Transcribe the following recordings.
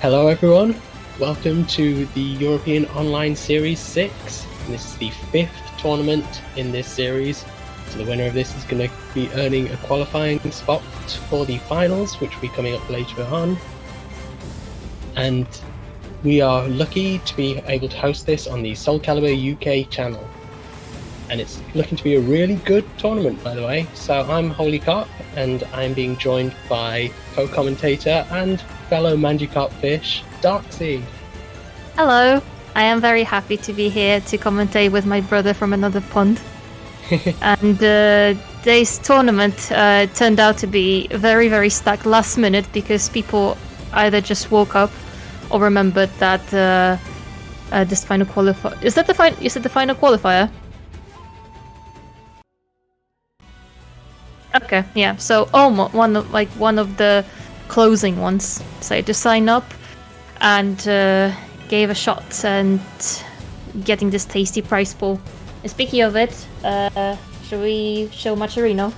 Hello everyone, welcome to the European Online Series 6. This is the 5th tournament in this series, so the winner of this is going to be earning a qualifying spot for the finals, which will be coming up later on. And we are lucky to be able to host this on the Soulcalibur UK channel. And it's looking to be a really good tournament, by the way. So I'm Holy Carp, and I'm being joined by co-commentator and fellow Magikarp fish, Darksea. Hello, I am very happy to be here to commentate with my brother from another pond. And today's tournament turned out to be very, very stacked last minute because people either just woke up or remembered that this final qualifier... Is that the final? Is it the final qualifier? Okay, yeah. So almost one of the closing ones. So to sign up and gave a shot and getting this tasty prize pool. And speaking of it, should we show Macherino?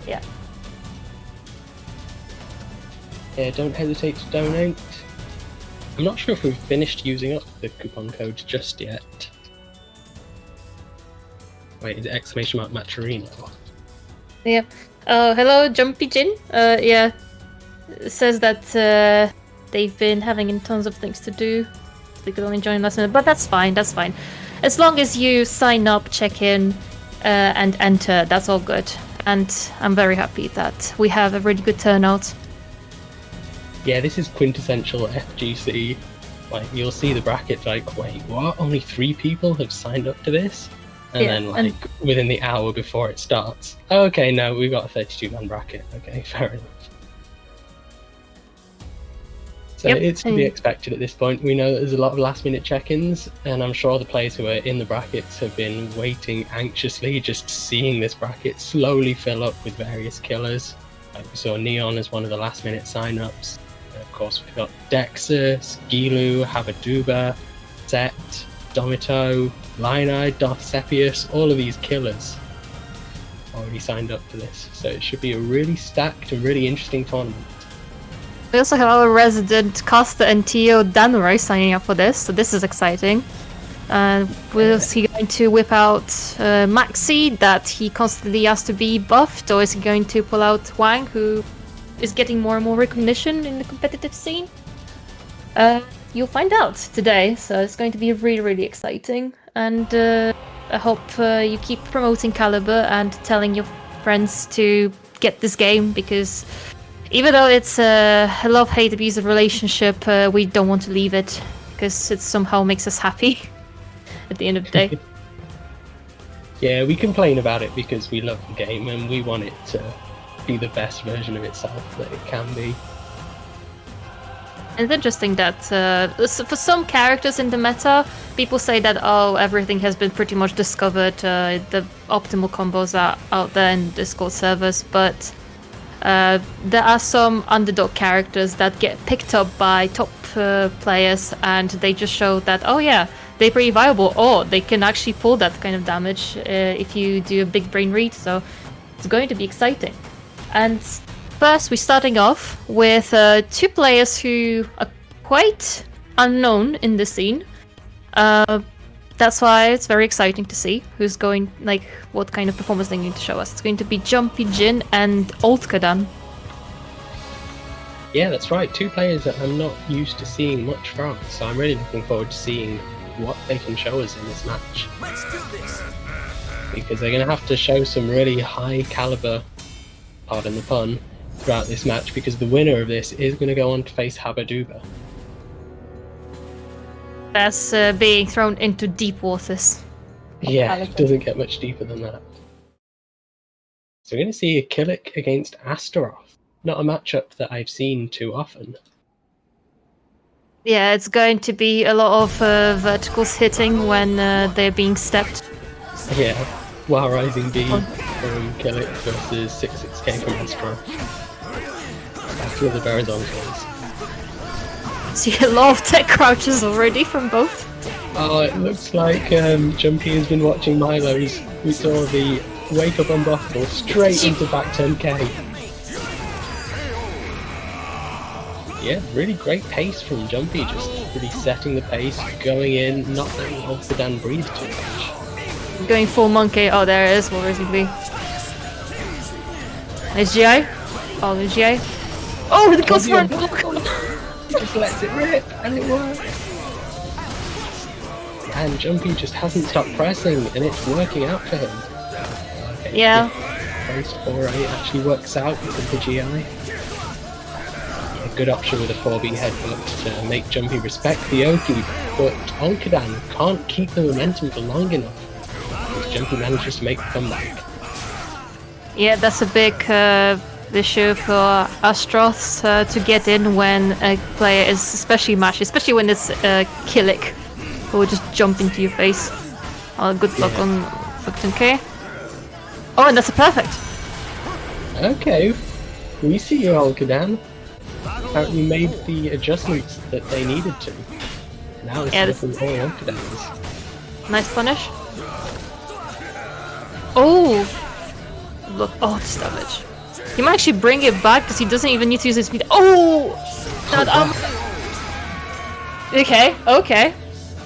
Yeah. Yeah, don't hesitate to donate. I'm not sure if we've finished using up the coupon code just yet. Wait, is it exclamation mark Macherino? Yeah. Hello, Jumpy Jin. Yeah. It says that they've been having tons of things to do. So they could only join last minute, but that's fine. That's fine. As long as you sign up, check in, and enter, that's all good. And I'm very happy that we have a really good turnout. Yeah, this is quintessential FGC. Like, you'll see the brackets like, wait, what? Only 3 people have signed up to this? And then, within the hour before it starts, oh, okay, no, we've got a 32-man bracket. Okay, fair enough. So it's to be expected at this point. We know that there's a lot of last-minute check-ins, and I'm sure the players who are in the brackets have been waiting anxiously, just seeing this bracket slowly fill up with various killers. Like we saw Neon as one of the last-minute sign-ups. Of course, we've got Dexter, Skilu, Habaduba, Set, Domito, Lionide, Darth Sepius, all of these killers already signed up for this, so it should be a really stacked and really interesting tournament. We also have our resident caster and Tio Danroy signing up for this, so this is exciting. Is he going to whip out Maxi, that he constantly has to be buffed, or is he going to pull out Wang, who is getting more and more recognition in the competitive scene? You'll find out today, so it's going to be really, really exciting. And I hope you keep promoting Calibur and telling your friends to get this game, because even though it's a love-hate abusive relationship, we don't want to leave it, because it somehow makes us happy at the end of the day. Yeah, we complain about it because we love the game and we want it to be the best version of itself that it can be. It's interesting that for some characters in the meta, people say that, oh, everything has been pretty much discovered, the optimal combos are out there in Discord servers, but there are some underdog characters that get picked up by top players, and they just show that, oh yeah, they're pretty viable, or they can actually pull that kind of damage if you do a big brain read, so it's going to be exciting. And first, we're starting off with 2 players who are quite unknown in the scene. That's why it's very exciting to see who's going, like, what kind of performance they're going to show us. It's going to be Jumpy Jin and Oldkadan. Yeah, that's right. 2 players that I'm not used to seeing much from, so I'm really looking forward to seeing what they can show us in this match. Let's do this! Because they're going to have to show some really high caliber, pardon the pun, throughout this match, because the winner of this is going to go on to face Habaduba. That's being thrown into deep waters. Yeah, it doesn't get much deeper than that. So we're going to see a Killick against Astaroth. Not a matchup that I've seen too often. Yeah, it's going to be a lot of verticals hitting when they're being stepped. Yeah, Wild Rising B from Killick versus 66k from Astaroth. Back to the horizontals. See a lot of tech crouches already from both. Oh, it looks like Jumpy has been watching Milo's. We saw the wake up unbuffable straight into back 10k. Yeah, really great pace from Jumpy, just really setting the pace, going in, not letting Ulthuan breathe too much. Going full monkey. Oh, there it is. What is it be? Nice GI. Oh, the GI. Oh, it goes for a block. He just lets it rip, and it works. And Jumpy just hasn't stopped pressing, and it's working out for him. Okay, Yeah. Post 4A actually works out with the GI. Yeah, good option with a 4B headbutt to make Jumpy respect the Oki, but Ulthuan can't keep the momentum for long enough. Jumpy manages to make the comeback. Yeah, that's a big issue for Astroth to get in when a player is especially mashy, especially when it's Killick, who will just jump into your face. Oh, good luck on K. Oh, and that's a perfect. Okay, we see you, Ulthuan. Apparently made the adjustments that they needed to. Now it's looking all Ulthuan's. Nice punish. Oh! Look, oh, this damage. He might actually bring it back because he doesn't even need to use his speed. Oh! That, okay, okay.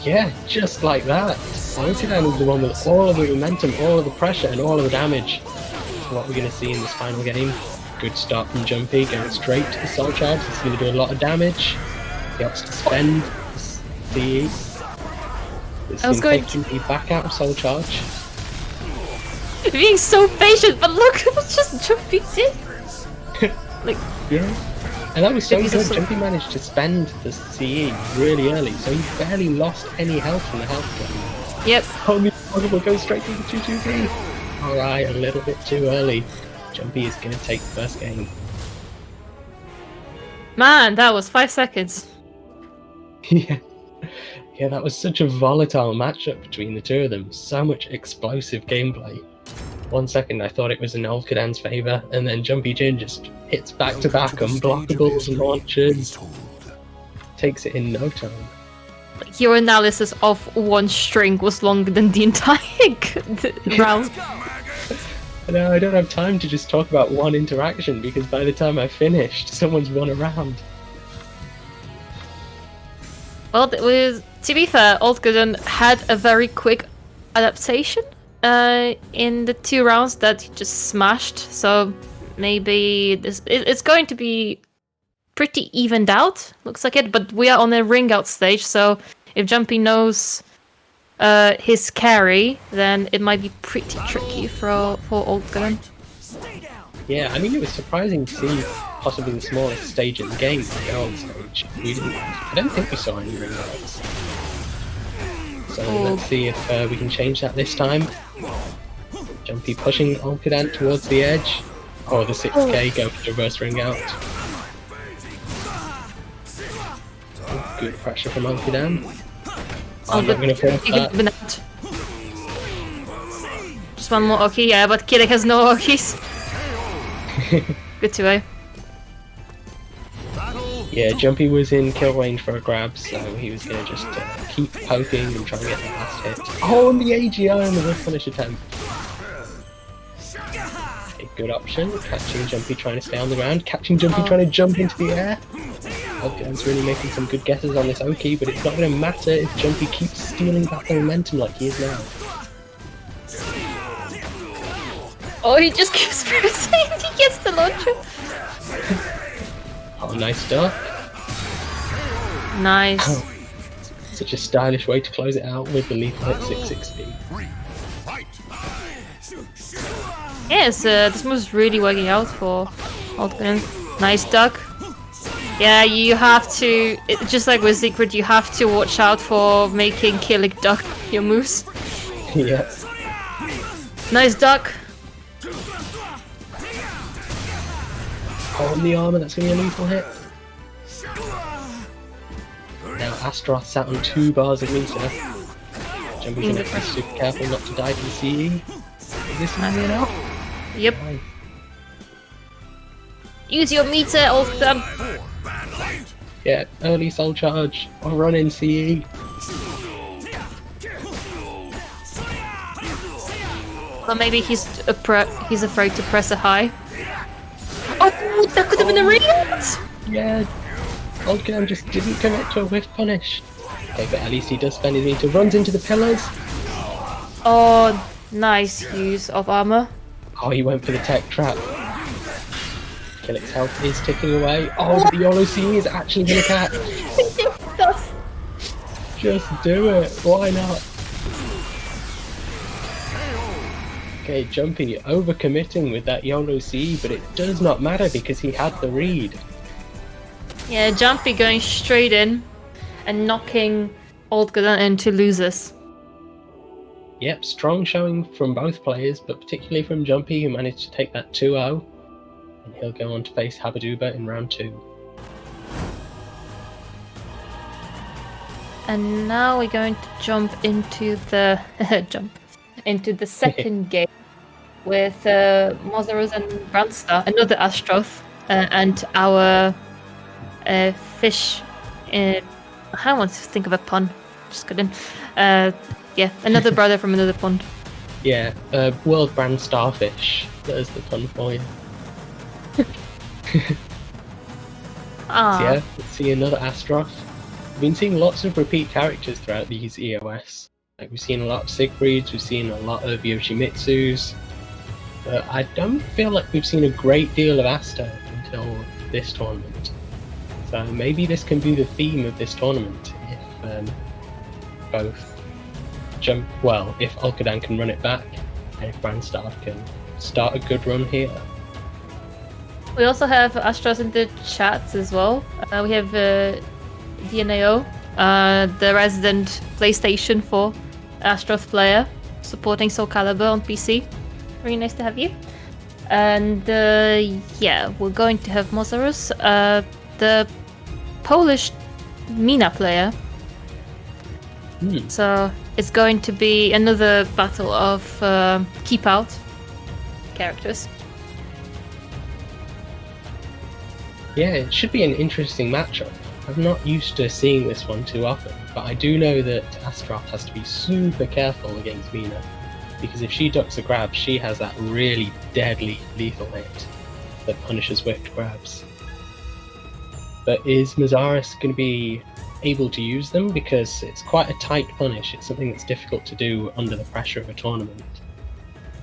Yeah, just like that. Ulthuan is the one with all of the momentum, all of the pressure, and all of the damage. That's what we're going to see in this final game. Good start from Jumpy, going straight to the Soul Charge. It's going to do a lot of damage. He opts to spend the CE. It's going to take Jumpy back out of Soul Charge. Being so patient, but look what just Jumpy did! Like, yeah. And that was so good. Jumpy managed to spend the CE really early, so he barely lost any health from the health gain. Yep. Only possible goes straight to the 2-2-B. Alright, a little bit too early. Jumpy is going to take the first game. Man, that was 5 seconds. Yeah. Yeah, that was such a volatile matchup between the two of them. So much explosive gameplay. 1 second I thought it was in Ulthuan's favour, and then Jumpy Jin just hits back to back unblockables and launches. Takes it in no time. Your analysis of one string was longer than the entire round. No, I don't have time to just talk about one interaction, because by the time I finished, someone's won a round. Well, to be fair, Ulthuan had a very quick adaptation in the 2 rounds that he just smashed, so maybe it's going to be pretty evened out, looks like it, but we are on a ring out stage, so if Jumpy knows his carry, then it might be pretty tricky for Ulthuan. Yeah, I mean, it was surprising to see possibly the smallest stage in the game, the gold stage. I don't think we saw any ring outs. So let's see if we can change that this time. Jumpy pushing Ulthuan towards the edge. Oh, the 6k go for the reverse ring out. Good pressure from Ulthuan. I'm not going to fall for that. Just one more Oki, yeah, but Killick has no Okis. Good 2A. Yeah, Jumpy was in kill range for a grab, so he was going to just keep poking and try and get the last hit. Oh, and the AGI on the whiff punish attempt. A good option, catching Jumpy trying to stay on the ground, catching Jumpy trying to jump into the air. Ulthuan's really making some good guesses on this Oki, but it's not going to matter if Jumpy keeps stealing back the momentum like he is now. Oh, he just keeps pressing, he gets the launcher. Oh, nice start. Nice. Oh, such a stylish way to close it out with the lethal hit 660. Yes, this move's really working out for Ulthuan. Nice duck. Yeah, you have to, just like with Secret, you have to watch out for making Killick duck your moves. Yeah. Nice duck. On the armor, that's going to be a lethal hit. Now Astroth sat on 2 bars of meter. Jumpy's going to be super careful not to die to the CE. Is this easy enough? Yep. Fine. Use your meter, Ulthuan. Yeah, early soul charge or run in CE. Or maybe he's afraid to press a high. Oh, that could have been a read! Yeah, Oldgam just didn't commit to a whiff punish. Okay, but at least he does spend his meter. Runs into the pillars. Oh, nice use of armor. Oh, he went for the tech trap. Killick's health is ticking away. Oh, but the YOLO C is actually going to catch. Just do it. Why not? Okay, Jumpy overcommitting with that YOLO C, but it does not matter because he had the read. Yeah, Jumpy going straight in and knocking Oldgam into losers. Yep, strong showing from both players, but particularly from Jumpy, who managed to take that 2-0. And he'll go on to face Habaduba in round 2. And now we're going to jump into the second game with Mozarus and Brandstar, another Astroth, and our fish. I want to think of a pun. Just couldn't. Yeah, another brother from another pond. Yeah, World Brand Starfish. There's the pun for you. Ah. So yeah, let's see another Astroth. We've been seeing lots of repeat characters throughout these EOS. Like we've seen a lot of Siegfrieds, we've seen a lot of Yoshimitsus, but I don't feel like we've seen a great deal of Asta until this tournament. So maybe this can be the theme of this tournament if if Alcadan can run it back and if Brandstar can start a good run here. We also have Astros in the chat as well. We have DNAO, the resident PlayStation 4 Astroth player, supporting Soulcalibur on PC. Very nice to have you. And yeah, we're going to have Mozarus, the Polish Mina player. So it's going to be another battle of keep out characters. Yeah, it should be an interesting matchup. I'm not used to seeing this one too often, but I do know that Astroth has to be super careful against Mina, because if she ducks a grab, she has that really deadly lethal hit that punishes whipped grabs. But is Mazaris going to be able to use them? Because it's quite a tight punish, it's something that's difficult to do under the pressure of a tournament.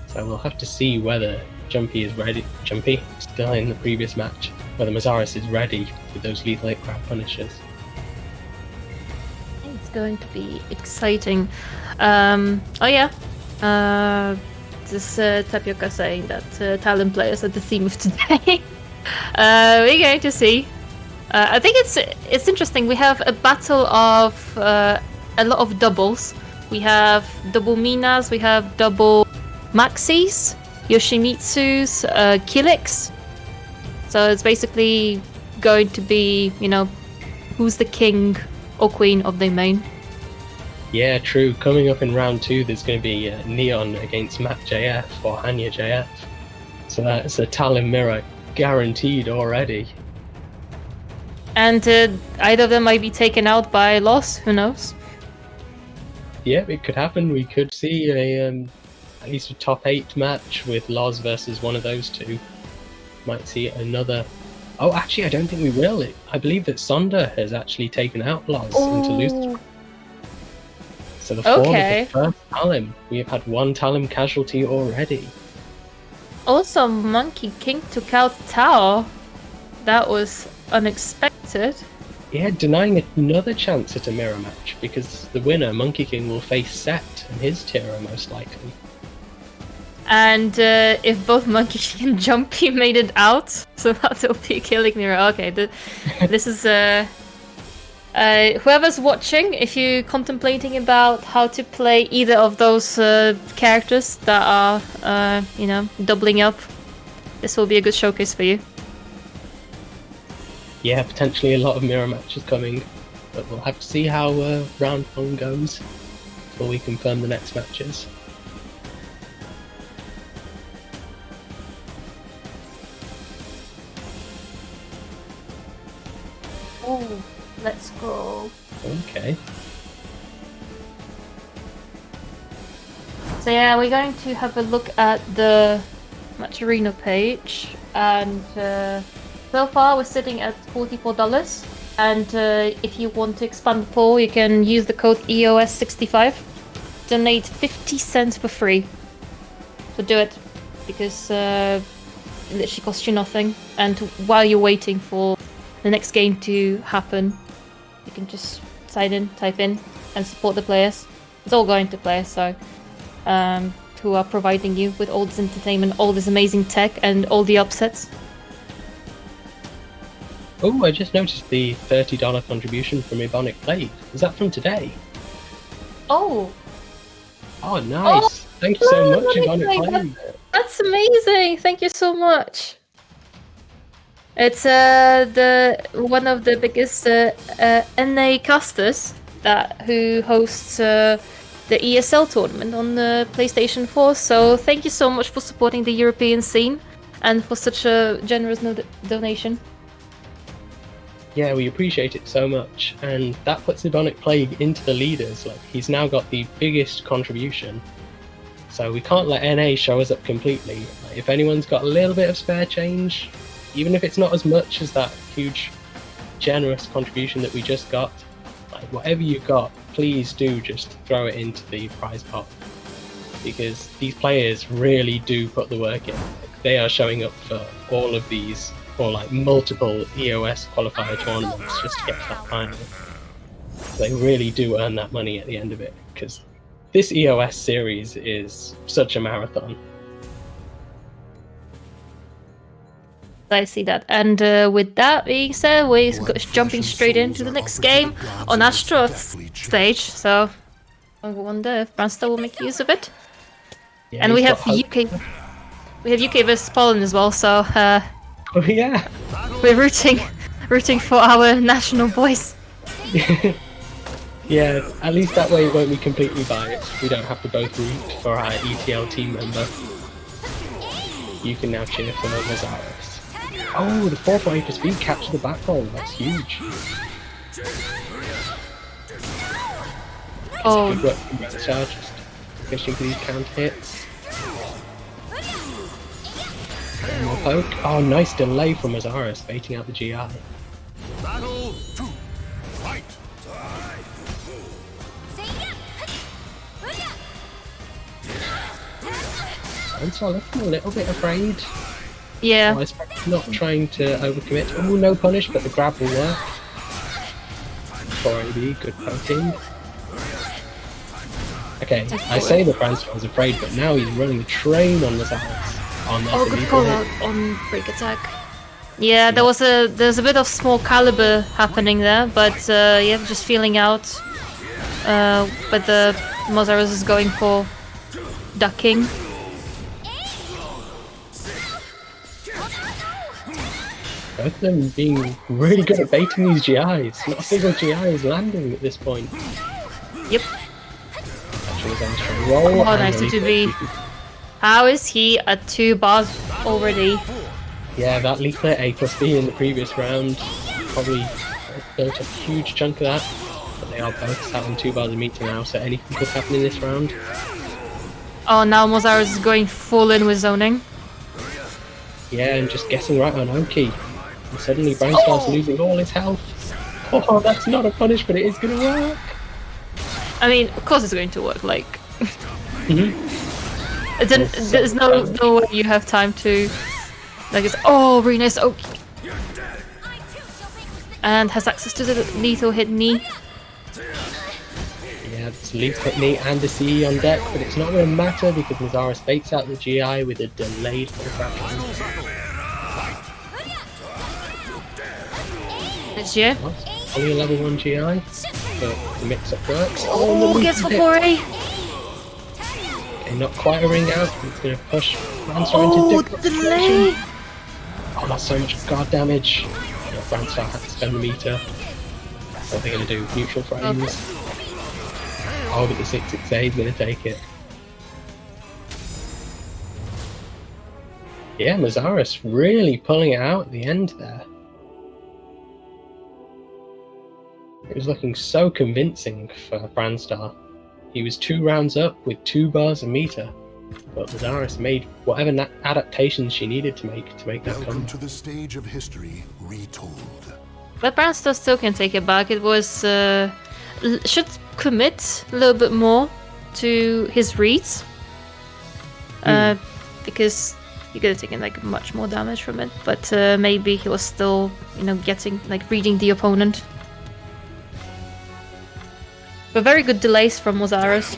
So we'll have to see whether Jumpy is ready. Jumpy, still in the previous match, whether Mazaris is ready with those lethal hit grab punishes. It's going to be exciting. Oh yeah, this Tapioca saying that talent players are the theme of today. We're going to see. I think it's interesting. We have a battle of a lot of doubles. We have double Minas, we have double Maxis, Yoshimitsu's, Killicks. So it's basically going to be, who's the king or queen of the main. Yeah, true. Coming up in round 2, there's going to be Neon against Mac JF or Hanya JF. So that's a Talon mirror guaranteed already. And either of them might be taken out by loss, who knows? Yeah, it could happen. We could see at least a top 8 match with Loz versus one of those two. Might see another... Oh, actually, I don't think we will. I believe that Sonder has actually taken out Loz into losers. So the fall of the first Talon. We have had one Talon casualty already. Also, Monkey King took out Tao. That was unexpected. Yeah, denying another chance at a mirror match, because the winner, Monkey King, will face Set and his Tira most likely. And if both Monkey King and Jumpy made it out, so that'll be a killing mirror. Okay, this is whoever's watching, if you're contemplating about how to play either of those characters that are, doubling up, this will be a good showcase for you. Yeah, potentially a lot of mirror matches coming, but we'll have to see how round 1 goes before we confirm the next matches. Oh, let's go. Okay. So yeah, we're going to have a look at the Match Arena page, and so far we're sitting at $44. And if you want to expand the pool, you can use the code EOS65. Donate 50 cents for free. So do it, because it literally costs you nothing. And while you're waiting for the next game to happen, you can just sign in, type in, and support the players. It's all going to players, so who are providing you with all this entertainment, all this amazing tech, and all the upsets. Oh, I just noticed the $30 contribution from Ebonic Plague. Is that from today? Oh! Oh, nice! Oh, Thank you so much, Ebonic Ebonic Plague. Plague! That's amazing! Thank you so much! It's the one of the biggest NA casters who hosts the ESL tournament on the PlayStation 4. So thank you so much for supporting the European scene and for such a generous donation. Yeah, we appreciate it so much, and that puts Ebonic Plague into the leaders. Like, he's now got the biggest contribution, so we can't let NA show us up completely. Like, if anyone's got a little bit of spare change, even if it's not as much as that huge, generous contribution that we just got, like, whatever you got, please do just throw it into the prize pot, because these players really do put the work in. Like, they are showing up for all of these, or like multiple EOS qualifier tournaments just to get to that final. They really do earn that money at the end of it, because this EOS series is such a marathon. I see that. And with that being said, we're jumping straight into the next game on Astro's stage. So I wonder if Branstar will make use of it. Yeah, and we have UK. We have UK versus Poland as well. So oh yeah, we're rooting for our national boys. Yeah, at least that way it won't be completely biased. We don't have to both root for our ETL team member. You can now cheer for Mazaris. Oh, the 4.8 speed capture the back roll. That's huge. Oh, Good work from Bradshaw, just fishing for these counter hits. More poke. Oh, nice delay from Mazaris, baiting out the GI. Battle 2. Fight. Bradshaw looking a little bit afraid. yeah. Oh, especially not trying to overcommit. Oh, no punish, but the grab will work. 4AB, good poking. Okay, I say the Bradshaw was afraid, but now he's running the train on Mazaris. Oh, good call out on break attack. Yeah, there's a bit of Soulcalibur happening there, but yeah, just feeling out. But the Mazaris is going for ducking. Both of them being really good at baiting these GIs. Not a single GI is landing at this point. Yep. Actually, then straight roll. Oh, nice to be. How is he at 2 bars already? Yeah, that leaflet A plus B in the previous round probably built a huge chunk of that. But they are both sat on 2 bars a meter now, so anything could happen in this round. Oh, now Mazaris is going full in with zoning. Yeah, and just guessing right on Oki. And suddenly Brainstar's losing all his health. Oh, that's not a punish, but it is going to work. I mean, of course it's going to work, like... Mm-hmm. There's no way you have time to... Like, it's... Oh, really nice Oki. And has access to the lethal hit knee. Yeah, it's lethal hit knee and the CE on deck, but it's not going to matter because Mazaris baits out the GI with a delayed fraction. It's you. Only a level 1 GI, but the mix-up works. Oh, gets for 4A. Okay, not quite a ring out, but it's going to push Branstar into different delay. Oh, that's so much guard damage. Yeah, Branstar had to spend the meter. What are they going to do? Neutral frames. Oh, but the 668 is going to take it. Yeah, Mazaris really pulling it out at the end there. It was looking so convincing for Branstar. He was 2 rounds up with 2 bars a meter, but Mazaris made whatever adaptations she needed to make that come. Welcome to the stage of history retold. But Branstar still can take it back. It was should commit a little bit more to his reads, because he could have taken like much more damage from it. But maybe he was still, getting like reading the opponent. But very good delays from Mozaris.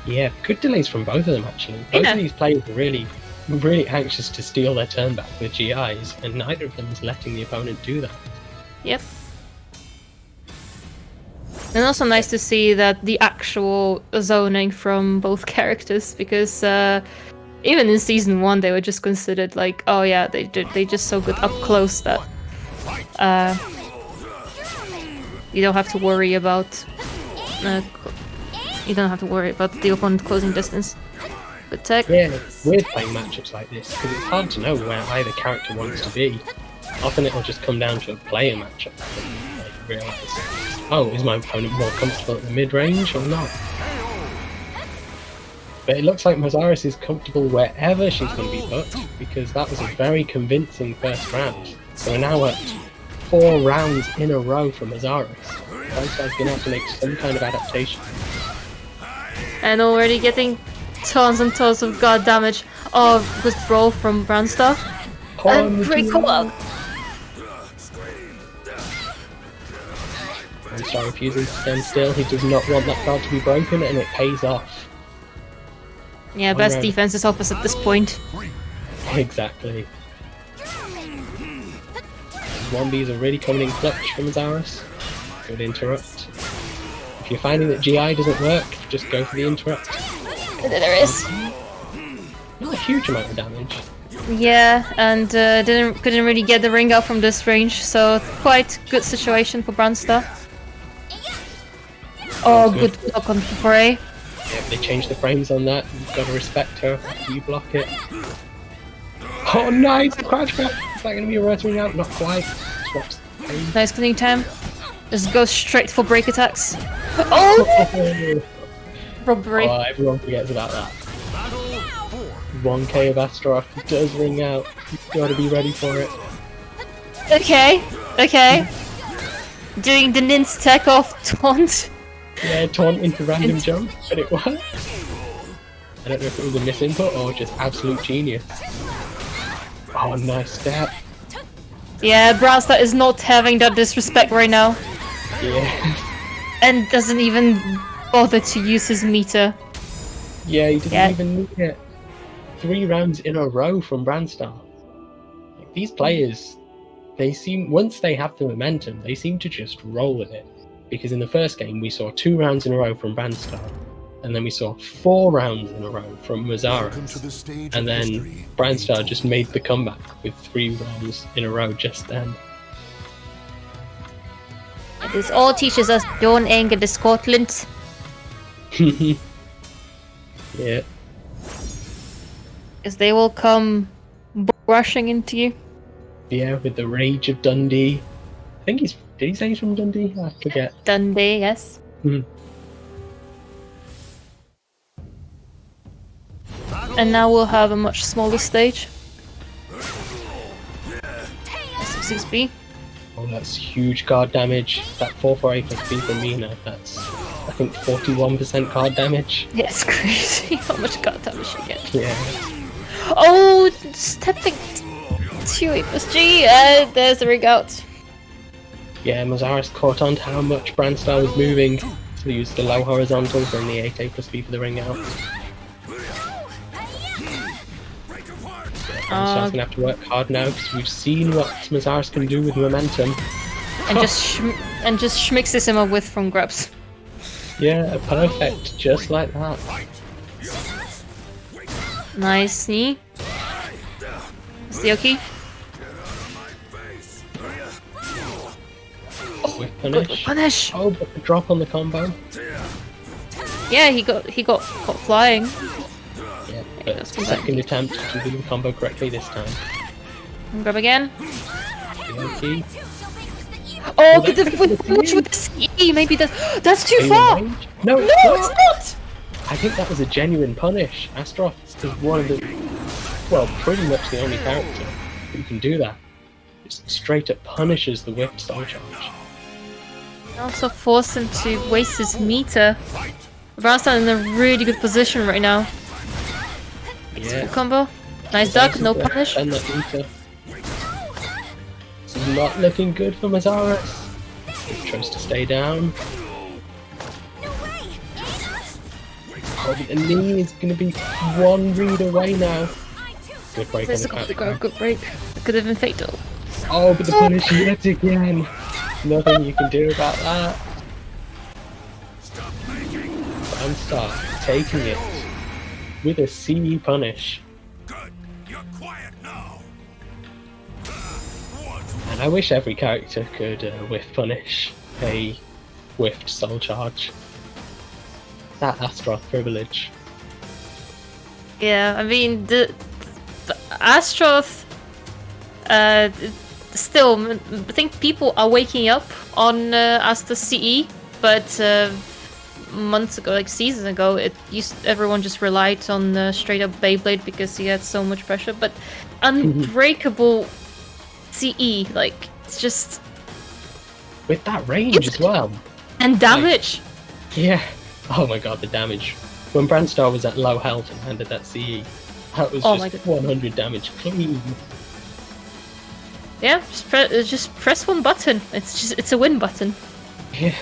Yeah, good delays from both of them actually. Both of these players are really anxious to steal their turn back with GIs, and neither of them is letting the opponent do that. Yep. And also nice to see that the actual zoning from both characters, because even in season 1 they were just considered like, oh yeah, they just so good up close that you don't have to worry about the opponent closing distance. But tech. Yeah, it's weird playing matchups like this because it's hard to know where either character wants to be. Often it'll just come down to a player matchup and like, realise, oh, is my opponent more comfortable at the mid-range or not? But it looks like Mozaris is comfortable wherever she's going to be put, because that was a very convincing first round. So we're now at 4 rounds in a row for Mozaris. Branstar's going to have to make some kind of adaptation. And already getting tons and tons of god damage of withdrawal from Branstar. And great call out! Branstar refusing to stand still. He does not want that guard to be broken, and it pays off. Yeah, best defense is office at this point. Exactly. 1Bs are really coming in clutch from Mozaris. Good interrupt. If you're finding that GI doesn't work, just go for the interrupt. There is. Not a huge amount of damage. Yeah, and couldn't really get the ring out from this range, so quite good situation for Branstar. Oh, good block on Foray. Yeah, they changed the frames on that. You've got to respect her after you block it. Oh, nice! The crouch grab! Is that going to be a rotary out? Not quite. Swaps the frame. Nice cleaning time. Just go straight for break attacks. Oh! Robbery. Oh, everyone forgets about that. 1k of Astaroth does ring out. You've got to be ready for it. Okay. Doing the Nin's tech off taunt. Yeah, taunt into random jump, but it worked. I don't know if it was a misinput or just absolute genius. Oh, nice step. Yeah, Branstar is not having that disrespect right now. Yeah. And doesn't even bother to use his meter. Yeah, he doesn't even need it. 3 rounds in a row from Branstar. Like, these players, once they have the momentum, they seem to just roll with it. Because in the first game, we saw 2 rounds in a row from Branstar, and then we saw 4 rounds in a row from Mozaris, and then Branstar just made the comeback with 3 rounds in a row just then. This all teaches us don't anger the Scotland. Yeah. Because they will come rushing into you. Yeah, with the rage of Dundee. I think did he say he's from Dundee? I forget. Dundee, yes. And now we'll have a much smaller stage. S6B. Oh, that's huge card damage. That 448 plus B from me now, that's, I think, 41% card damage. Yeah, it's crazy how much card damage you get. Yeah. Oh, stepping 2 plus G, there's the rig out. Yeah, Mozaris caught on to how much Branstar was moving, so he used the low horizontal from the 8A plus B for the ring out. Branstar's gonna have to work hard now because we've seen what Mozaris can do with momentum. And just schmixes him up with from grabs. Yeah, perfect, just like that. Nice knee. Steelkey. With punish. Good punish. Oh, but the drop on the combo. Yeah, he got caught flying. Yeah, but second attempt to do the combo correctly this time. Grab again. Okay. Oh, with the E, maybe that's too far. No, it's not. I think that was a genuine punish. Astaroth is one of the, well, pretty much the only character who can do that. just straight up punishes the whipped soul charge. Also force him to waste his meter. Brownstone in a really good position right now. Yeah. Combo. Nice duck, no punish. And that meter. This is not looking good for Mazaris. He tries to stay down. Oh, the knee is going to be one read away now. Good break on the back. Good break. Could have been fatal. Oh, but the punish yet again. Nothing you can do about that. Sunstar taking it with a CE punish. Good. You're quiet now. And I wish every character could whiff punish a whiffed soul charge. That Astroth privilege. Yeah, I mean the Astroth. Still, I think people are waking up on Asta CE, but months ago, like seasons ago, everyone just relied on straight up Beyblade because he had so much pressure. But unbreakable CE, like it's just with that range as well. And damage. Like, yeah. Oh my god, the damage. When Brandstar was at low health and handed that CE, that was just 100 damage clean. Yeah, just press one button. It's a win button. Yeah.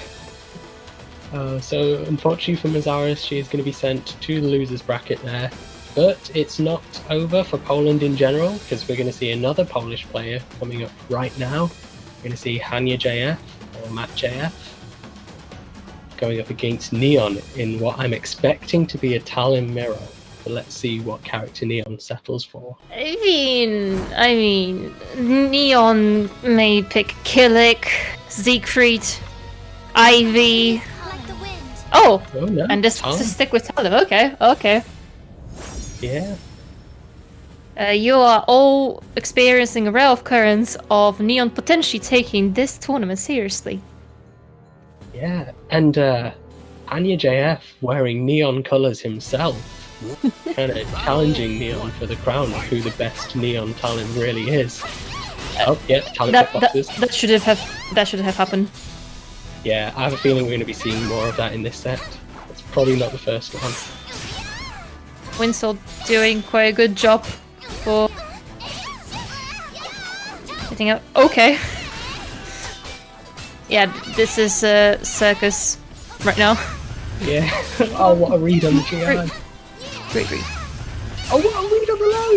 So unfortunately for Mazaris, she is going to be sent to the losers bracket there. But it's not over for Poland in general, because we're going to see another Polish player coming up right now. We're going to see Hania JF, or Matt JF, going up against Neon in what I'm expecting to be a Talon mirror. But let's see what character Neon settles for. I mean, Neon may pick Killick, Siegfried, Ivy. Oh no, and just to stick with Talon. Okay. Yeah. You are all experiencing a rare occurrence of Neon potentially taking this tournament seriously. Yeah, and Anya JF wearing Neon colours himself. Kind of challenging Neon for the crown of who the best Neon Talon really is. Oh, yeah, Talon boxes. That should have happened. Yeah, I have a feeling we're going to be seeing more of that in this set. It's probably not the first one. Winslow doing quite a good job for getting out. Okay. Yeah, this is circus right now. Yeah. Oh, what a read on the GI. Great read. Oh, what a read on the low!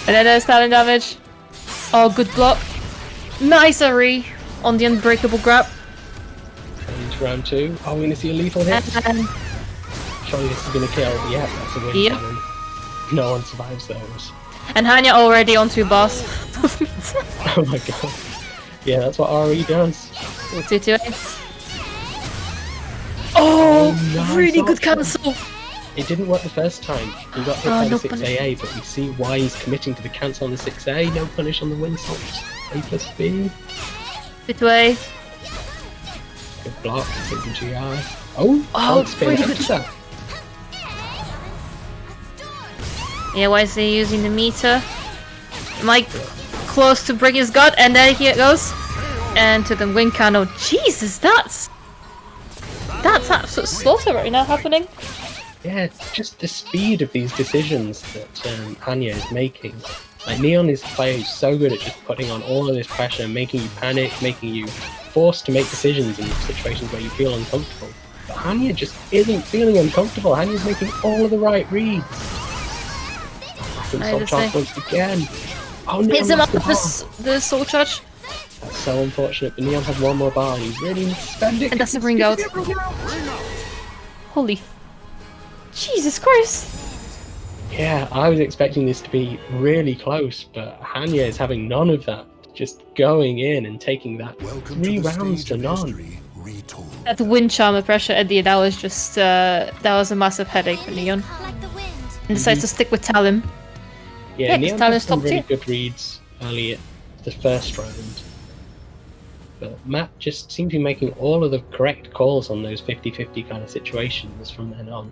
And then there's talent damage. Oh, good block. Nice Ari on the unbreakable grab. And round 2. Are we going to see a lethal hit? Surely this is going to kill. Yeah, that's a win. Yep. No one survives those. And Hanya already on 2 bars. Oh my god. Yeah, that's what RE does. 2-2-8. Oh, nice really good option. cancel. It didn't work the first time. He got hit by the 6AA, but we see why he's committing to the cancel on the 6A. No punish on the Winsult. A plus B. Good way. Good block. Take the GI. Oh, pretty good. Yeah, why is he using the meter? Mike close to break his gut, and there he goes. And to the wing cannon. Jesus, that's absolute slaughter right now happening. Yeah, it's just the speed of these decisions that Anya is making. Like, Neon is a player who's so good at just putting on all of this pressure, making you panic, making you forced to make decisions in situations where you feel uncomfortable. But Anya just isn't feeling uncomfortable. Anya's making all of the right reads. Soul charge once again. Oh, Neon hits him up lost with the soul charge. That's so unfortunate, but Neon has one more bar and he really needs to spend it. And that's a ring out. Holy Jesus Christ. Yeah, I was expecting this to be really close, but Hanya is having none of that. Just going in and taking that 3 rounds to none. That wind charmer pressure at the end, that was just that was a massive headache for Neon. And decides to stick with Talon. Yeah, Neon had Talon's some top really tier. good reads early at the first round. But Matt just seemed to be making all of the correct calls on those 50-50 kind of situations from then on.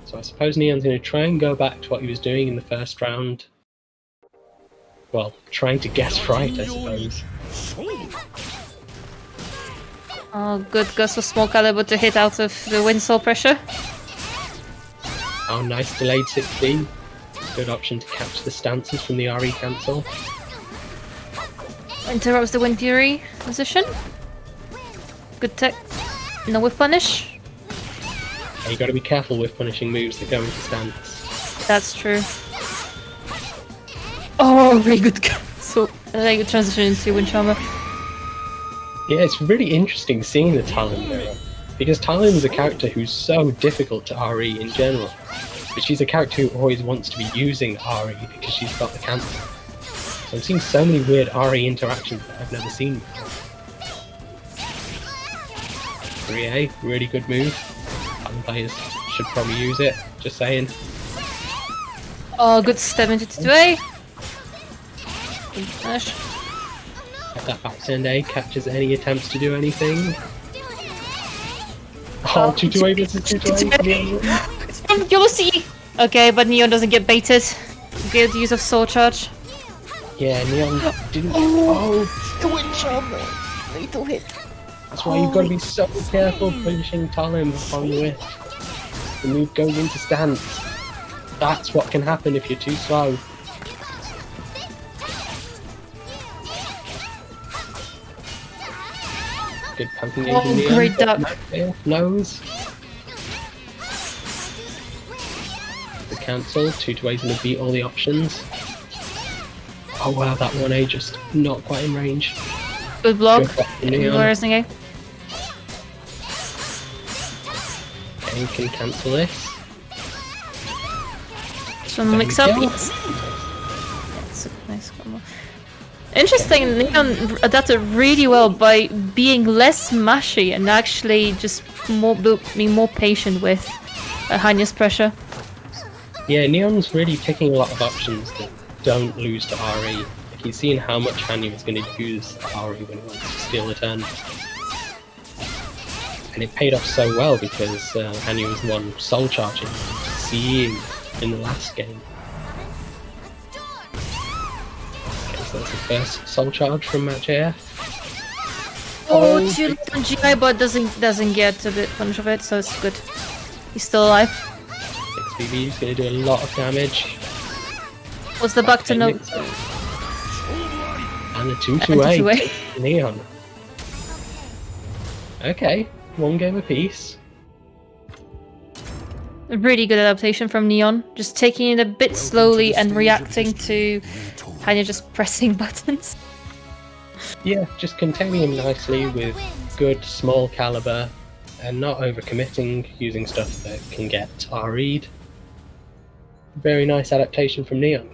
So I suppose Neon's going to try and go back to what he was doing in the first round, well, trying to guess right, I suppose. Oh, good guess for Soulcalibur to hit out of the wind soul pressure. Oh, nice delayed 6D. Good option to catch the stances from the RE cancel. Interrupts the Wind Fury position. Good tech. No whiff punish. Yeah, you got to be careful with punishing moves that go into stance. That's true. Oh, very good cancel. Very good transition into Wind Charmer. Yeah, it's really interesting seeing the Talon go, because Talon is a character who's so difficult to RE in general, but she's a character who always wants to be using RE because she's got the cancel. So I'm seeing so many weird RE interactions that I've never seen before. 3A, really good move. Talon players should probably use it, just saying. Oh, good step into 2A. Good flash. That backstand A catches any attempts to do anything. Oh, 2-2-A versus 2-2-A. It's from Yolosi! Okay, but Neon doesn't get baited. Good use of Soul Charge. Yeah, Neon didn't. Oh, The Wind Charmer. Lethal hit. that's why you've got to be so careful punishing Talon before you hit. The move goes into stance. That's what can happen if you're too slow. Good pumping Oh, in the great duck. Nose. The cancel. 2-2-A's gonna beat all the options. Oh wow, that 1A just not quite in range. Good block. Good block from Neon. Where is the game? Okay, you can cancel this. Some mix up. There we go. Yes. That's a nice combo. Interesting, Neon adapted really well by being less mashy and actually just being more patient with Hanya's pressure. Yeah, Neon's really picking a lot of options that don't lose to RE. Like, he's seen how much Hanya is going to use RE when he wants to steal a turn. And it paid off so well because Hanya was the one soul charging CE in the last game. So that's the first soul charge from Match AF. Oh, too late on GI, but doesn't get a bit punish of it, so it's good. He's still alive. 6BB is going to do a lot of damage. What's the back to no? And a 2-2-A. 2-2-A. Neon. Okay, one game apiece. A really good adaptation from Neon, just taking it a bit slowly and reacting to Hanya just pressing buttons. Yeah, just containing him nicely with good small caliber and not overcommitting using stuff that can get RE'd. Very nice adaptation from Neon.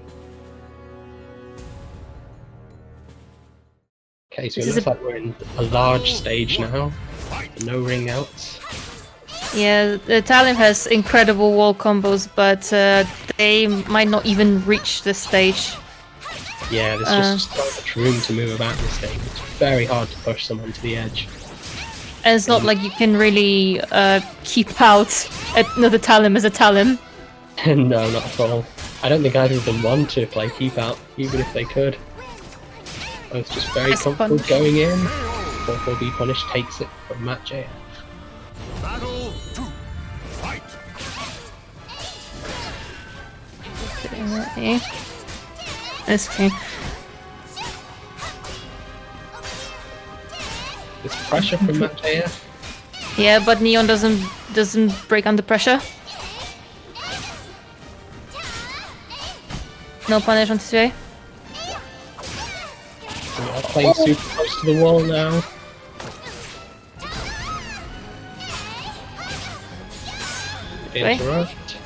Okay, so it looks like we're in a large stage now. No ring outs. Yeah, the Talon has incredible wall combos, but they might not even reach this stage. Yeah, there's just so much room to move about this thing. It's very hard to push someone to the edge. And it's not like you can really keep out another Talon as a Talon. No, not at all. I don't think either of them want to play keep out, even if they could. Both just very Nice comfortable punch. going in. 4-4B punish takes it from Match AF. Battle 2. Fight. Okay. That's okay. It's pressure from Match AF. Yeah, but Neon doesn't break under pressure. No punish on 2A. We are playing super close to the wall now. Interrupt.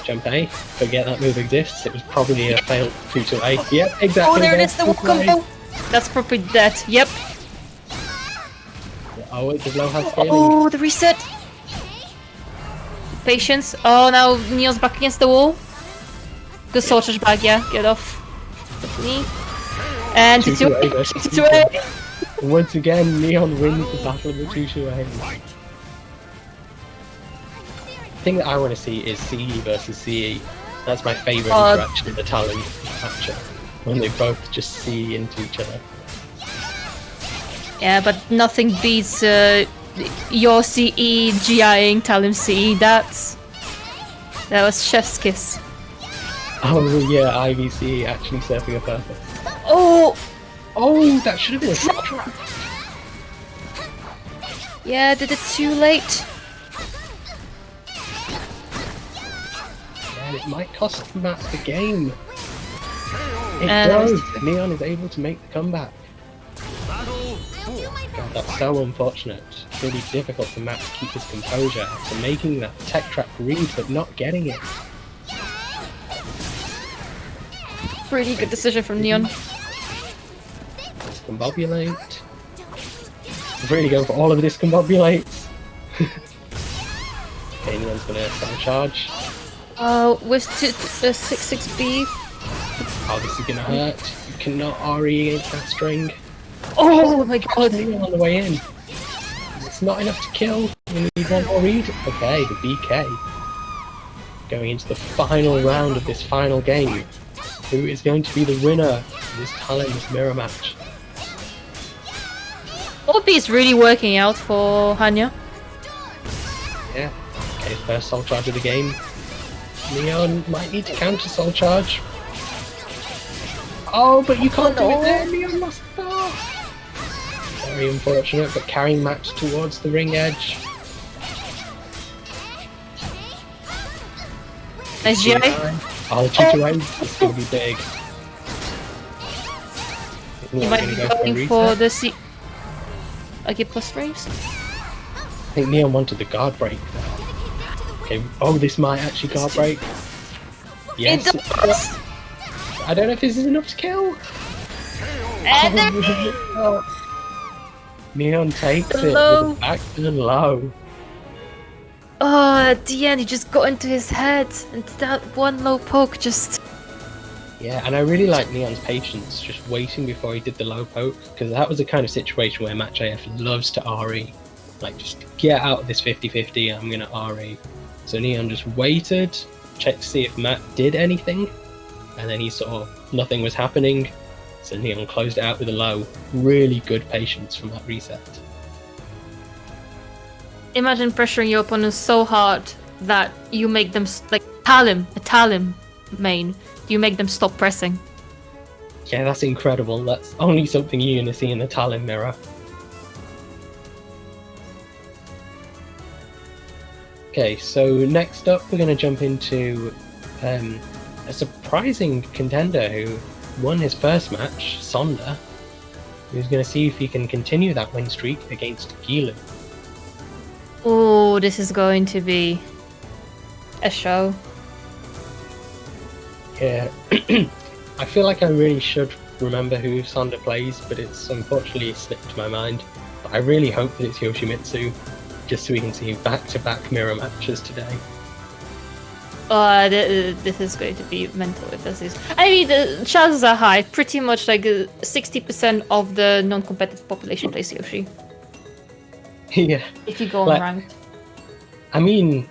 Jump A. Forget that move exists. It was probably a failed 2-2-A. Yep, exactly. Oh, there it is, the wall combo. That's probably dead. Yep. Oh, wait, there's no hard scaling. Oh, the reset. Patience. Oh, now Neo's back against the wall. Good sortage bag, yeah. Get off. Knee. And 2-2-A versus 2-2-A. Once again, Neon wins the battle of the 2-2-A. The thing that I want to see is CE versus CE. That's my favourite interaction in the Talon matchup, when they both just see into each other. Yeah, but nothing beats your CE GIing Talon CE. That was chef's kiss. Oh yeah, IVC actually serving a purpose. Oh! Oh, that should have been a set trap. Yeah, did it too late. And it might cost Matt the game. It And- does. Neon is able to make the comeback. God, that's so unfortunate. It's really difficult for Matt to keep his composure after making that tech trap read but not getting it. Pretty good decision from Neon. Discombobulate. Really going for all of the discombobulates. Okay, Neon's gonna charge. With 6-6B. Oh, this is gonna hurt. You cannot RE against that string. Oh my god. Neon on the way in. It's not enough to kill. You need one more read. Okay, the BK. Going into the final round of this final game. Who is going to be the winner of this Talon mirror match? OP is really working out for Hanya. Yeah. Okay, first soul charge of the game. Neon might need to counter soul charge. Oh, but you can't do it there. Neon lost the bar. Very unfortunate, but carrying Max towards the ring edge. Nice GI. Oh, the 2-2-8. It's going to be big. You might be going for the C. I get plus frames. I think Neon wanted the guard break. Okay, oh, this might actually guard break. Yes. It does. I don't know if this is enough to kill. And then Neon takes it low. with a back to the low. oh, at the end, he just got into his head, and that one low poke just. Yeah, and I really like Neon's patience, just waiting before he did the low poke, because that was the kind of situation where Match AF loves to RE. Like, just get out of this 50-50, I'm gonna RE. So Neon just waited, checked to see if Matt did anything, and then he saw nothing was happening, so Neon closed it out with a low. Really good patience from that reset. Imagine pressuring your opponent so hard that you make them like a Talim main. You make them stop pressing. Yeah, that's incredible. That's only something you're gonna see in the Talon mirror. Okay, so next up we're gonna jump into a surprising contender who won his first match, Sonda, who's gonna see if he can continue that win streak against Gilu. Oh, this is going to be a show. Yeah, I feel like I really should remember who Sonda plays, but it's unfortunately slipped my mind. But I really hope that it's Yoshimitsu, just so we can see back-to-back mirror matches today. This is going to be mental if this is. I mean, the chances are high. Pretty much like 60% of the non-competitive population plays Yoshi. Yeah. If you go on Like- ranked. I mean,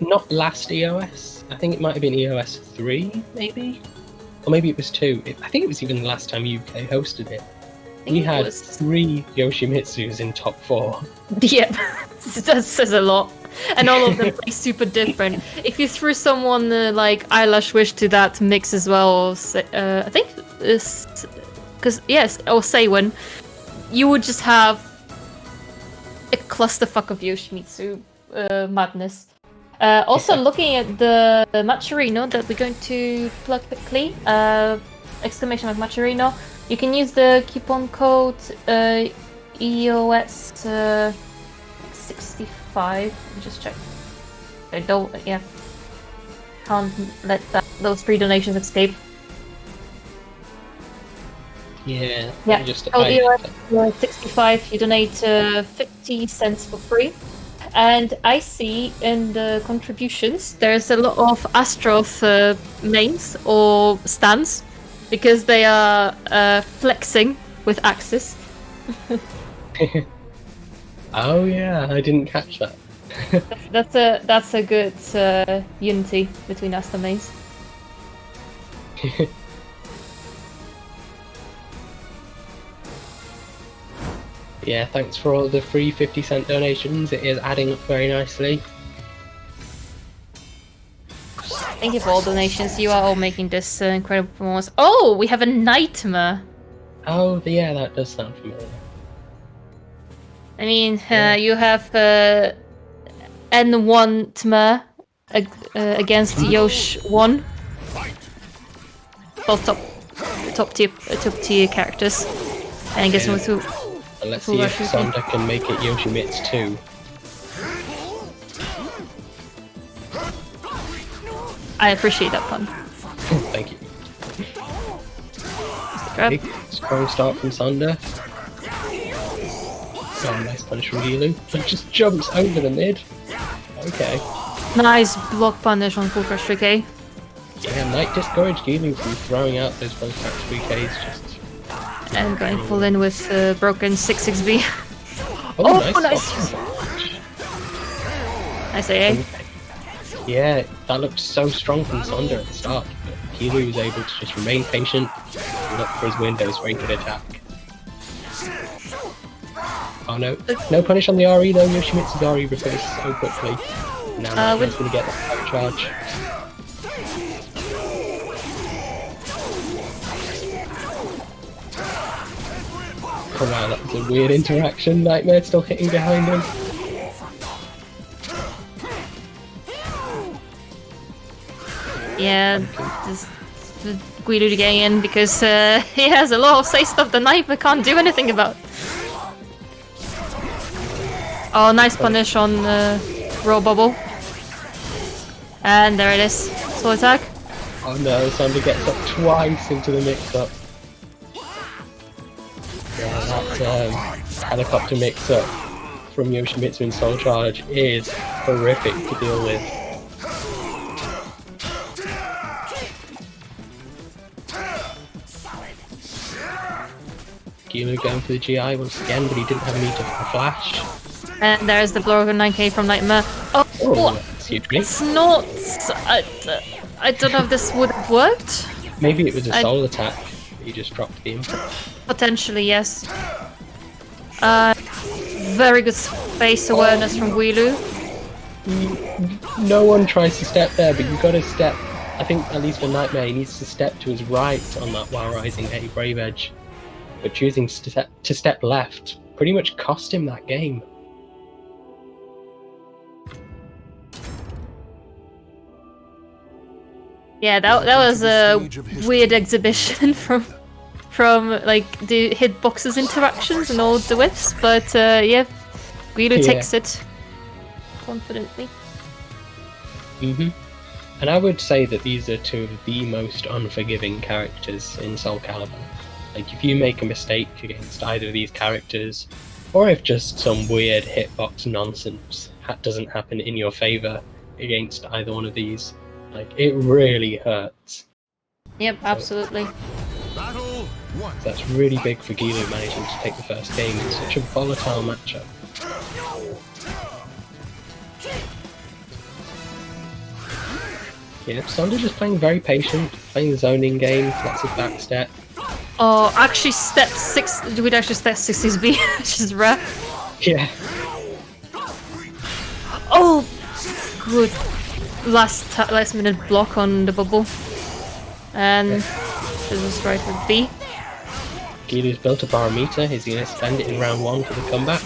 not last EOS. I think it might have been EOS 3, maybe? Or maybe it was 2. I think it was even the last time UK hosted it. We had 3 Yoshimitsus in top 4. Yep, that says a lot. And all of them play super different. If you threw someone like Eyelash Wish to that mix as well, I think this, because yes, or Seiwen, you would just have a clusterfuck of Yoshimitsu madness. Also, looking at the Matcherino that we're going to plug quickly, exclamation mark Matcherino, you can use the coupon code EOS 65. Let me just check. I don't, yeah. Can't let those free donations escape. Yeah. Yeah. Just, So EOS 65, you donate 50 cents for free. And I see in the contributions there's a lot of Astroth mains or stands because they are flexing with Axis. Oh yeah, I didn't catch that. That's a good unity between Astro mains. Yeah, thanks for all the free 50-cent donations. It is adding up very nicely. Thank you for all donations. You are all making this incredible performance. Oh, we have a nightmare. Oh, yeah, that does sound familiar. I mean, you have N1 Tmer against Yosh 1. Both top tier characters. And I guess with who. And let's see if Sonder can make it Yoshimitsu 2. I appreciate that pun. Thank you. Okay, strong start from Sonder. Oh, nice punish from Gilu. He just jumps over the mid. Okay. Nice block punish on full crush 3K. Yeah, might discourage Gilu from throwing out those full crush 3Ks just. And going full in with broken 6-6B. Oh, nice. Nice AA. Yeah, that looked so strong from Sonder at the start, but Gilu was able to just remain patient and look for his windows where he could attack. Oh no, no punish on the RE though. Yoshimitsu's RE recovers so quickly. Now he's going to get that charge. Oh wow, that was a weird interaction. Nightmare still hitting behind him. Yeah, just Guido to get in because he has a lot of say stuff the Nightmare can't do anything about. Oh, nice punish on Roll Bubble. And there it is. Soul attack. Oh no, Sonder gets up twice into the mix-up. Yeah, that helicopter mix-up from Yoshimitsu and Soul Charge is horrific to deal with. Gilu going for the GI once again, but he didn't have a need to flash. And there's the blow over 9k from Nightmare. Oh, that's huge. It's not... I don't know if this would have worked. Maybe it was a soul attack. He just dropped the input. Potentially, yes. Very good space awareness from Guilu. No one tries to step there, but you've got to step. I think, at least for Nightmare, he needs to step to his right on that while rising A Brave Edge. But choosing to step left pretty much cost him that game. Yeah, that was a weird exhibition from like the hitboxes interactions and all the whiffs, but yeah, Guido takes it confidently. And I would say that these are two of the most unforgiving characters in Soulcalibur. Like, if you make a mistake against either of these characters, or if just some weird hitbox nonsense doesn't happen in your favor against either one of these, like, it really hurts. Yep, absolutely. Battle one. So that's really big for Gilu managing to take the first game in such a volatile matchup. Yeah, Sonder just playing very patient, playing the zoning game, lots of backstep. Oh, actually step 6, we'd actually step 6B, which is rare. Yeah. Oh, good. Last minute block on the bubble. And this is right with B. Gilu's built a barometer, he's going to spend it in round 1 for the comeback.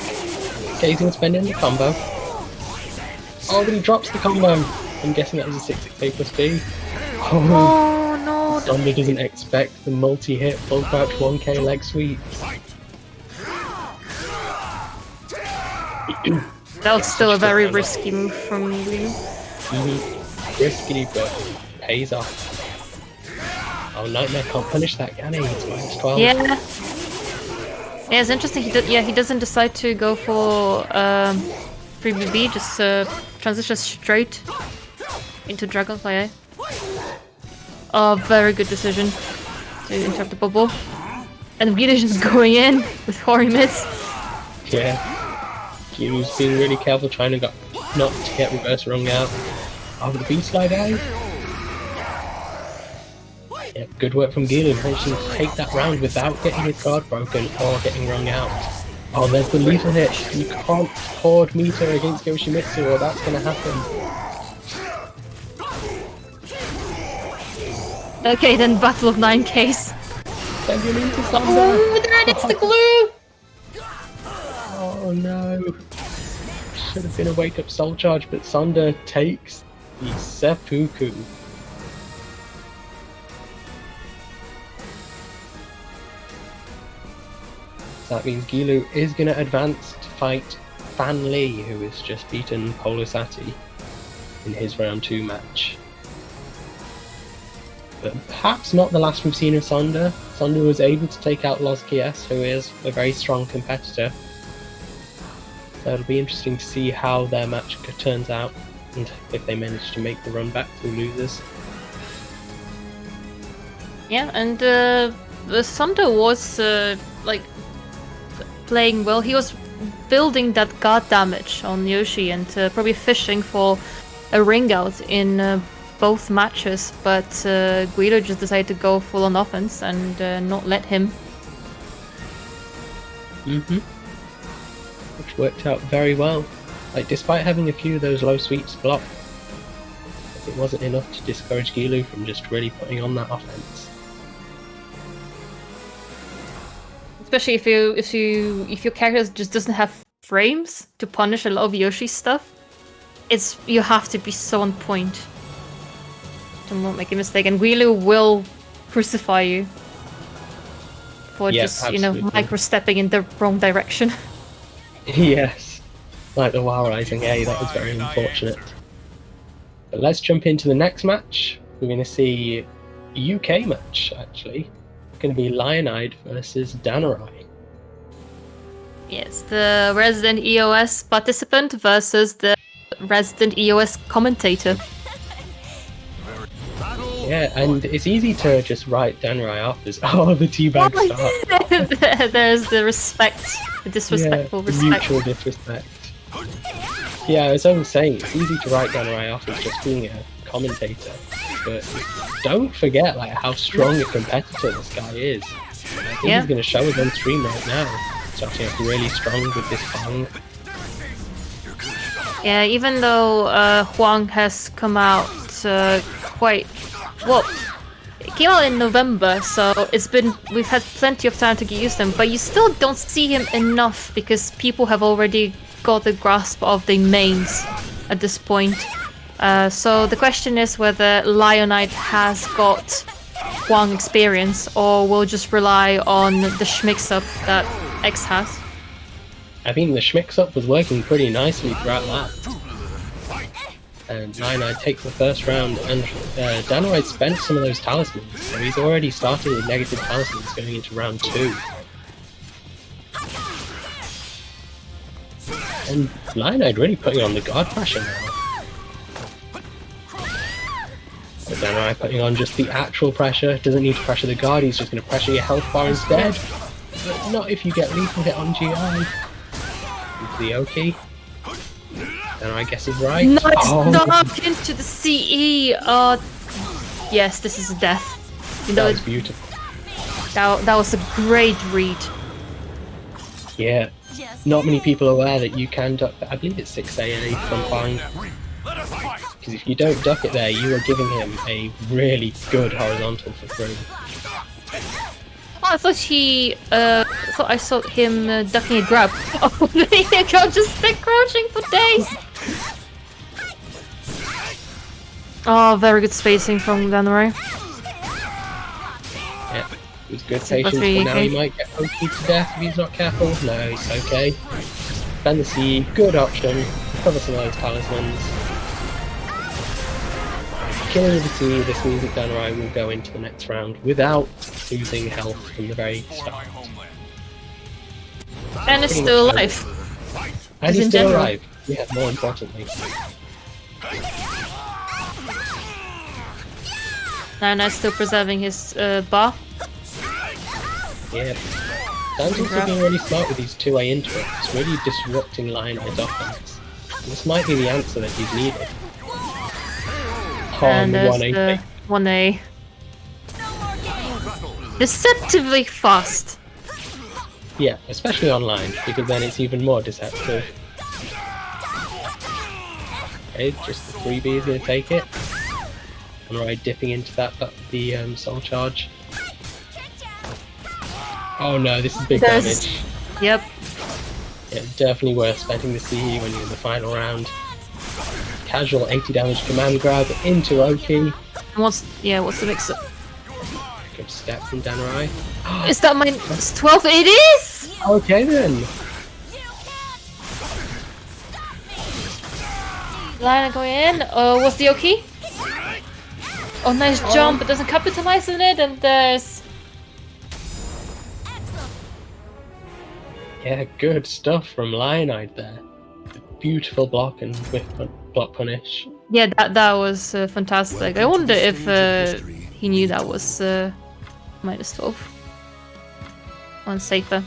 Okay, he's going to spend it in the combo. Oh, but he drops the combo! I'm guessing that was a 6-6A plus B. Oh no! Sonder doesn't expect the multi-hit full crouch 1k leg sweep. That was still a very risky move from Guilu. Risky, but pays off. Oh, Nightmare can't punish that, can he? It's -12. Yeah. Yeah, it's interesting. He doesn't decide to go for 3BB, just transitions straight into Dragonfly. Oh, very good decision to interrupt the bubble. And Guilu's just going in with Hori mids. Yeah. Gilu's being really careful trying to not to get reverse rung out. Oh, the B slide out. Yeah, good work from Gilu, managing to take that round without getting his guard broken or getting rung out. Oh, there's the lethal hit. You can't hoard meter against Yoshimitsu or that's going to happen. Okay, then Battle of 9Ks. Send him into Thunder. Oh, there it's the glue! Oh no. Should have been a wake-up soul charge, but Sunder takes the seppuku. So that means Gilu is going to advance to fight Fan Lee, who has just beaten Polusati in his round 2 match. But perhaps not the last we've seen of Sunder. Sunder was able to take out Lozkias, who is a very strong competitor. So it'll be interesting to see how their match turns out and if they manage to make the run back through losers. Yeah, and Sunder was like playing well. He was building that guard damage on Yoshi and probably fishing for a ring out in both matches, but Guido just decided to go full on offense and not let him. Which worked out very well. Like, despite having a few of those low sweeps blocked, it wasn't enough to discourage Gilu from just really putting on that offense. Especially if your character just doesn't have frames to punish a lot of Yoshi stuff, you have to be so on point to not make a mistake, and Guilu will crucify you for just absolutely. micro stepping in the wrong direction. Yes, like the WoW Rising A, that was very unfortunate. But let's jump into the next match. We're going to see a UK match, actually. It's going to be Lionide versus Danarai. Yes, the resident EOS participant versus the resident EOS commentator. Yeah, and it's easy to just write Danarai off as, oh, the teabag start. There's the respect, the disrespectful respect. Mutual disrespect. Yeah, as I was saying, it's easy to write Danarai off as just being a commentator, but don't forget like how strong a competitor this guy is. I think he's going to show us on stream right now. Starting off really strong with this Huang. Yeah, even though Huang has come out quite well, it came out in November, so we've had plenty of time to get used to him, but you still don't see him enough because people have already got the grasp of the mains at this point. So the question is whether Lionide has got Huang experience or will just rely on the schmix-up that X has. I think the schmix-up was working pretty nicely throughout that. And Lionide takes the first round, and Danarai spent some of those talismans, so he's already starting with negative talismans going into round 2. And Lionide really putting on the guard pressure now. But Danarai putting on just the actual pressure, doesn't need to pressure the guard, he's just going to pressure your health bar instead. But not if you get lethal hit on GI. Into the Oki. Danarai guesses right. Nice dunk into the CE! Yes, this is a death. That was beautiful. That was a great read. Yeah. Not many people are aware that you can duck, I believe it's 6 AA from Huang. Because if you don't duck it there, you are giving him a really good horizontal for free. Oh, I thought I saw him ducking a grab. Oh, there you go, just stick crouching for days! Oh, very good spacing from Danarai. Yeah, it was good patience, but now he might get OP to death if he's not careful. No, it's okay. Bend the C, good option. Cover some of those talismans. Killing with the C, this means that Danarai will go into the next round without losing health from the very start. And is still alive. And he's still alive. Yeah, more importantly. Now still preserving his bar. Yeah. Dan's also being really smart with these 2A interrupts, really disrupting Lionide's offense. This might be the answer that he's needed. And there's the 1A. deceptively fast. Yeah, especially online, because then it's even more deceptive. Okay, just the 3B is going to take it. And right, dipping into that, the soul charge. Oh no, this is big damage. Yep. Yeah, definitely worth spending the CE when you're in the final round. Casual 80 damage command grab into Oki. What's the mix-up? Good step from Danurai. Is that my 12? It is! Okay then. Lina going in. What's the Oki? Oh, nice jump. It doesn't capitalize on it, and there's... Yeah, good stuff from Lionide there. Beautiful block and whiff block punish. Yeah, that was fantastic. I wonder if he knew that was minus 12. On safer.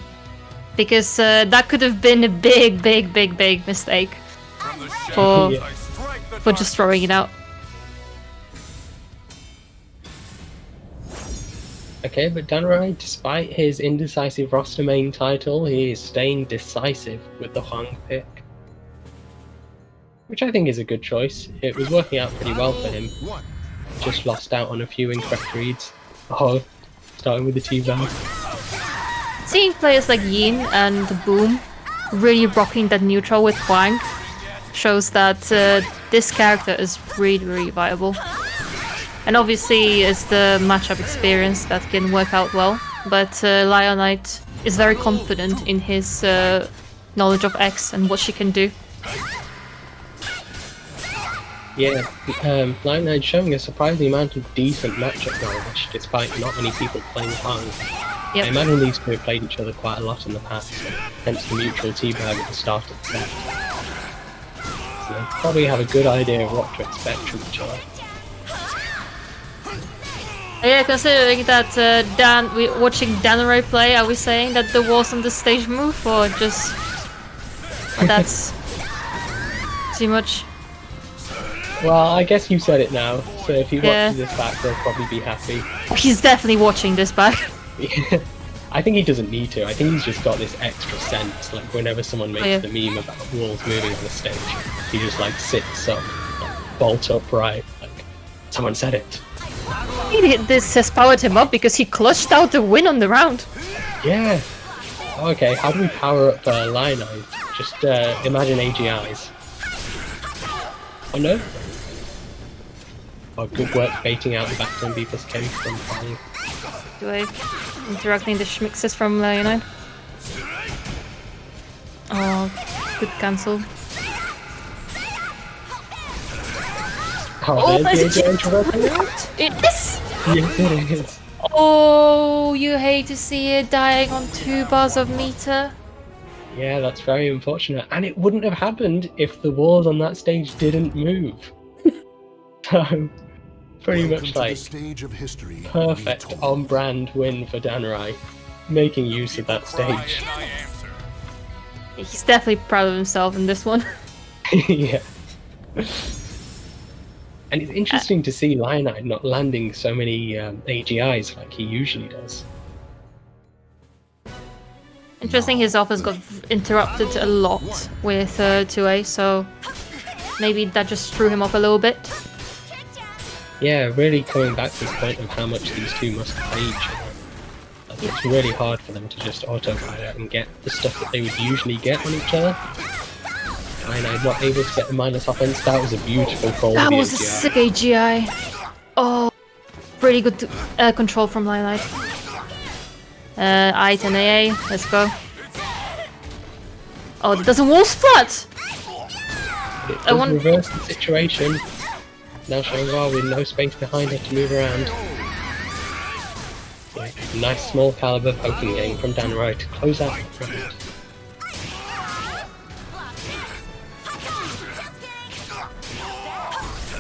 Because that could have been a big mistake for just throwing it out. Okay, but Danurai, despite his indecisive roster main title, he is staying decisive with the Huang pick. Which I think is a good choice. It was working out pretty well for him. Just lost out on a few incorrect reads. Oh, starting with the T-Bag. Seeing players like Yin and Boom really rocking that neutral with Huang shows that this character is really viable. And obviously it's the matchup experience that can work out well, but Lionite is very confident in his knowledge of X and what she can do. Yeah, Lionite showing a surprising amount of decent matchup knowledge, despite not many people playing Huang. Yep. I imagine these two have played each other quite a lot in the past, hence the mutual T-Bag at the start of the set. So they probably have a good idea of what to expect from each other. Yeah, considering that watching Danurai play, are we saying that the walls on the stage move, or just that's too much? Well, I guess you said it now, so if he watches this back, he'll probably be happy. He's definitely watching this back. I think he doesn't need to. I think he's just got this extra sense. Like whenever someone makes the meme about walls moving on the stage, he just like sits up, like, bolt upright. Like someone said it. This has powered him up because he clutched out the win on the round. Yeah. Okay, how do we power up Lionide? Just imagine AGIs. Oh no. Oh, good work baiting out the back turn B plus K from Fang. Do I interacting the schmixes from Lionide? Oh, good cancel. Oh, there's the AGI introverting out? It is! Yes, it is. Oh, you hate to see it dying on 2 bars of meter. Yeah, that's very unfortunate. And it wouldn't have happened if the walls on that stage didn't move. So, pretty much like perfect on-brand win for Danurai, making use of that stage. He's definitely proud of himself in this one. Yeah. And it's interesting to see Lionide not landing so many AGIs like he usually does. Interesting, his offers got interrupted a lot with 2A, so maybe that just threw him off a little bit. Yeah, really coming back to this point of how much these two must play each other. Like, it's really hard for them to just auto-pilot and get the stuff that they would usually get on each other. Lionide not able to get the minus offense. That was a beautiful call. That with was the a AGI. sick AGI. Oh, pretty good control from Lionide. I10 AA, let's go. Oh, it doesn't wall splat! It does reverse the situation. Now showing well with no space behind her to move around. Yeah, nice small caliber poking game from Danurai to close out the round.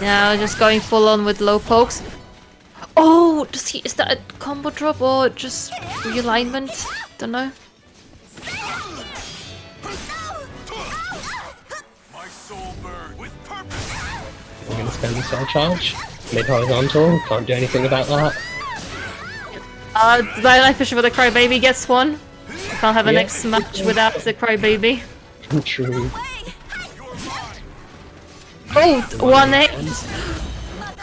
Now just going full on with low pokes. Oh, is that a combo drop or just realignment? Don't know. We're going to spend the soul charge. Mid horizontal, can't do anything about that. Life Fisher for the Crybaby gets one. I can't have a Yeah. next match without the Crybaby. True. Oh, 1-8.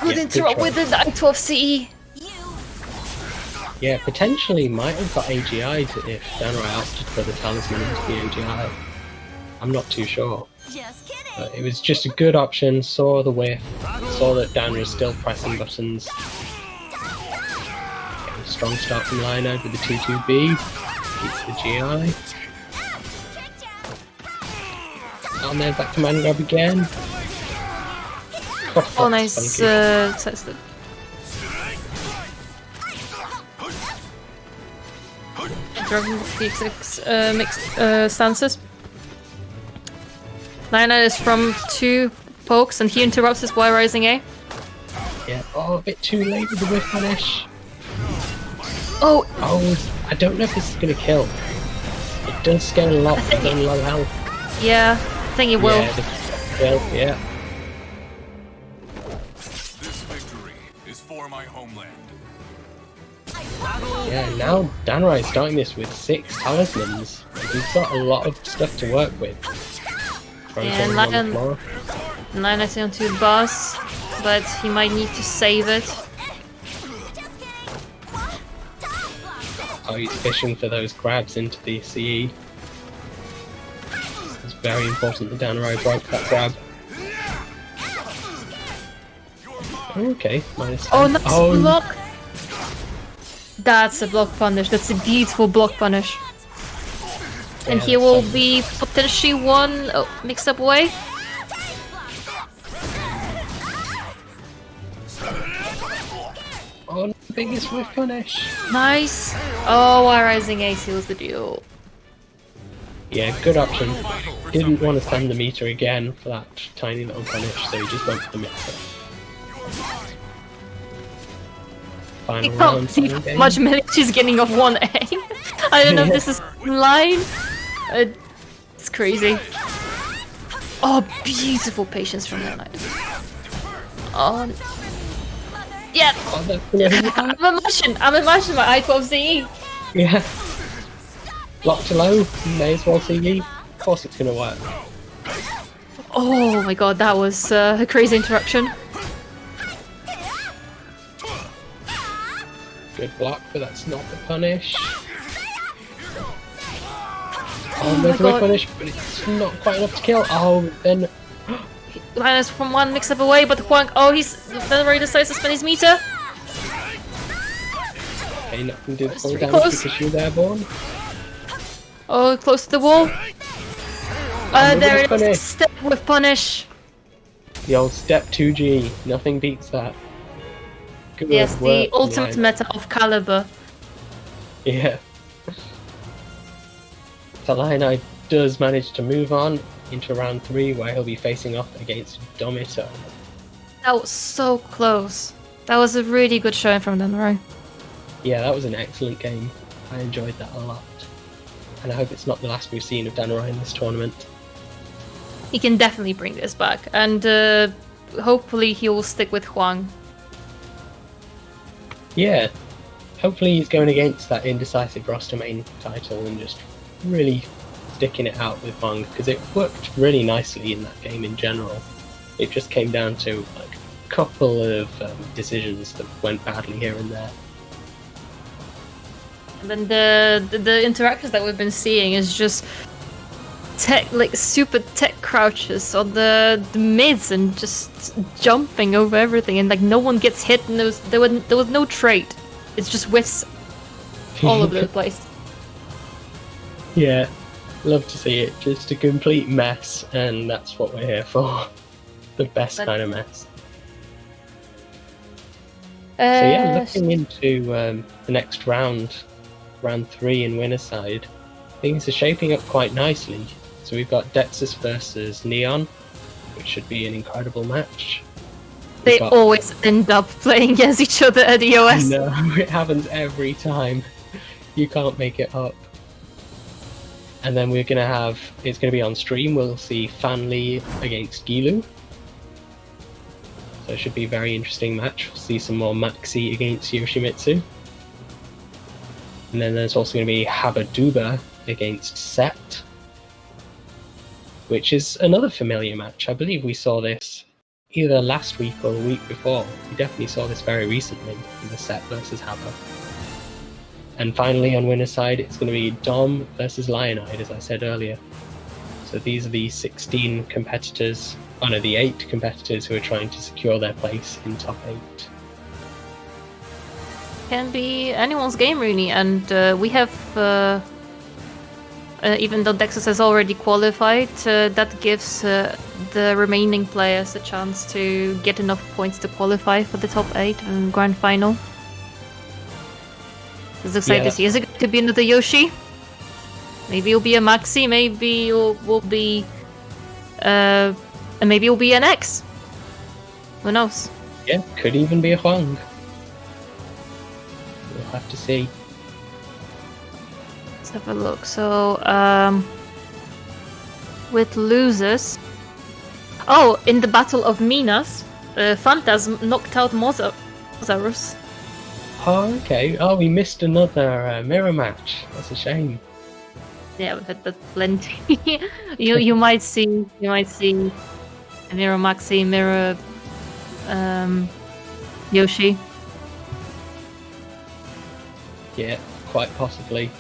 Good Yeah, interrupt good with the 912 CE. Yeah, potentially might have got AGI'd if Danrai opted for the talisman into the AGI. I'm not too sure. Just kidding. But it was just a good option, saw the whiff, saw that Dan was still pressing buttons. Getting a strong start from Lionhead with the 2-2B. Beats the GI. And then back to man grab again. Oh, nice Funky. sidestep. Dragon PX6 mixed stances. Lionhead is from 2 pokes and he interrupts his Y Rising A. Yeah, oh, a bit too late with the whiff punish. Oh, Oh, I don't know if this is gonna kill. It does scale a lot, but then low health. yeah, I think it will. Yeah, the kill, yeah. This victory is for my homeland. Yeah, now Danrai is starting this with 6 talismans. He's got a lot of stuff to work with. And Lion is on 2 boss, but he might need to save it. Oh, he's fishing for those grabs into the CE. It's very important that Danrai broke that grab. Okay, minus 10. Oh, nice block! That's a block punish. That's a beautiful block punish. And Yeah, he will that's be potentially 1 mixed up away. Oh, biggest whiff punish. Nice. Oh, Y Rising A seals the deal. Yeah, good option. Didn't want to spend the meter again for that tiny little punish, so he just went for the mixer. You Final can't round. see final how game. much minute she's getting off 1A. I don't know if this is in line. It's crazy. Oh, beautiful patience from that knight. Oh, yeah. Oh, that's gonna hit you back. I'm imagining my I-12CE. Yeah. Block to low, may as well CE. Of course it's gonna work. Oh my god, that was a crazy interruption. Good block, but that's not the punish. Oh, there's my a God. punish, but it's not quite enough to kill. Oh, then Linus from 1 mix up away, but Huang, oh, he's then already decides to spend his meter. okay, not gonna do the full pretty damage close. because you're airborne. Oh, close to the wall. with There the it punish. is. Step with punish. The old step 2G, nothing beats that. Good Yes, the work, ultimate Lion. meta of Caliber. Yeah. So Lionhead does manage to move on into round 3 where he'll be facing off against Domito. That was so close. That was a really good showing from them, right? Yeah, that was an excellent game. I enjoyed that a lot. And I hope it's not the last we've seen of Danrai in this tournament. He can definitely bring this back, and hopefully he will stick with Huang. Yeah, hopefully he's going against that indecisive roster main title and just really sticking it out with Huang, because it worked really nicely in that game in general. It just came down to like a couple of decisions that went badly here and there. And then the interactions that we've been seeing is just tech, like super tech crouches on the mids and just jumping over everything, and like no one gets hit, and there was no trait. It's just whiffs all over the place. Yeah, love to see it. Just a complete mess, and that's what we're here for. The best But- kind of mess. So yeah, Uh, looking into the next round, round 3 in winner's side, things are shaping up quite nicely. So we've got Dexus versus Neon, which should be an incredible match. they We've got- always end up playing against each other at the OS. No, it happens every time. You can't make it up. And then we're gonna have, it's gonna be on stream, we'll see Fanli against Gilu. So it should be a very interesting match. We'll see some more Maxi against Yoshimitsu. And then there's also going to be Habaduba against Set, which is another familiar match. I believe we saw this either last week or the week before. We definitely saw this very recently in the Set versus Haba. And finally, on winner's side, it's going to be Dom versus Lionide, as I said earlier. So these are the 16 competitors, the 8 competitors who are trying to secure their place in top 8. Can be anyone's game, really, and we have, even though Dexus has already qualified, that gives the remaining players a chance to get enough points to qualify for the top 8 and grand final. It's exciting to see. Is it going to be another Yoshi? Maybe it'll be a Maxi, maybe it'll be, and maybe it'll be an X. Who knows? Yeah, could even be a Huang. We'll have to see. Let's have a look. So, with losers... Oh, in the Battle of Minas, Phantasm knocked out Mozarus. Oh, okay. Oh, we missed another mirror match. That's a shame. Yeah, we've had that plenty. you might see a Mirror Maxi, Mirror Yoshi. Yeah, quite possibly.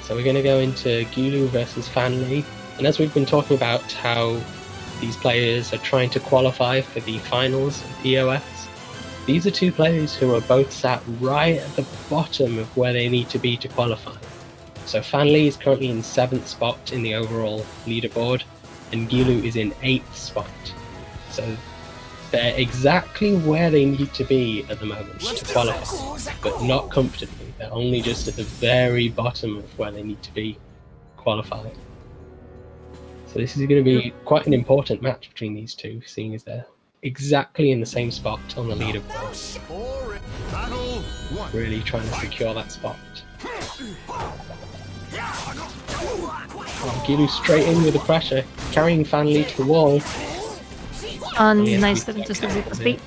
So we're going to go into Gulu versus Fanli, and as we've been talking about how these players are trying to qualify for the finals of EOS, these are two players who are both sat right at the bottom of where they need to be to qualify. So Fanli is currently in 7th spot in the overall leaderboard, and Gilu is in 8th spot. So they're exactly where they need to be at the moment to qualify, but not comfortably. They're only just at the very bottom of where they need to be qualified. So this is going to be quite an important match between these two, seeing as they're exactly in the same spot on the leaderboard. Really trying to secure that spot. Oh, Gilu straight in with the pressure, carrying Fanli to the wall. Nice to just the speed.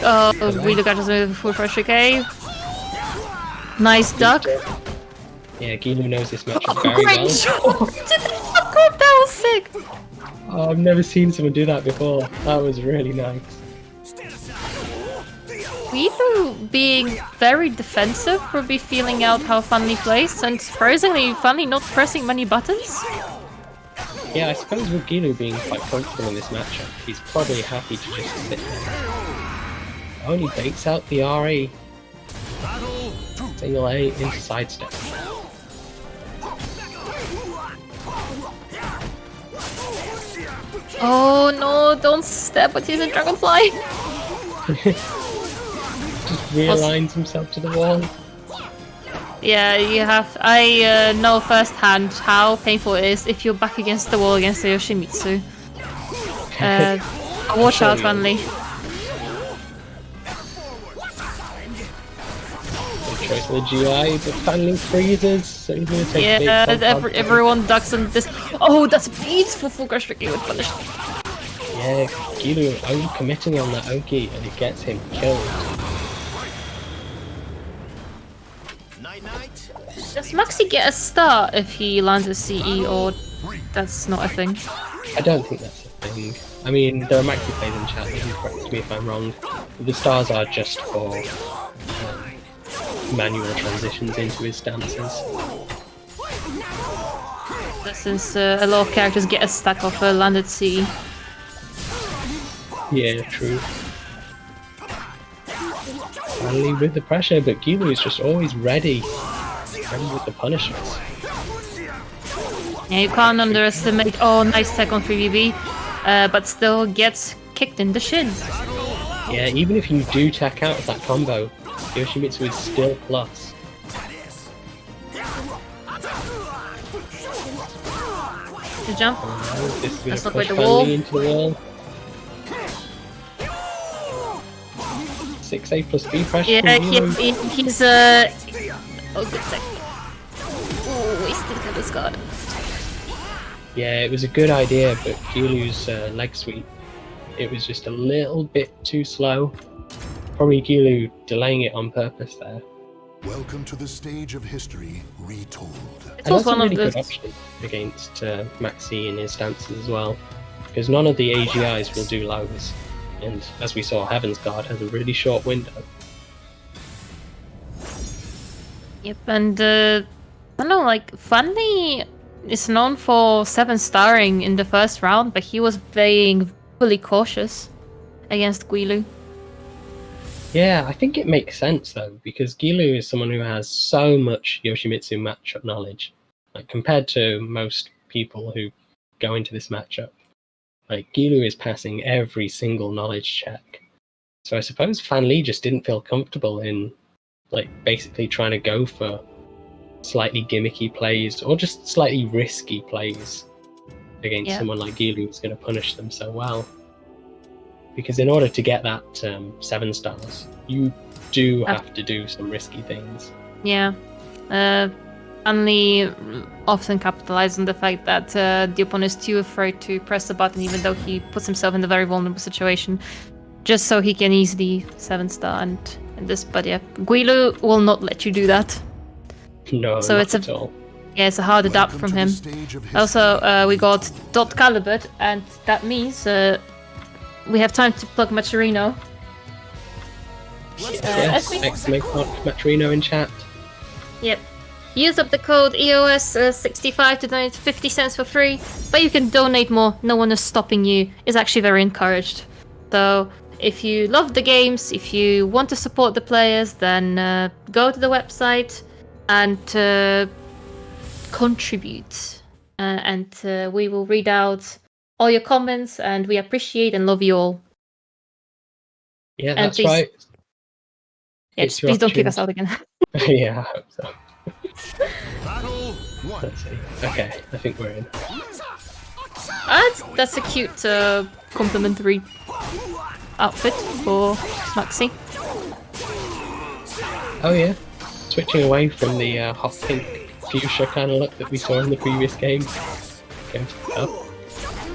Oh, really got us with full pressure cave. Nice duck. Yeah, Gilu knows this matchup very well. That was sick. Oh, I've never seen someone do that before. That was really nice. Gilu being very defensive will be feeling out how Fanli plays, and surprisingly, Fanli not pressing many buttons. Yeah, I suppose with Gilu being quite comfortable in this matchup, he's probably happy to just sit there. Only baits out the RE. Single A into sidestep. Oh no, don't step with using Dragonfly! Just realigns himself to the wall. Yeah, you have. I know firsthand how painful it is if you're back against the wall against the Yoshimitsu. Watch out, Fanli. Choice of the GI, but Fanli freezes, so he's going to take everyone ducks on this. Oh, that's beautiful full crush trick with punish. Yeah, Gilu over-committing on that Oki, and it gets him killed. Does Maxi get a star if he lands a CE, or that's not a thing? I don't think that's a thing. I mean, there are Maxi players in chat, you can correct me if I'm wrong. The stars are just for manual transitions into his stances. Since a lot of characters get a stack of landed CE. Yeah, true. Finally with the pressure, but Gilu is just always ready. Ready with the punishments. Yeah, you can't underestimate. Oh, nice tech on 3BB, but still gets kicked in the shins. Yeah, even if you do tech out of that combo, Yoshimitsu is still plus. Good jump. Let's look at the wall. Into the wall. 6A plus B pressure. Yeah, he's oh, good tech. Oh, he still got his guard. Yeah, it was a good idea, but Gilu's leg sweep It was just a little bit too slow. Probably Gilu delaying it on purpose there. Welcome to the stage of history retold. It And was that's a one really of good the option against Maxi and his stances as well, because none of the AGIs will do lows, and as we saw, Heaven's Guard has a really short window. Yep, and I don't know, like Fanny is known for 7-starring in the first round, but he was being fully cautious against Guilu. Yeah, I think it makes sense though, because Gilu is someone who has so much Yoshimitsu matchup knowledge, like compared to most people who go into this matchup. Like Gilu is passing every single knowledge check. So I suppose Fan Li just didn't feel comfortable in like basically trying to go for slightly gimmicky plays or just slightly risky plays against someone like Gilu who's going to punish them so well. Because in order to get that 7 stars, you do have to do some risky things. Yeah. Only often capitalize on the fact that the opponent is too afraid to press the button, even though he puts himself in a very vulnerable situation, just so he can easily 7-star and this. But yeah, Guilu will not let you do that. No, so not it's at all. Yeah, it's a hard adapt from him. Also, we got Soulcalibur, and that means we have time to plug Maturino. Yes, exclamation mark Maturino in chat. Yep. Use up the code EOS65 to donate 50 cents for free, but you can donate more. No one is stopping you. It's actually very encouraged. So if you love the games, if you want to support the players, then go to the website and contribute. And we will read out all your comments, and we appreciate and love you all. Yeah, and that's please, right. Yeah, It's just please don't kick us out again. Yeah, I hope so. Battle 1. Let's see. Okay, I think we're in. That's a cute complimentary outfit for Maxi. Oh yeah, switching away from the hot pink fuchsia kind of look that we saw in the previous game. Going to the up.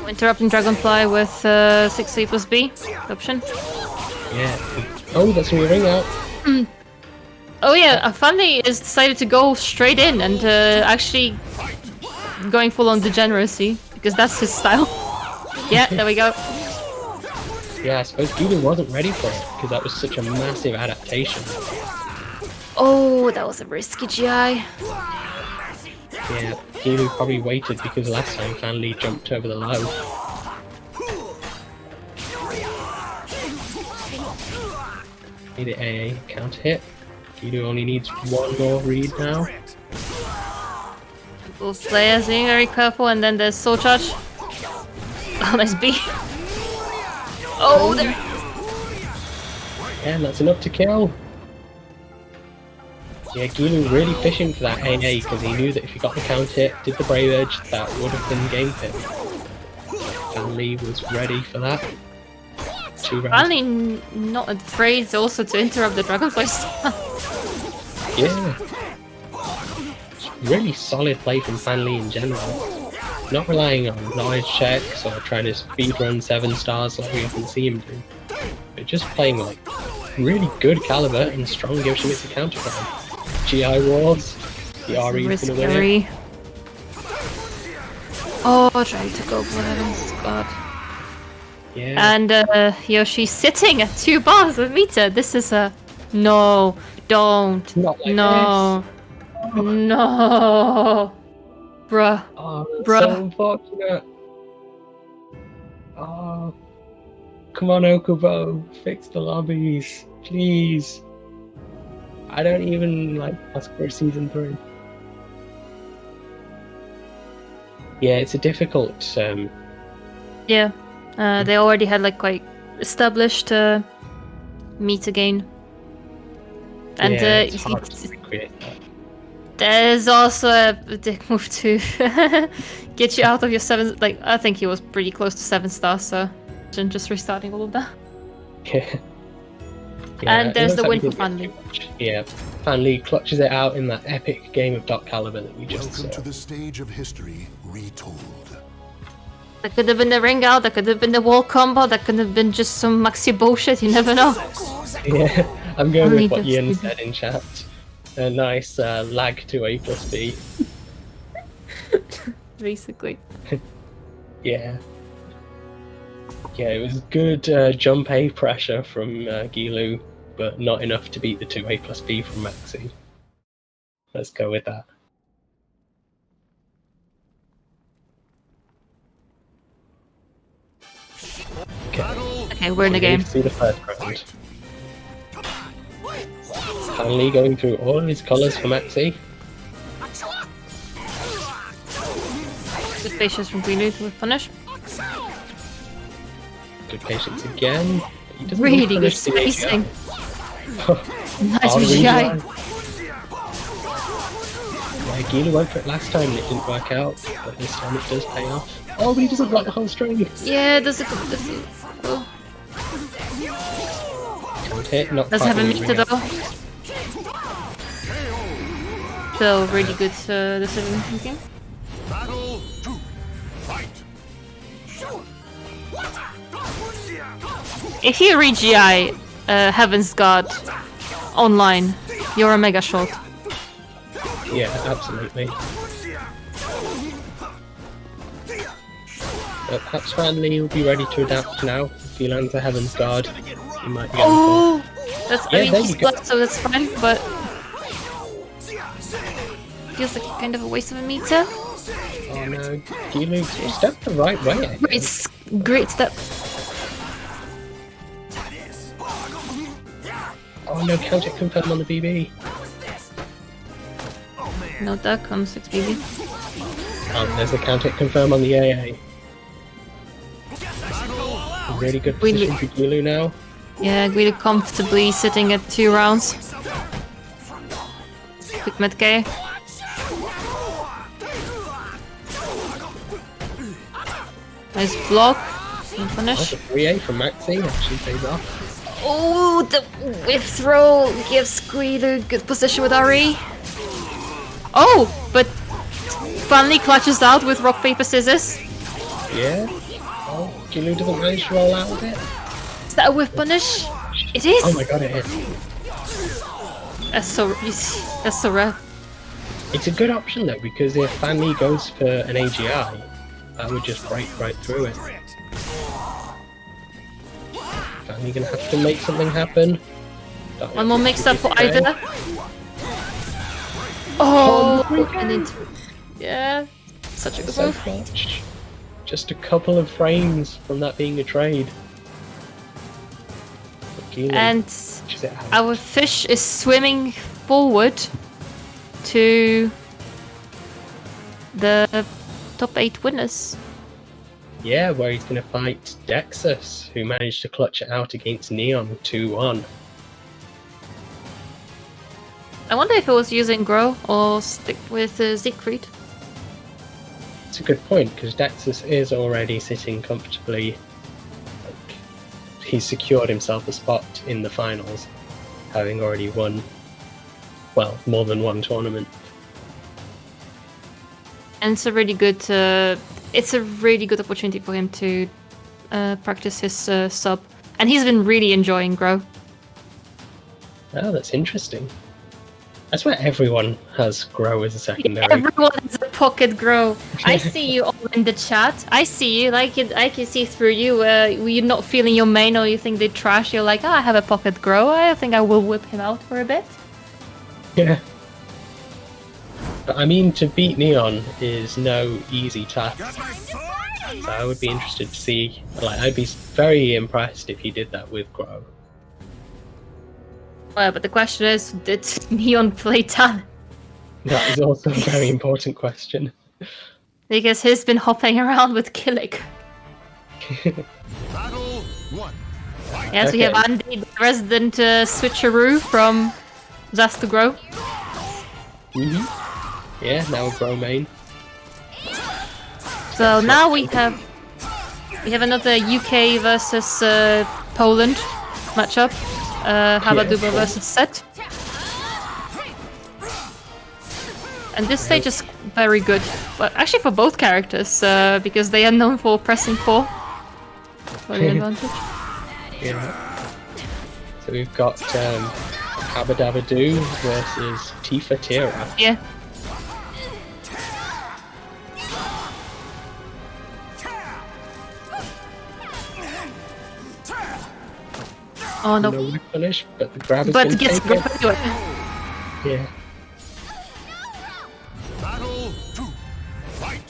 Interrupting Dragonfly with 6C plus B option. Yeah. Oh, that's a ring out. Oh yeah, Fanny is decided to go straight in and actually going full on degeneracy because that's his style. Yeah, there we go. Yeah, I suppose Gilu wasn't ready for it because that was such a massive adaptation. Oh, that was a risky GI. Yeah, Gilu probably waited because last time Fan Li jumped over the low. Need the AA counter hit. Gilu only needs one more read now. Both players being very careful, and then there's Soul Charge. Oh, nice B. Oh, there. Yeah, that's enough to kill. Yeah, Gilu really fishing for that AA because he knew that if he got the counter hit, did the Brave Edge, that would have been game fit. Fan Li was ready for that. 2 rounds. Finally, not afraid also to interrupt the Dragonfly style. Yeah. Really solid play from Fan Li in general. Not relying on knowledge checks or trying to speedrun 7 stars like we often see him do. But just playing like really good caliber and strong Yoshimitsu counterplay. GI Wars, the RE is gonna win it. Oh, trying to go for Heaven's God. Yeah. And Yoshi's sitting at 2 bars of meter. This is a no, don't, Not like no, this. no, bruh, Oh, that's bruh. so unfortunate. Oh, come on, Okubo, fix the lobbies, please. I don't even like ask for a season 3. Yeah, it's a difficult. Yeah, they already had like quite established meter gain. And yeah, it's hard to recreate that. there's also a dick move to get you out of your 7. Like, I think he was pretty close to 7 stars, so just restarting all of that. Yeah. And it there's looks the like win we for didn't Fan get Li. too much. Yeah, Fan Li clutches it out in that epic game of Soulcalibur that we just Welcome saw. to the stage of history retold. That could have been the ring out, that could have been the wall combo, that could have been just some maxi bullshit, you never know. Yeah, I'm going Only with what this Ian is- said in chat. A nice lag to A plus B. Basically. Yeah. Yeah, it was good jump A pressure from Gilu, but not enough to beat the 2A plus B from Maxi. Let's go with that. Okay, we're in the game. See the first round. Finally going through all of his colours for Maxi. Good patience from Green with punish. Good patience again. He doesn't Really good punish the AGI. spacing. Nice Oh, VGI. Yeah, Gilu went for it last time and it didn't work out, but this time it does pay off. Oh, but he doesn't block the whole string. Yeah, does it? Oh, Can't hit, not doesn't quite have a moving meter it. though. So really good decision making. Battle 2. Fight. If you reach GI Heaven's God online, you're a mega shot. Yeah, absolutely. But perhaps finally he'll be ready to adapt now. If he lands a Heaven's Guard, he might be able Oh, that's. Yeah, I mean, there he's you go. blocked, so that's fine. But feels like kind of a waste of a meter. to... Oh no, Gilu stepped the right way. Great step. Oh no, counter confirm on the BB. No duck on 6 BB. Oh, there's a counter confirm on the AA. Really good Really- position for Gilu now. Yeah, really comfortably sitting at 2 rounds. Quick mid K. Nice block. And That's finish. a 3A from Maxi, actually pays off. Oh, the whip throw gives Squeed a good position with RE. Oh, but finally clutches out with rock, paper, scissors. Yeah. Oh, Gilu doesn't manage to roll out with it. Is that a whip punish? It is! Oh my god, it is. That's so rare. It's a good option though, because if Fanny goes for an AGI, that would just break right through it. Fanny gonna have to make something happen. One more mix up for either. Oh, and it, yeah, such a good So move. clutch. Just a couple of frames from that being a trade. But Gilu And pushes it out. our fish is swimming forward to the top 8 winners. Yeah, where he's gonna fight Dexus, who managed to clutch it out against Neon 2-1. I wonder if it was using Grow or stick with Siegfried. It's a good point, because Dexus is already sitting comfortably. Like, he's secured himself a spot in the finals, having already won, well, more than one tournament. And it's a really good opportunity for him to practice his sub. And he's been really enjoying Grow. Oh, that's interesting. I swear everyone has Grow as a secondary. Everyone has a pocket Grow. I see you all in the chat. I see you. I can see through you. You're not feeling your main, or you think they trash. You're like, oh, I have a pocket Grow. I think I will whip him out for a bit. Yeah. But I mean, to beat Neon is no easy task. So I would be interested to see, like, I'd be very impressed if he did that with Grow. Well, but the question is, did Neon play talent? That is also a very important question. Because he's been hopping around with Killick. Battle 1. Yes, we have Okay. Andy, the resident switcheroo from Zast to Grow. Yeah, now a Grow main. So now we have another UK versus Poland matchup. Habaduba versus Set. And this stage is very good, but actually for both characters, because they are known for pressing 4 for the advantage. Yeah. So we've got Habadabadoo versus Tifa Tira. Yeah. Oh no. No whip punish, but the grab is But gonna gets take it. grabbed anyway. Yeah. Battle 2. Fight.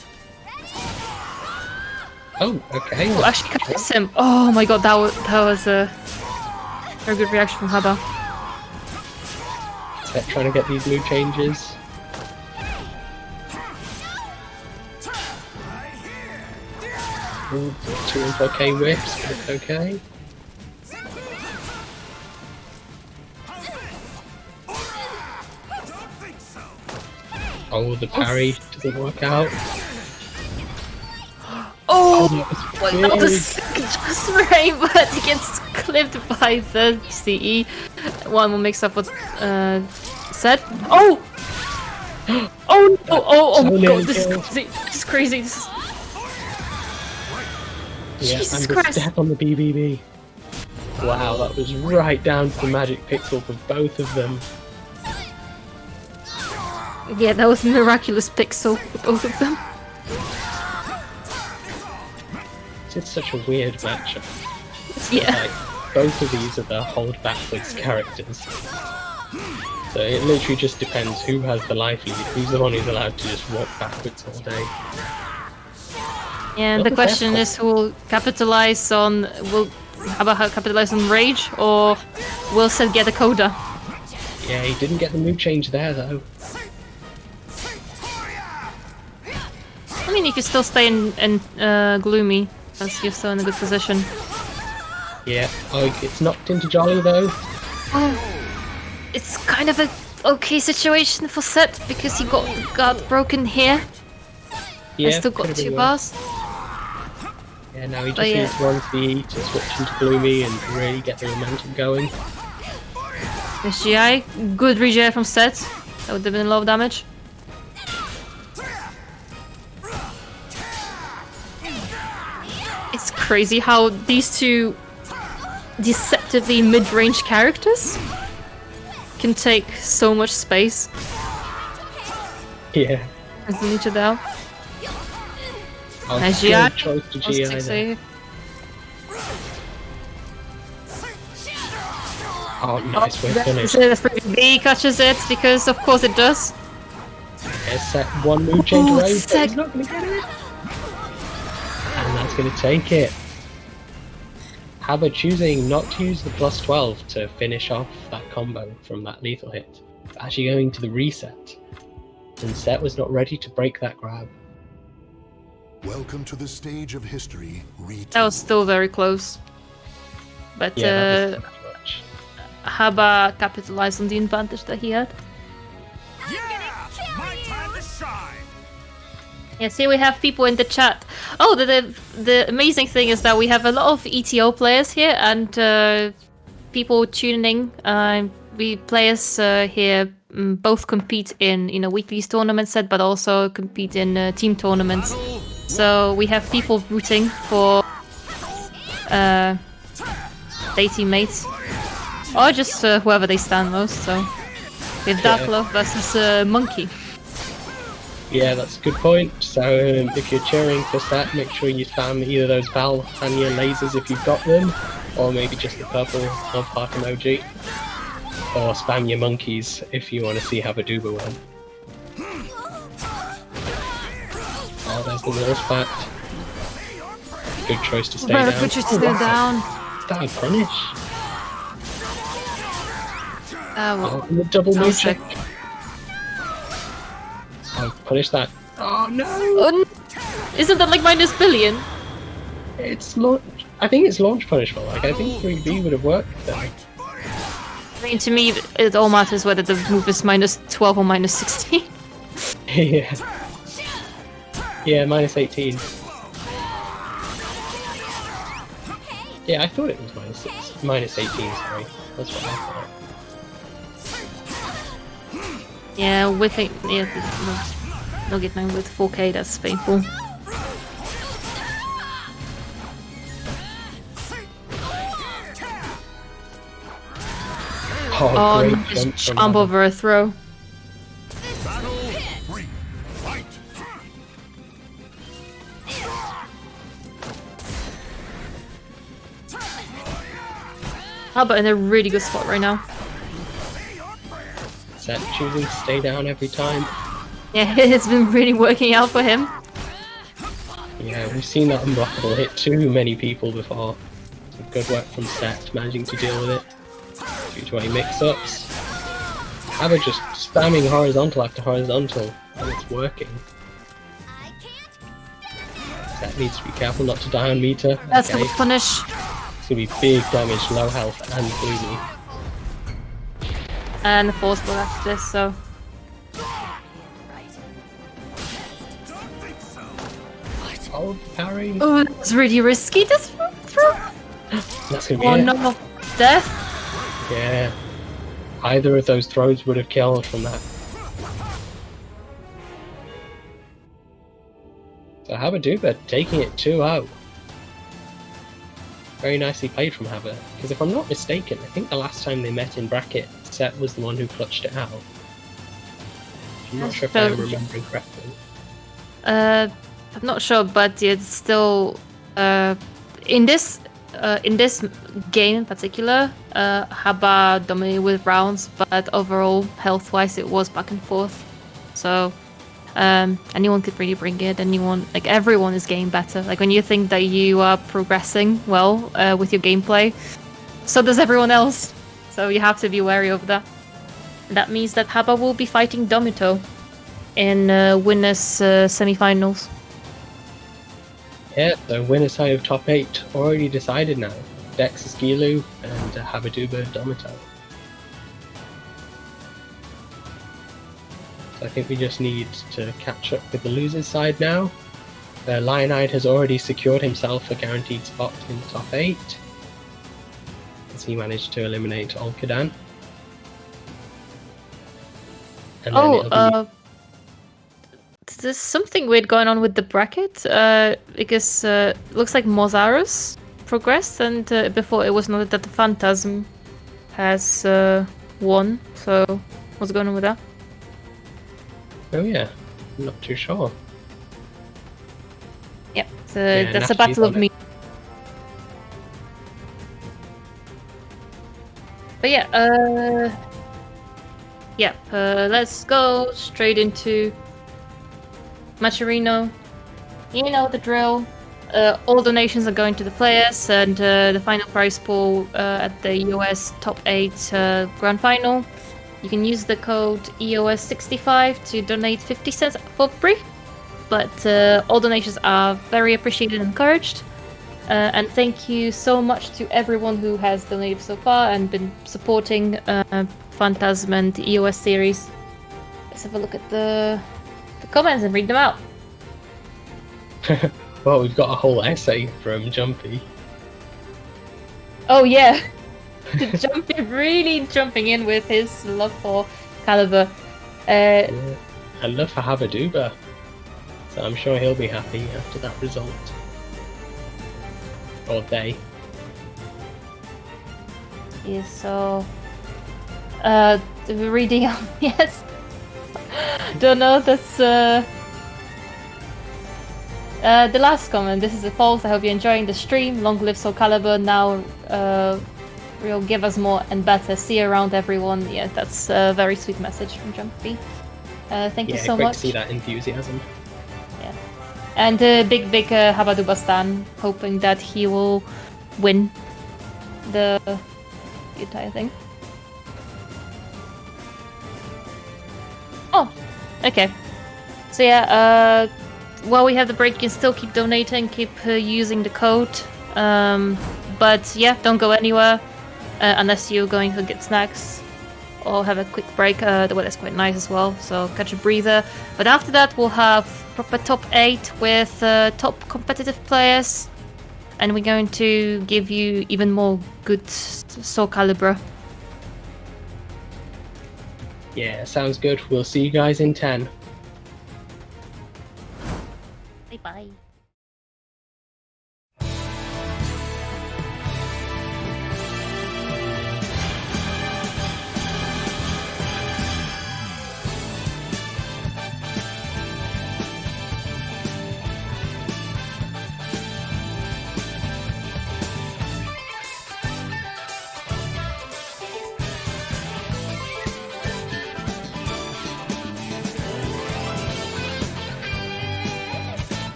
Oh, okay. Oh, actually catches him. Oh my god, that was a very good reaction from Haba. Set trying to get these move changes. Ooh, 2 and 4K whips, but it's okay. Oh, the parry doesn't work out. Oh, That that was was a sick just ray, but he gets clipped by the CE. One will mix up what said. Oh! Oh no! Oh my So god, this is nearly crazy. This is crazy. This is... Yeah, Jesus and the Christ. step on the BBB. Wow, that was right down to the magic pixel for both of them. Yeah, that was a miraculous pixel for both of them. It's such a weird matchup. Yeah. Like, both of these are the hold backwards characters. So it literally just depends who has the life lead, who's the one who's allowed to just walk backwards all day. Yeah, Not the the question best is who will capitalize on capitalize on rage, or will Seth get a coda? Yeah, he didn't get the move change there though. I mean, you could still stay in gloomy, as you're still in a good position. Yeah, oh, it's knocked into Jolly though. It's kind of a okay situation for Seth because he got guard broken here. Yeah, I still got could've been 2 worse. bars. Yeah, now he just But yeah. needs one C to switch into Gloomy and really get the momentum going. SGI, good regen from Seth. That would have been a lot of damage. It's crazy how these two deceptively mid-range characters can take so much space Yeah. as they each other out. Oh, Nice good GI. choice to Plus GI 6 there. save. Oh, nice way finish. So the 3B catches it because of course it does. Yeah, set one move change Oh, away, but sick. he's not going to get it. And that's going to take it. How about choosing not to use the plus 12 to finish off that combo from that lethal hit? Actually going to the reset. And Set was not ready to break that grab. Welcome to the stage of history retold. That was still very close. But Yeah, that was too much. Haba capitalized on the advantage that he had. Yeah! My time to shine! Yes, here we have people in the chat. Oh, the amazing thing is that we have a lot of ETO players here and people tuning in. We players here both compete in weekly tournament set, but also compete in team tournaments. So we have people rooting for their teammates, or just whoever they stand most. So we have Dark Love versus Monkey. Yeah, that's a good point. So if you're cheering for Set, make sure you spam either those Val Hanya lasers if you've got them, or maybe just the purple love heart emoji. Or spam your monkeys if you want to see Habaduba win. Oh, there's the wall spat. Good choice to stay Very down. good choice to stay down. That a punish. Well, Oh, and the double that move was check. sick. Oh, punish that. Oh no! Oh, isn't that like minus billion? It's launch. I think it's launch punishable. Like I think 3B would have worked there. I mean, to me, it all matters whether the move is minus 12 or minus 16. Yeah. Yeah, minus 18. Yeah, I thought it was minus 18, sorry. That's what I thought. Yeah, with it, yeah, no get none with 4K. That's painful. Oh, great Nice jump from jump Hava. over a throw. Battle 3. Fight. Haba in a really good spot right now. Set choosing to stay down every time. Yeah, it's been really working out for him. Yeah, we've seen that unblockable hit too many people before. So good work from Set managing to deal with it. Due to any mix-ups. Hava just spamming horizontal after horizontal, and it's working. Set needs to be careful not to die on meter. That's Okay. gonna punish. It's gonna be big damage, low health, and gloomy. And the force blow after this, so. Oh, parry. Oh, that's really risky, this throw. That's gonna be Oh it. no, death. Yeah. Either of those throws would have killed from that. So Habaduba taking it 2-0. Very nicely played from Haba. Because if I'm not mistaken, I think the last time they met in bracket, Set was the one who clutched it out. I'm not sure if I'm remembering correctly. I'm not sure, but it's still in this game in particular, Haba dominated with rounds, but overall health-wise it was back and forth. So anyone could really bring it. Like everyone is getting better. Like when you think that you are progressing well with your gameplay, so does everyone else. So you have to be wary of that. That means that Haba will be fighting Domito in winners semi-finals. Yeah, the winner side of top 8 already decided now. Dex is Gilu and Habaduba Domito. So I think we just need to catch up with the losers side now. Lionide has already secured himself a guaranteed spot in the top 8. As he managed to eliminate Olkadan. And then it'll be... There's something weird going on with the bracket, because looks like Mozarus progressed, and before it was noted that the Phantasm has won. So what's going on with that? Oh yeah, I'm not too sure. Yep, so Yeah, that's a Nachi's battle of on it. me. But yeah, let's go straight into Macherino. You know the drill. All donations are going to the players, and the final prize pool at the EOS Top 8 Grand Final. You can use the code EOS65 to donate 50 cents for free. But all donations are very appreciated and encouraged. And thank you so much to everyone who has donated so far and been supporting Phantasm and the EOS series. Let's have a look at the comments and read them out. Well, we've got a whole essay from Jumpy. Oh yeah, Jumpy really jumping in with his love for Calibur. Yeah. And love for Habaduba. So I'm sure he'll be happy after that result. Or they. Yeah, so reading out, yes. Don't know, that's the last comment. This is a false. I hope you're enjoying the stream. Long live Soulcalibur. Now will give us more and better. See you around, everyone. Yeah, that's a very sweet message from Jumpy. Thank you so great much. to see that enthusiasm. Yeah. And big Habaduba stan, hoping that he will win the entire thing. Oh, okay. So yeah, while we have the break, you can still keep donating, keep using the code. But yeah, don't go anywhere unless you're going to get snacks or have a quick break. The weather's quite nice as well, so catch a breather. But after that, we'll have proper top 8 with top competitive players, and we're going to give you even more good Soulcalibur. Yeah, sounds good. We'll see you guys in 10. Bye bye.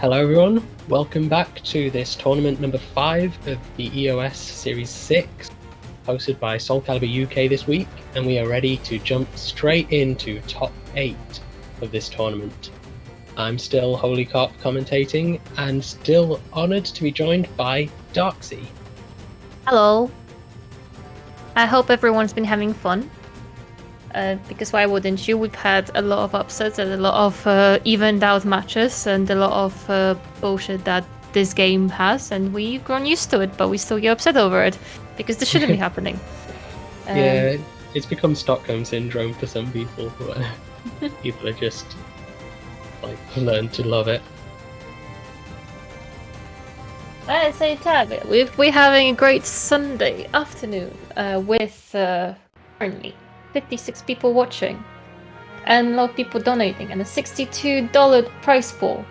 Hello everyone, welcome back to this tournament number 5 of the EOS Series 6, hosted by Soulcalibur UK this week, and we are ready to jump straight into top 8 of this tournament. I'm still Holycarp commentating, and still honoured to be joined by Darksy. Hello. I hope everyone's been having fun. Because why wouldn't you? We've had a lot of upsets and a lot of evened out matches and a lot of bullshit that this game has, and we've grown used to it, but we still get upset over it because this shouldn't be happening. Yeah, it's become Stockholm syndrome for some people, where people are just like learned to love it. I'd say Tab, we're having a great Sunday afternoon with currently 56 people watching and a lot of people donating, and a $62 prize pool,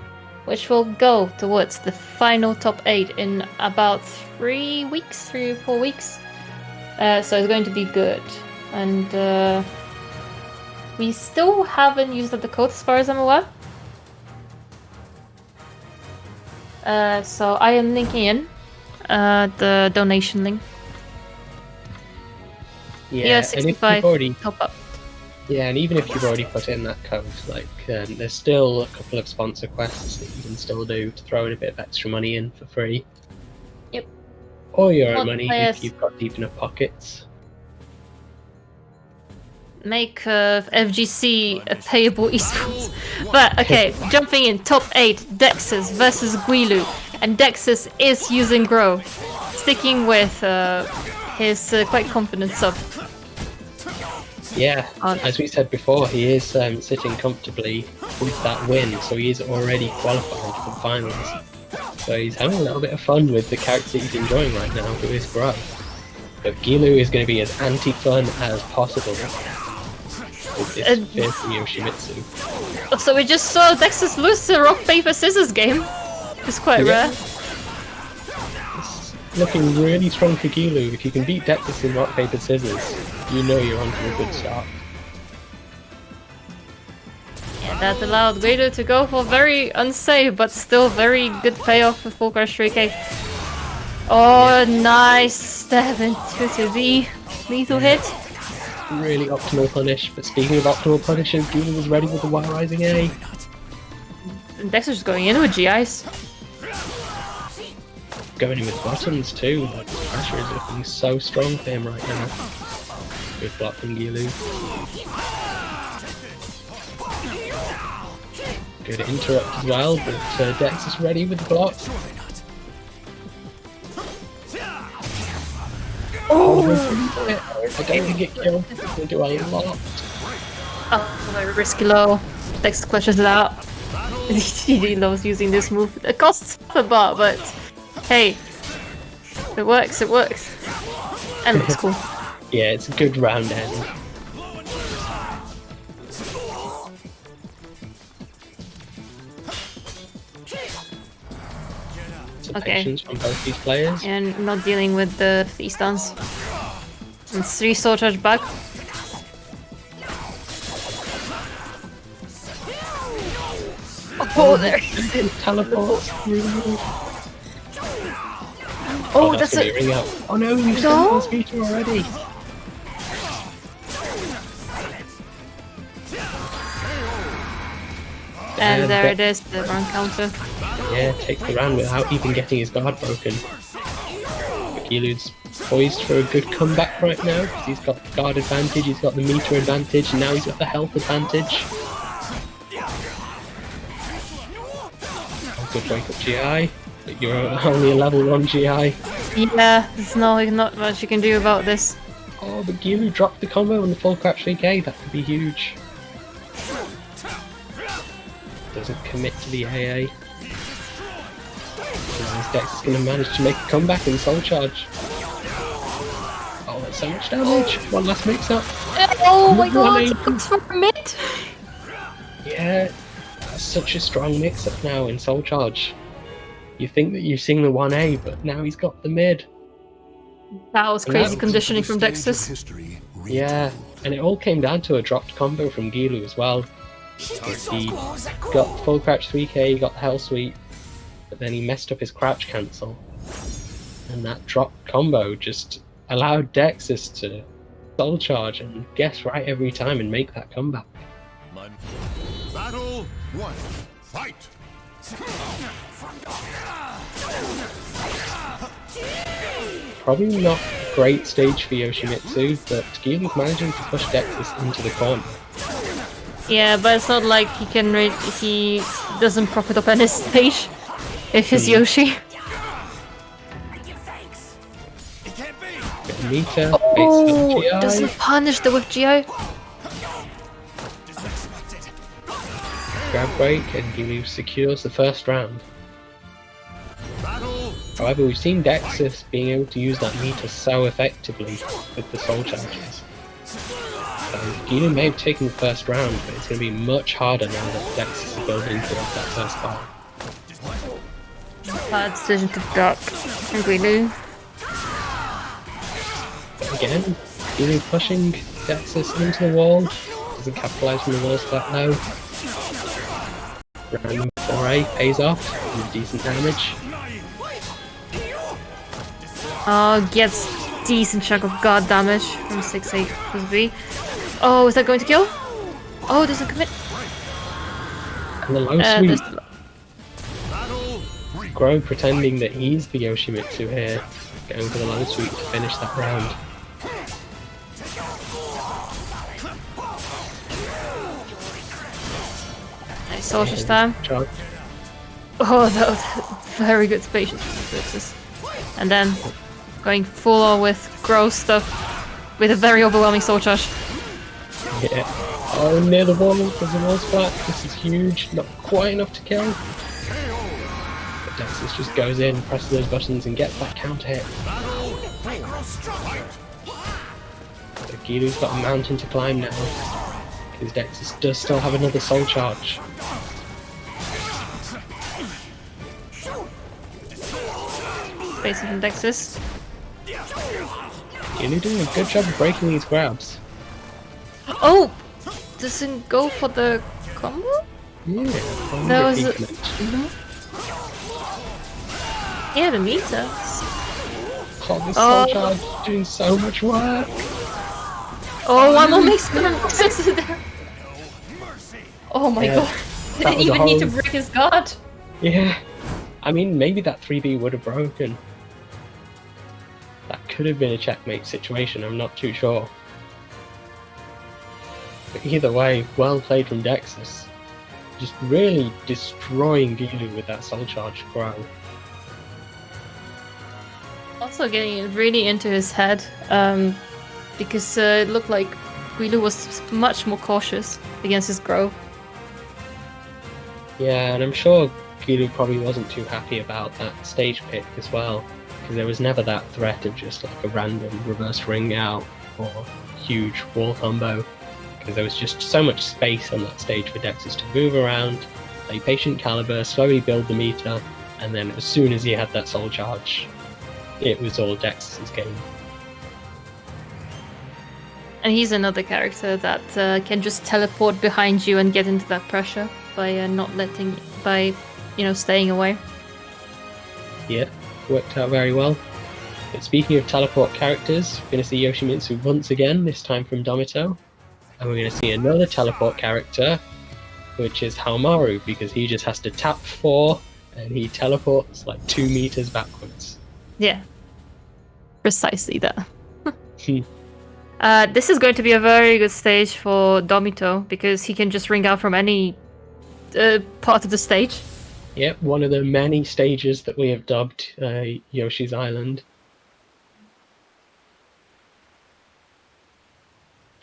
which will go towards the final top 8 in about 3 or 4 weeks. So it's going to be good. And we still haven't used up the code as far as I'm aware. So I am linking in the donation link. Yeah, and if you've already top up. Yeah, and even if you've already put in that code, like there's still a couple of sponsor quests that you can still do to throw in a bit of extra money in for free. Yep. Or your own money Players. if you've got deep enough pockets. Make FGC a payable esports. But okay, jumping in, top 8, Dexus versus Guilu. And Dexus is using Grow, sticking with his quite confident sub. Yeah, as we said before, he is sitting comfortably with that win, so he is already qualified for the finals. So he's having a little bit of fun with the character he's enjoying right now, who is Grow. But Gilu is going to be as anti-fun as possible with this fearsome Yoshimitsu. So we just saw Dexus lose the rock, paper, scissors game. It's quite rare. It's looking really strong for Gilu. If you can beat Dexus in rock, paper, scissors, you know you're on to a good start. Yeah, that allowed Guido to go for very unsafe, but still very good payoff for full crush 3k. Oh, nice stab into the lethal hit. Really optimal punish, but speaking of optimal punishes, Gilu was ready with the Wire Rising A. And Dexter's going in with GIs. Going in with buttons too, like the pressure is looking so strong for him right now. Good block from Gilu. Good interrupt as well, but Dex is ready with the block. Oh! I don't think it killed. It's going to do a lot. Oh, very risky low. Dex clutches it out. He loves using this move. It costs a bar, but hey, it works, it works. And looks cool. Yeah, it's a good round end. Some patience from both these players. And not dealing with the stance. And 3 soul charge back. Oh, there. Teleport through. Oh, that's gonna be a ring out. Oh no, you sent this feature already. And there it is, the run counter. Yeah, take the round without even getting his guard broken. Gilu's poised for a good comeback right now, because he's got the guard advantage, he's got the meter advantage, and now he's got the health advantage. Oh, good wake up GI, but you're only a level 1 GI. Yeah, there's not much you can do about this. Oh, but Gilu dropped the combo on the full crouch 3k, that could be huge. Doesn't commit to the AA. His Dex is going to manage to make a comeback in Soul Charge. Oh, that's so much damage! One last mix up. Oh my god, it comes from mid! Yeah, that's such a strong mix up now in Soul Charge. You think that you've seen the 1A, but now he's got the mid. That was crazy conditioning from Dexus. Yeah, and it all came down to a dropped combo from Gilu as well. He got full crouch 3k, got the Hell Sweep, but then he messed up his crouch cancel. And that drop combo just allowed Dexys to soul charge and guess right every time and make that comeback. Battle 1. Fight! Probably not a great stage for Yoshimitsu, but Gilu's managing to push Dexys into the corner. Yeah, but it's not like he doesn't profit off any stage if he's Yoshi. Mita Oh, based on doesn't GI. punish the whip GI. Grab break, and Gilu secures the first round. Battle! However, we've seen Dexys being able to use that meter so effectively with the soul charges. So Gilu may have taken the first round, but it's going to be much harder now that Dexys is building towards that first part. Bad decision to duck. Really? But again, Gilu pushing Dexys into the wall, doesn't capitalise from the walls that low. Round number 4A pays off with decent damage. Gets decent chunk of guard damage from 6A plus B. Oh, is that going to kill? Oh, doesn't commit. And the low sweep. Battle 3. Grow pretending that he's the Yoshimitsu here, going for the low sweep to finish that round. Nice soldiers time. Charge. Oh, that was very good patience from Dexys. And then going full on with gross stuff with a very overwhelming soul charge. Yeah. Oh, near the wall, because the wall's flat. This is huge, not quite enough to kill. But Dexys just goes in, presses those buttons, and gets that counter hit. So Gilu's got a mountain to climb now, because Dexys does still have another soul charge. Basically from Dexys. Gilu doing a good job of breaking these grabs. Oh! Doesn't go for the combo? Yeah, That was a... Yeah, the meter. Oh, this soul charge doing so much work. Oh, one more makes sense there. Oh my Yeah, god. that Didn't was a even need to whole- break his guard. Yeah, I mean, maybe that 3B would have broken. That could have been a checkmate situation, I'm not too sure. But either way, well played from Dexys. Just really destroying Gilu with that soul charge grow. Also getting really into his head, because it looked like Guilu was much more cautious against his grow. Yeah, and I'm sure Gilu probably wasn't too happy about that stage pick as well, because there was never that threat of just like a random reverse ring out or huge wall combo, because there was just so much space on that stage for Dexys to move around, play patient caliber, slowly build the meter, and then as soon as he had that soul charge, it was all Dexys' game. And he's another character that can just teleport behind you and get into that pressure by staying away. Yeah, worked out very well. But speaking of teleport characters, we're going to see Yoshimitsu once again, this time from Domito. And we're going to see another teleport character, which is Haomaru, because he just has to tap 4 and he teleports like 2 meters backwards. Yeah. Precisely that. Hmm. This is going to be a very good stage for Domito, because he can just ring out from any part of the stage. Yep, one of the many stages that we have dubbed Yoshi's Island.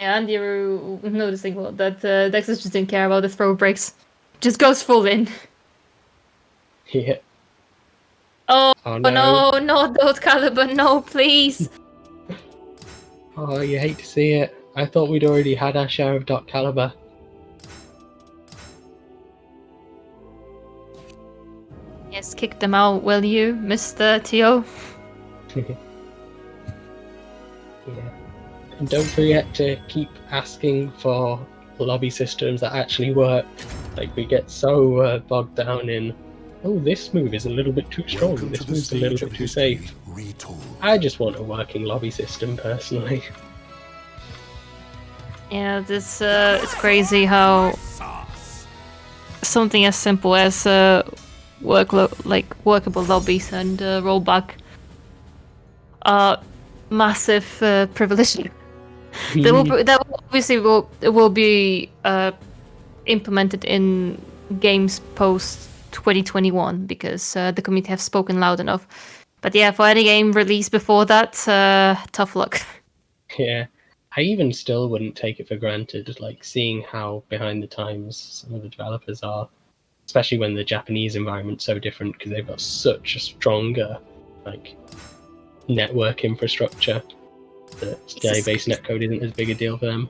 Yeah, and you're noticing that Dexys just didn't care about the throw breaks. Just goes full in. Yeah. Oh, Oh no, no. no, Soulcalibur, no, please. Oh, you hate to see it. I thought we'd already had our share of Soulcalibur. Yes, kick them out, will you, Mr. T.O.? Yeah. And don't forget to keep asking for lobby systems that actually work. Like, we get so bogged down in, oh, this move is a little bit too strong, Welcome this to the move's a little stage of bit too history safe. retold. I just want a working lobby system, personally. Yeah, this it's crazy how something as simple as workable lobbies and rollback are massive privilege. There will be implemented in games post 2021 because the community have spoken loud enough. But yeah, for any game released before that, tough luck. Yeah, I even still wouldn't take it for granted, like seeing how behind the times some of the developers are, especially when the Japanese environment's so different because they've got such a stronger like network infrastructure that day-based netcode isn't as big a deal for them.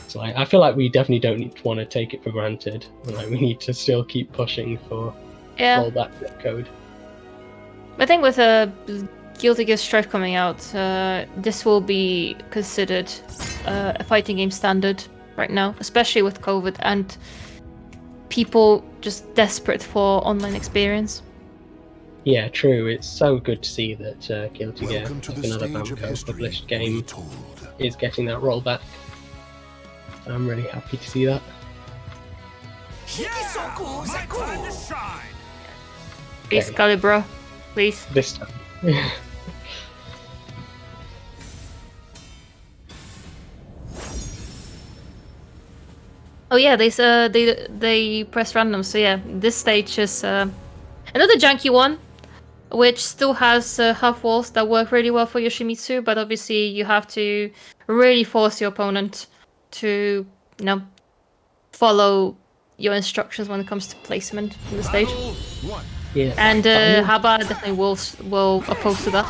So I feel like we definitely don't need to want to take it for granted. Like we need to still keep pushing for all that netcode. I think with Guilty Gear Strive coming out, this will be considered a fighting game standard right now, especially with COVID and people just desperate for online experience. Yeah, true. It's so good to see that Guilty Gear, like another Namco published game, is getting that rollback. I'm really happy to see that. Yeah, my time to shine. Please, Calibur, please. This time. Oh yeah, they press random. So yeah, this stage is another janky one, which still has half walls that work really well for Yoshimitsu. But obviously, you have to really force your opponent to, follow your instructions when it comes to placement in the stage. Yeah. And Haba definitely will oppose to that.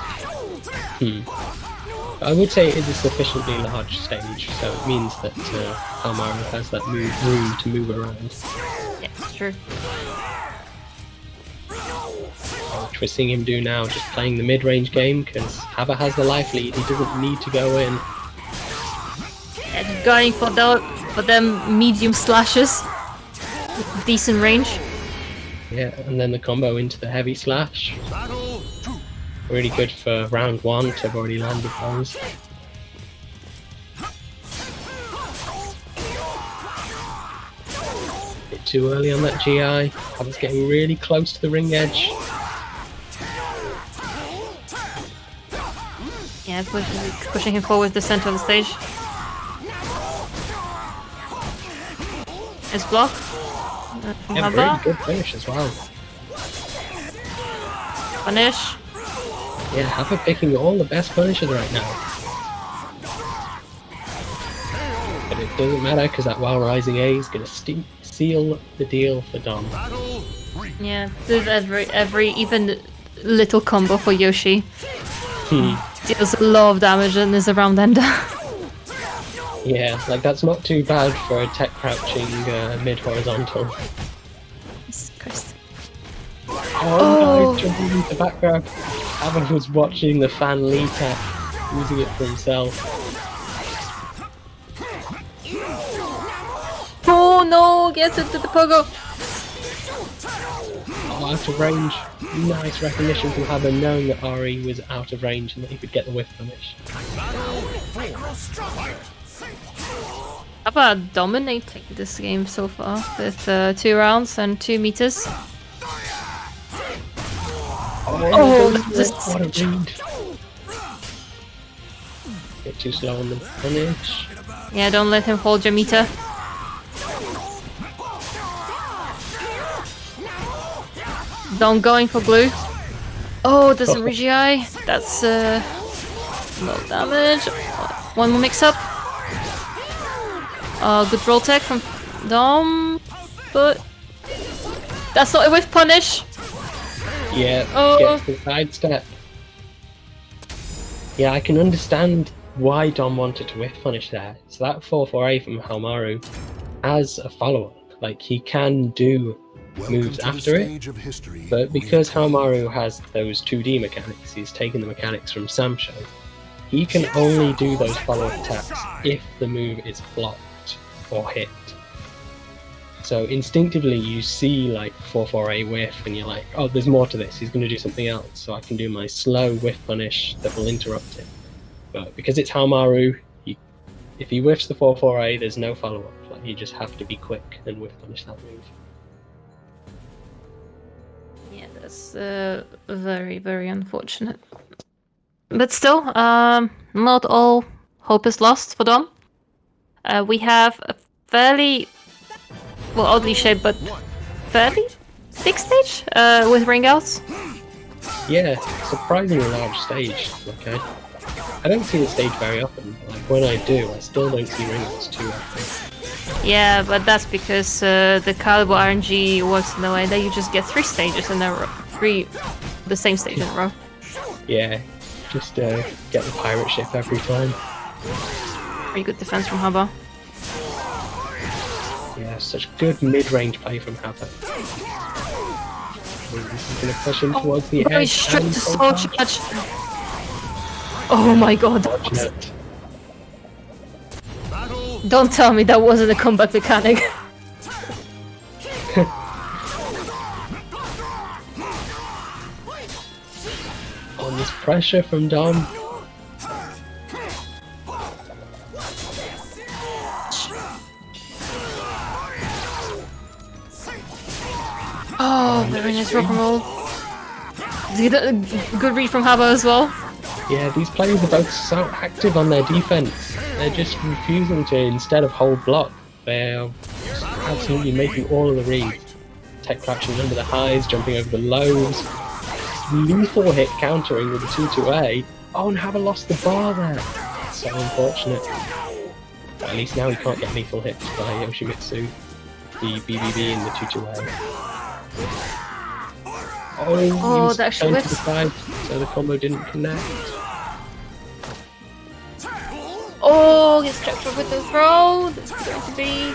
I would say it is a sufficiently large stage, so it means that Hamaru has that room to move around. Yeah, it's true. Which we're seeing him do now, just playing the mid-range game, because Haba has the life lead, he doesn't need to go in. And going for them medium slashes with decent range. Yeah, and then the combo into the heavy slash. Really good for round one to have already landed those. Bit too early on that GI. I was getting really close to the ring edge. Yeah, pushing him forward to the center of the stage. Nice block. Yeah, very good finish as well. Punish. Yeah, Haba picking all the best punishes right now. But it doesn't matter because that Wild Rising A is going to seal the deal for Dom. Yeah, there's every even little combo for Yoshi. Deals a lot of damage and is a round ender. Yeah, like that's not too bad for a tech crouching mid-horizontal. Jesus Christ. Oh no, jumping into the back grab. Haba was watching the fan lead tech, using it for himself. Oh no, gets into the pogo. Oh, out of range. Nice recognition from Haba, knowing that Ari was out of range and that he could get the whiff punish. Haba dominating this game so far with 2 rounds and 2 meters. Oh, what a read. Bit too slow on the punish. Yeah, don't let him hold your meter. Don't going for glue. Oh, doesn't Regi. That's no damage. One more mix up. Good roll tech from Dom, but that's not a whiff punish. Yeah, gets the sidestep. Yeah, I can understand why Dom wanted to whiff punish there. So that 4-4-A from Hamaru as a follow-up, like he can do moves after it, but because Hamaru has those 2D mechanics, he's taken the mechanics from Samsho, he can only do those follow-up attacks if the move is blocked or hit. So instinctively you see like 4-4A whiff and you're like, oh, there's more to this, he's going to do something else, so I can do my slow whiff punish that will interrupt it. But because it's Haumaru, if he whiffs the 4-4A, there's no follow-up. Like, you just have to be quick and whiff punish that move. Yeah, that's very, very unfortunate. But still, not all hope is lost for Dom. We have a fairly, well, oddly shaped, but fairly big stage with ring outs. Yeah, surprisingly large stage. Okay, I don't see the stage very often. Like when I do, I still don't see ring outs too often. Yeah, but that's because the Calibur RNG works in the way that you just get 3 stages in a row, the same stage in a row. Yeah, just get the pirate ship every time. Pretty good defense from Haba. Yeah, such good mid-range play from Haba. This is going to push him towards the Very edge. strict to soul charge. Oh my god. Don't tell me that wasn't a combat mechanic. On this pressure from Dom. Oh, very nice rock and roll. Good read from Haba as well. Yeah, these players are both so active on their defense. They're just refusing to, instead of hold block, they're absolutely making all of the reads. Tech crouching under the highs, jumping over the lows. Lethal hit countering with the 2-2A. Oh, and Haba lost the bar there. So unfortunate. But at least now he can't get lethal hits by Yoshimitsu. The BBB and the 2-2A. Oh, that turned to whiffs. the side, so the combo didn't connect. Oh, gets trapped with the throw. This is going to be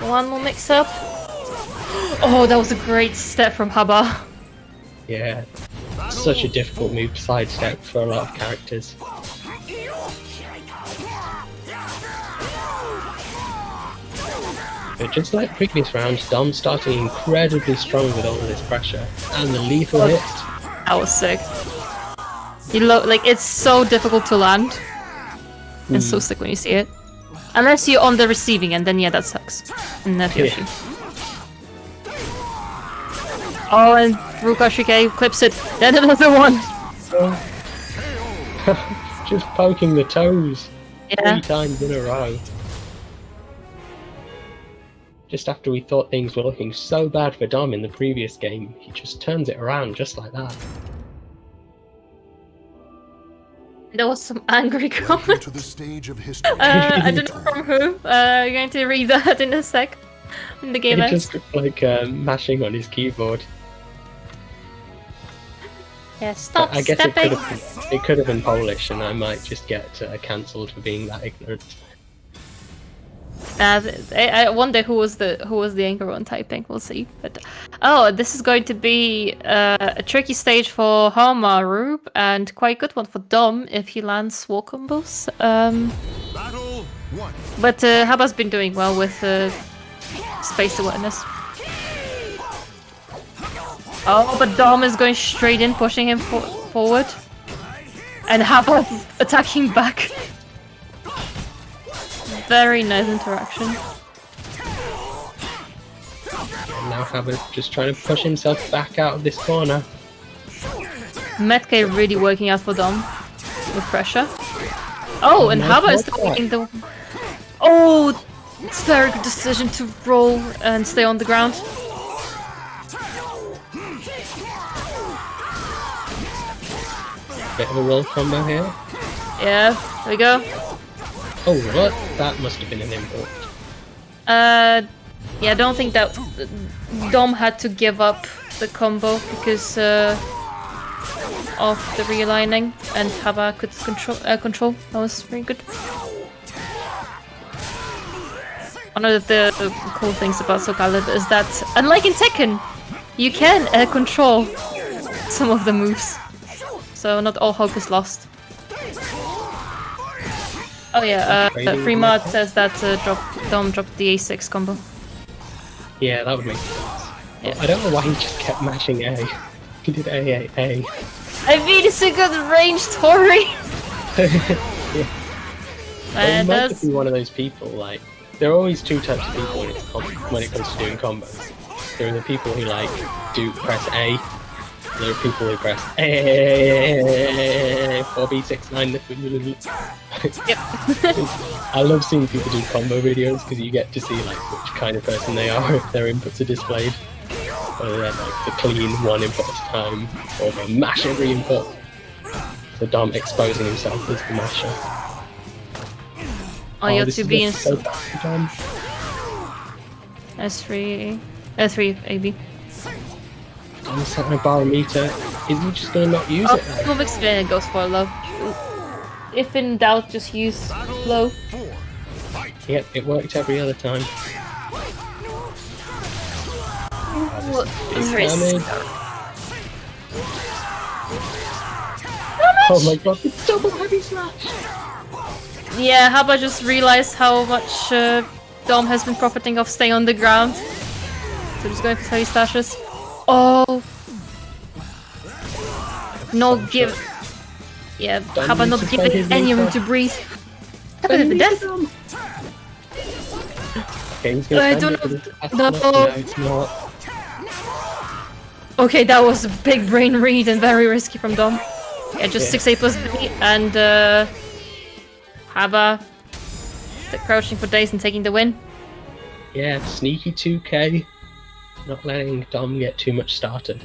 one more mix-up. Oh, that was a great step from Haba. Yeah, such a difficult move to sidestep for a lot of characters. But just like previous rounds, Dom's starting incredibly strong with all of this pressure. And the lethal hit. That was sick. Like, it's so difficult to land. It's so sick when you see it. Unless you're on the receiving end, then yeah, that sucks. And that's Yoshi. Oh, and Ruka Shike clips it. Then another one. Just poking the toes. Yeah. 3 times in a row. Just after we thought things were looking so bad for Dom in the previous game, he just turns it around just like that. There was some angry comment. To the stage of history. I don't know from who. You're going to read that in a sec. In the game He ends. just looked like mashing on his keyboard. Yeah, stop I guess stepping. it could have been Polish, and I might just get cancelled for being that ignorant. I wonder who was the anchor on typing. We'll see. But this is going to be a tricky stage for Haumaru and quite a good one for Dom if he lands wall combos. Battle 1. But Haba's been doing well with space awareness. Oh, but Dom is going straight in, pushing him forward, and Haba attacking back. Very nice interaction. And now Haba just trying to push himself back out of this corner. Metke really working out for Dom with pressure. Oh, and Haba is taking the. Oh, it's a very good decision to roll and stay on the ground. Bit of a roll combo here. Yeah, there we go. Oh, what? That must have been an import. Yeah, I don't think that Dom had to give up the combo because of the realigning, and Haba could control. That was very good. One of the cool things about Soulcalibur is that, unlike in Tekken, you can control some of the moves. So not all hope is lost. Oh yeah, Fremont says that Dom dropped the A6 combo. Yeah, that would make sense. Yeah. I don't know why he just kept mashing A. He did A. I mean, it's a good range, Tori. Yeah. But he And might that's just be one of those people, like, there are always two types of people when it comes to doing combos. There are the people who, like, press A. There are people who press A, 4B69. Yep. I love seeing people do combo videos because you get to see, like, which kind of person they are if their inputs are displayed. Whether they're, like, the clean one input at a time, or they mash every input. So Dom exposing himself as the masher. Oh, you're this to is be in so bad for Dom. S3, S3 AB. Dom's setting a barometer. Is he just gonna not use it? Oh, move explain it goes for low. If in doubt, just use low. Yep, it worked every other time. Big damage. Oh my god, it's double heavy slash! Yeah, how about just realize how much Dom has been profiting off staying on the ground. So just going for heavy slashes. Oh! No give... Yeah, how about not giving any room to breathe? Look at the death! Okay, he's gonna I stand don't it, but know. it's No. it's not. Okay, that was a big brain read and very risky from Dom. Yeah, just Yeah. 6A plus B and Haba crouching for days and taking the win. Yeah, sneaky 2k. Not letting Dom get too much started.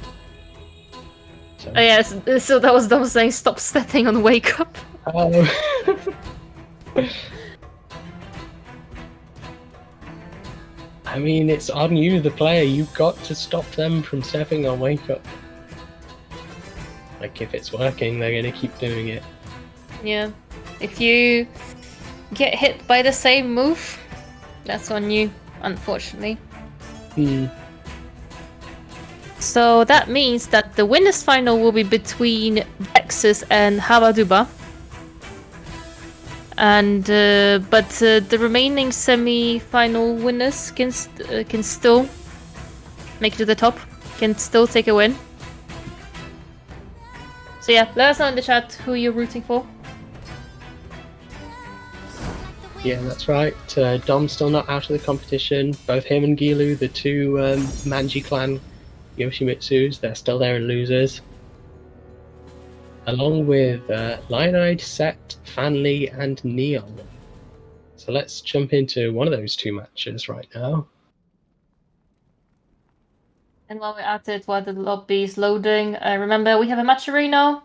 So. Oh yeah, so that was Dom saying stop stepping on wake up. Oh. I mean, it's on you, the player. You've got to stop them from stepping on wake up. Like, if it's working, they're gonna keep doing it. Yeah. If you get hit by the same move, that's on you, unfortunately. So that means that the winners final will be between Vexus and Habaduba. And but the remaining semi-final winners can still make it to the top, can still take a win. So yeah, let us know in the chat who you're rooting for. Yeah, that's right. Dom's still not out of the competition. Both him and Gilu, the two Manji clan Yoshimitsus, they're still there in losers. Along with Lionide, Set, Fanli, and Neon. So let's jump into one of those two matches right now. And while we're at it, while the lobby is loading, remember we have a match arena.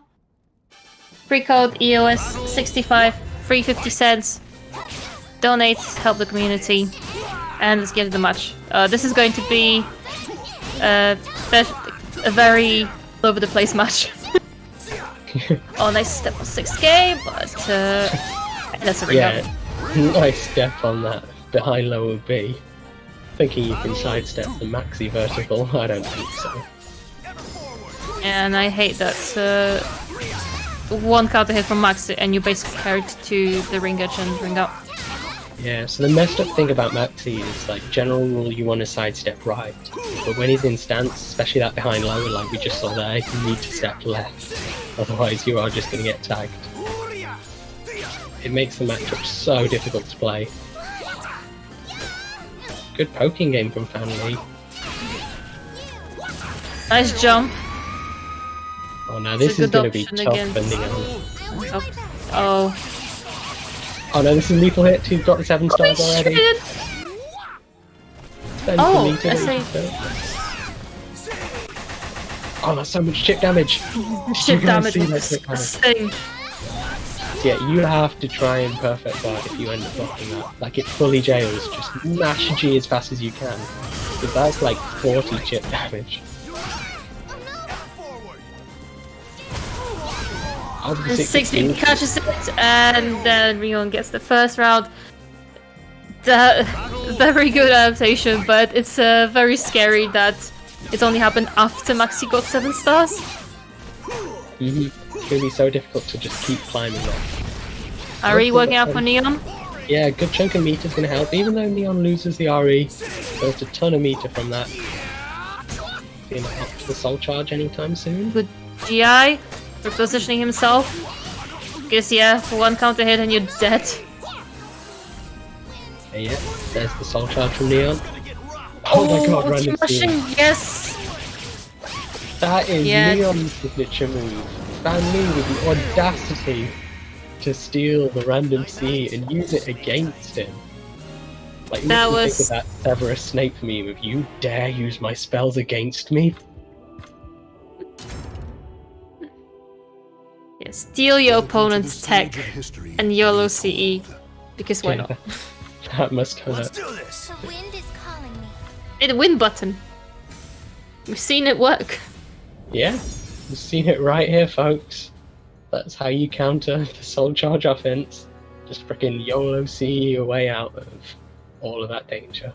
Free code EOS 65, free 50 cents. Donate, help the community, and let's get to the match. This is going to be a very all over the place match. Oh, nice step on 6k, but that's a ring up. Nice step on that behind lower B. Thinking you can sidestep the maxi vertical. I don't think so. And I hate that one counter hit from Maxi and you basically carried to the ring edge and ring up. Yeah, so the messed up thing about Maxi is, like, general rule you want to sidestep right, but when he's in stance, especially that behind lower like we just saw there, you need to step left, otherwise you are just going to get tagged. It makes the matchup so difficult to play. Good poking game from Fanli. Nice jump. Oh no, this is going to be tough for Neon. Oh. Oh no, this is lethal hit. He's got the 7 stars already. Oh, I see. Oh, that's so much chip damage. Chip damage see is that chip damage. disgusting. Yeah, you have to try and perfect guard if you end up blocking that. Like, it fully jails. Just mash G as fast as you can. Because that's like 40 chip damage. The 16 catches it, and then Rion gets the first round. Very good adaptation, but it's very scary that it's only happened after Maxi got 7 stars. It's going to be so difficult to just keep climbing up. Are we working out for Neon? Yeah, a good chunk of meter's going to help, even though Neon loses the RE. Built a ton of meter from that. Being up to the soul charge anytime soon. Good GI, repositioning himself. Guess yeah, for one counter hit and you're dead. Yeah, there's the soul charge from Neon. Oh my god, random machine, scene. yes! That is Yeah. Neon's signature move. Stan Lee with the audacity to steal the random C and use it against him. Like, That makes me was- think of that Severus Snape meme of "You dare use my spells against me?" Yeah, steal your Welcome to the opponent's stage tech of history and YOLO retold. CE. Because why Yeah. not? That must Let's hurt. do this. The wind is calling me. Hit the win button. We've seen it work. Yeah, you've seen it right here, folks. That's how you counter the soul charge offense. Just freaking YOLO CE your way out of all of that danger.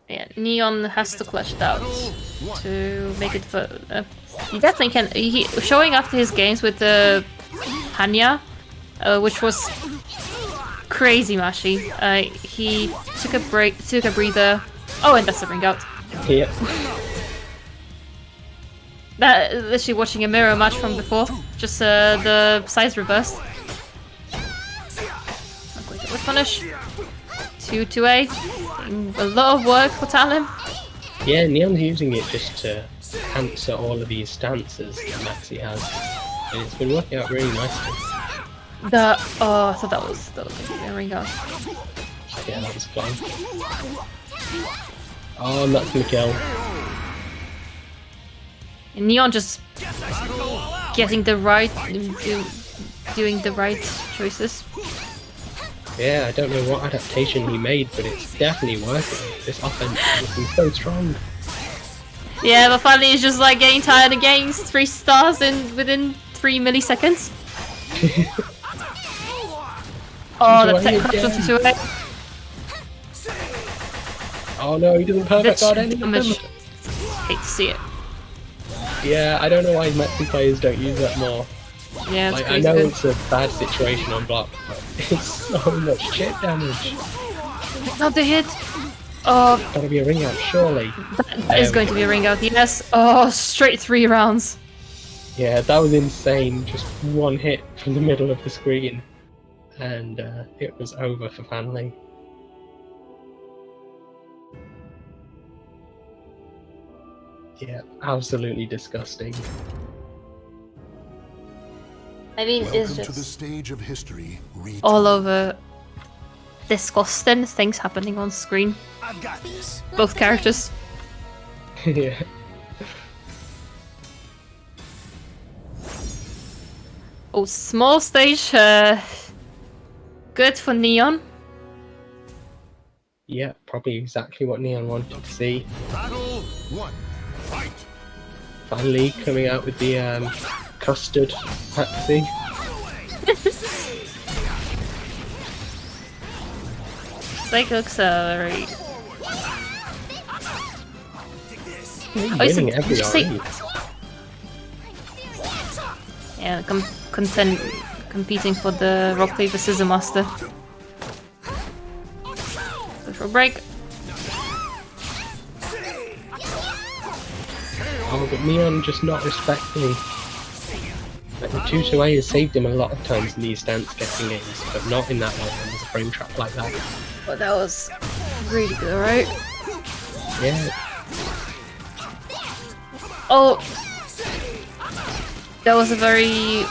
Yeah, Neon has to clutch it out to make it for. He definitely can. He showing after his games with the Hanya, which was crazy mashy. He took a break, took a breather. Oh, and that's a ring out. Yep. That literally watching a mirror match from before. Just the size reversed. I'm going to punish. 2-2-A. A lot of work for Talim. Yeah, Neon's using it just to answer all of these stances that Maxi has. And it's been working out really nicely. I thought that was a ring out. Yeah, that was fun. Oh, and that's gonna kill. And Neon just getting the right, doing the right choices. Yeah, I don't know what adaptation he made, but it's definitely working. This offense is looking so strong. Yeah, but finally he's just like getting tired against 3 stars within 3 milliseconds. Oh, the tech crash was into it. Oh no, he doesn't perfect guard any of them. Damage. Hate to see it. Yeah, I don't know why Maxi players don't use that more. Yeah, it's Like, I crazy know good. it's a bad situation on block, but it's so much chip damage. Not the hit. Oh, Gotta be a ring out, surely. that is going to be a ring out. Yes. Oh, straight 3 rounds. Yeah, that was insane. Just one hit from the middle of the screen, and it was over for Fanley. Yeah, absolutely disgusting. I mean, it's Welcome to the just stage of history retold. all over disgusting things happening on screen. I've got this. Both characters. Yeah. Oh, small stage. Good for Neon. Yeah, probably exactly what Neon wanted to see. Battle 1. Fight. Finally coming out with the custard Patsy. Psych looks very. He's Oh, he's winning every did you say- RE. Yeah, competing for the rock paper scissors master. Go for a break. Oh, but Neon just not respecting. Like, the 2-2A has saved him a lot of times in these stance getting games, but not in that one when there's a frame trap like that. But that was really good, right? Yeah, Oh, that was a very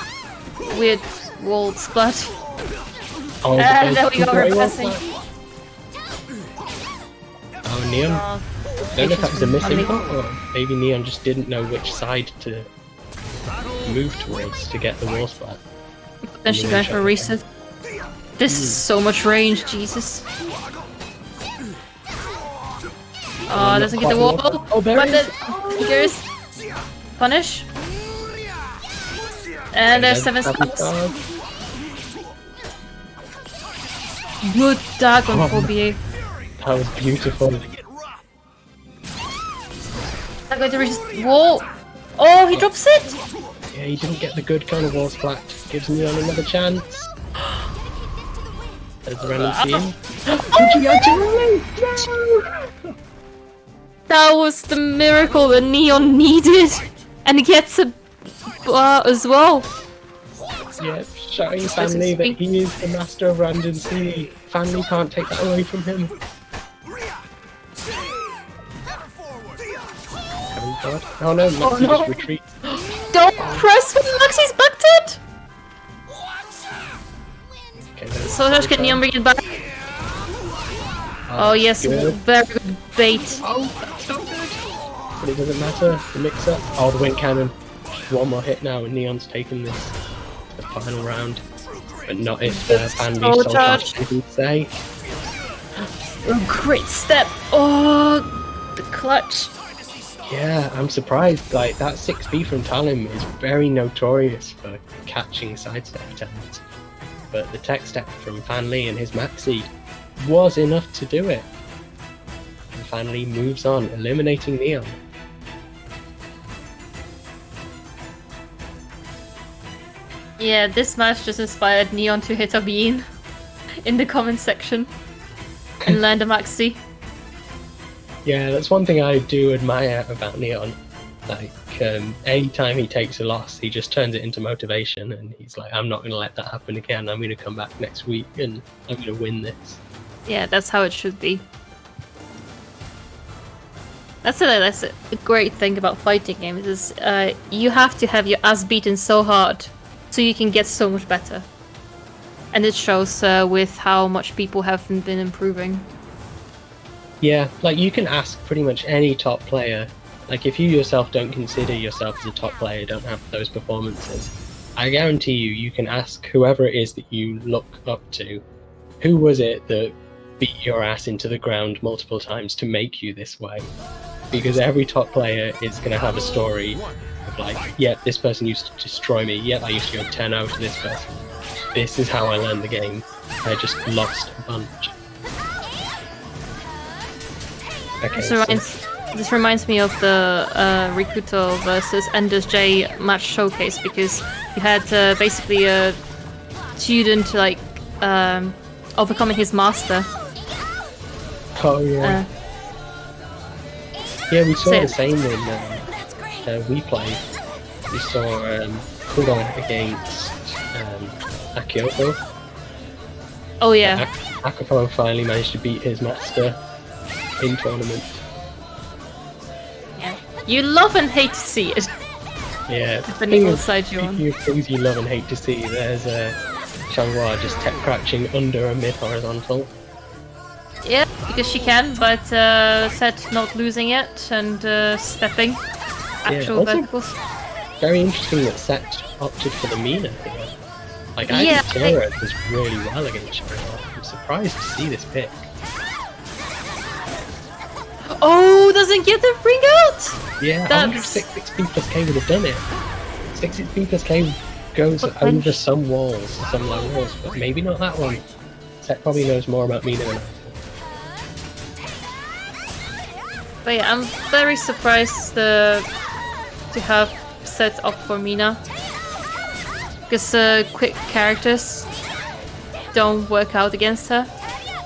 weird wall splat. oh, And there but we go, very well reversing. played. Oh, Neon. Oh, I don't know if that was a patience from misinput, or maybe Neon just didn't know which side to move towards to get the wall splat. Potentially going for a reset. This is so much range, Jesus. Oh, doesn't get the wall. Oh, there But it then, is. fingers. Punish. And there's 7 stars. Good tag on Oh. 4BA. That was beautiful. Not going to reach the wall. Oh, he drops it. Yeah, he didn't get the good kind of wall splat. Gives Neon another chance. There's a random scene. No! That was the miracle that Neon needed! And he gets a bar as well. Yep, showing Family that he is the master of random scene. Family can't take that away from him. Oh no, Maxi just retreats. Don't press when Maxi's backed it! Okay, So Josh, can Neon bring it back? Oh yes, good. very good bait. Oh, that's not good. But it doesn't matter. The mix-up. Oh, the wind cannon. Just one more hit now, and Neon's taken this to the final round. But not if Family Soul Soul Charge. Charge didn't say. Oh, great step. Oh, the clutch. Yeah, I'm surprised. Like, that 6B from Talim is very notorious for catching sidestep attempts. But the tech step from Fanli and his Maxi was enough to do it. And Fanli moves on, eliminating Neon. Yeah, this match just inspired Neon to hit a bean in the comment section and land a Maxi. Yeah, that's one thing I do admire about Neon. Like, anytime he takes a loss, he just turns it into motivation, and he's like, I'm not going to let that happen again. I'm going to come back next week, and I'm going to win this. Yeah, that's how it should be. That's a great thing about fighting games is you have to have your ass beaten so hard so you can get so much better. And it shows with how much people have been improving. Yeah, like, you can ask pretty much any top player. Like, if you yourself don't consider yourself as a top player, don't have those performances, I guarantee you can ask whoever it is that you look up to, who was it that beat your ass into the ground multiple times to make you this way? Because every top player is going to have a story of like, yeah, this person used to destroy me, yeah, I used to go 10-0 to this person. This is how I learned the game. I just lost a bunch. Okay, This reminds me of the Rikuto versus Enders J match showcase, because you had basically a student like overcoming his master. Oh yeah. Yeah, we saw so- the same when we played. We saw Kuro against Akioto. Oh yeah. Akafo finally managed to beat his master in tournament. Yeah. You love and hate to see it. Yeah. Depending on what side you're on. Speaking of things you love and hate to see, there's Changhua just tech crouching under a mid horizontal. Yeah, because she can, but Set not losing it and stepping actual also- verticals. Very interesting that Set opted for the Mina here. Like, I Yeah, think Tara does really well against Changhua. I'm surprised to see this pick. Oh, doesn't get the ring out! Yeah, I wonder if That's- 6xp plus K would have done it. 6xp plus K goes over some walls, some low walls, but maybe not that one. Set probably knows more about Mina than I do. But yeah, I'm very surprised to have Set up for Mina. Because quick characters don't work out against her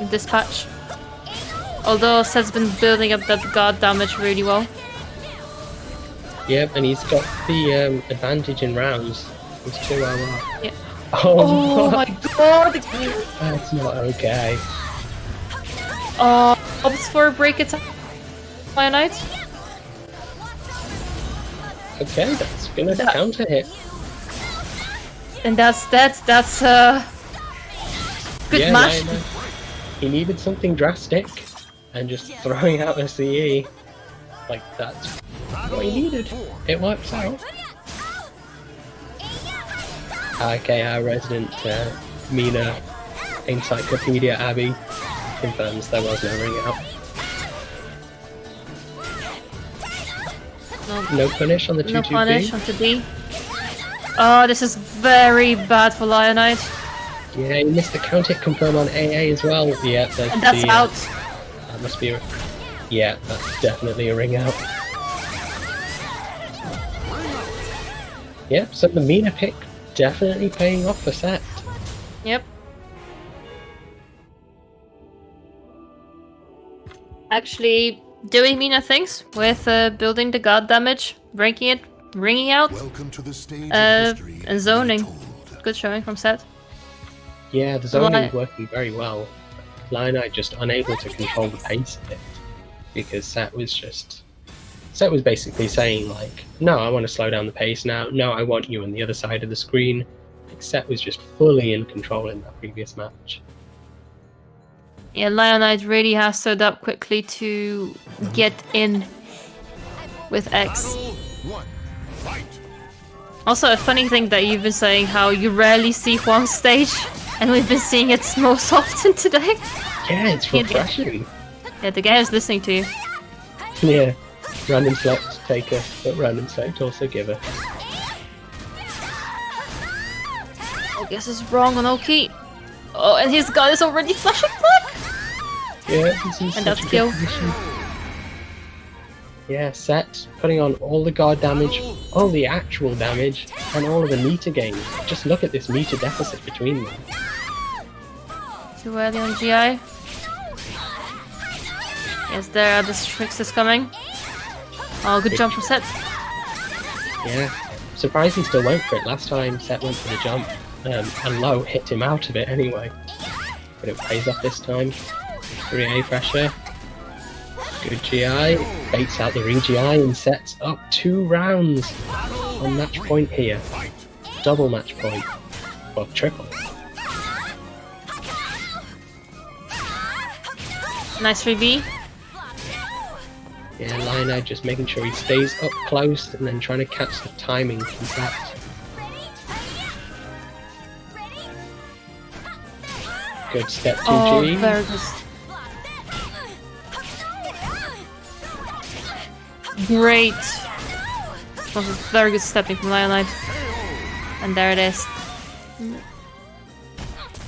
in this patch. Although Set's been building up that guard damage really well. Yep, and he's got the advantage in rounds. He's 2 hour. Yeah. Oh, Oh my god! that's not okay. Opts for a break attack. My knight. Okay, that's gonna counter hit. And that's good Yeah, match. no. He needed something drastic, and just throwing out a CE, like, that's what he needed. It works out. Okay, our resident Mina Encyclopedia Abby confirms there was no ring out. No punish on the 2-2B. No punish on 2B. Oh, this is very bad for Lionite. Yeah, you missed the count hit confirm on AA as well. Yeah, there's And that's the, out. That must be yeah, that's definitely a ring out. Yeah, so the Mina pick definitely paying off for Set. Yep. actually doing meaner things with building the guard damage, breaking it, ringing out, Welcome to the stage of history and zoning. retold. Good showing from Set. Yeah, the zoning's working very well. Lionite just unable to control the pace of it because Set was basically saying like, no, I want to slow down the pace now. No, I want you on the other side of the screen. Like, Set was just fully in control in that previous match. Yeah, Lionite really has stood up quickly to get in with X. Battle 1. Fight. Also, a funny thing that you've been saying how you rarely see Huang stage, and we've been seeing it most often today. Yeah, it's refreshing. Yeah, the game is listening to you. Yeah, random select taker, but random select also giver. I guess it's wrong on Oki. Oh, and his gun is already flashing black. Yeah, this is And such that's a good kill. position. Yeah, Set putting on all the guard damage, all the actual damage, and all of the meter gain. Just look at this meter deficit between them. Too early on GI. Yes, there are the tricksters coming. Oh, good jump from Set. Yeah, surprised he still went for it. Last time Set went for the jump, and Low hit him out of it anyway. But it pays off this time. 3A pressure. Good GI. Baits out the re-GI and sets up 2 rounds on match point here. Double match point. Well, triple. Nice 3B. Yeah, Lionel just making sure he stays up close and then trying to catch the timing from Set. Good step 2G. Oh, very good. Great. That was a very good stepping from Lionite. And there it is.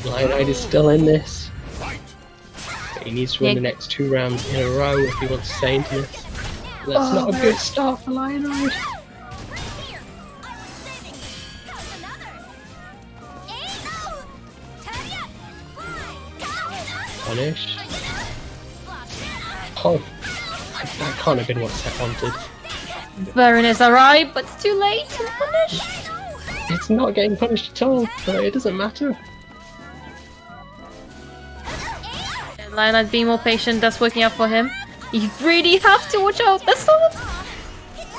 Lionel is still in this. But he needs to win the next 2 rounds in a row if he wants to stay into this. That's not a good start for Lionel. Punish. Oh, that can't have been what Set wanted. Very nice, alright, but it's too late to punish. It's not getting punished at all, but it doesn't matter. Lionite being more patient, that's working out for him. You really have to watch out. That's not.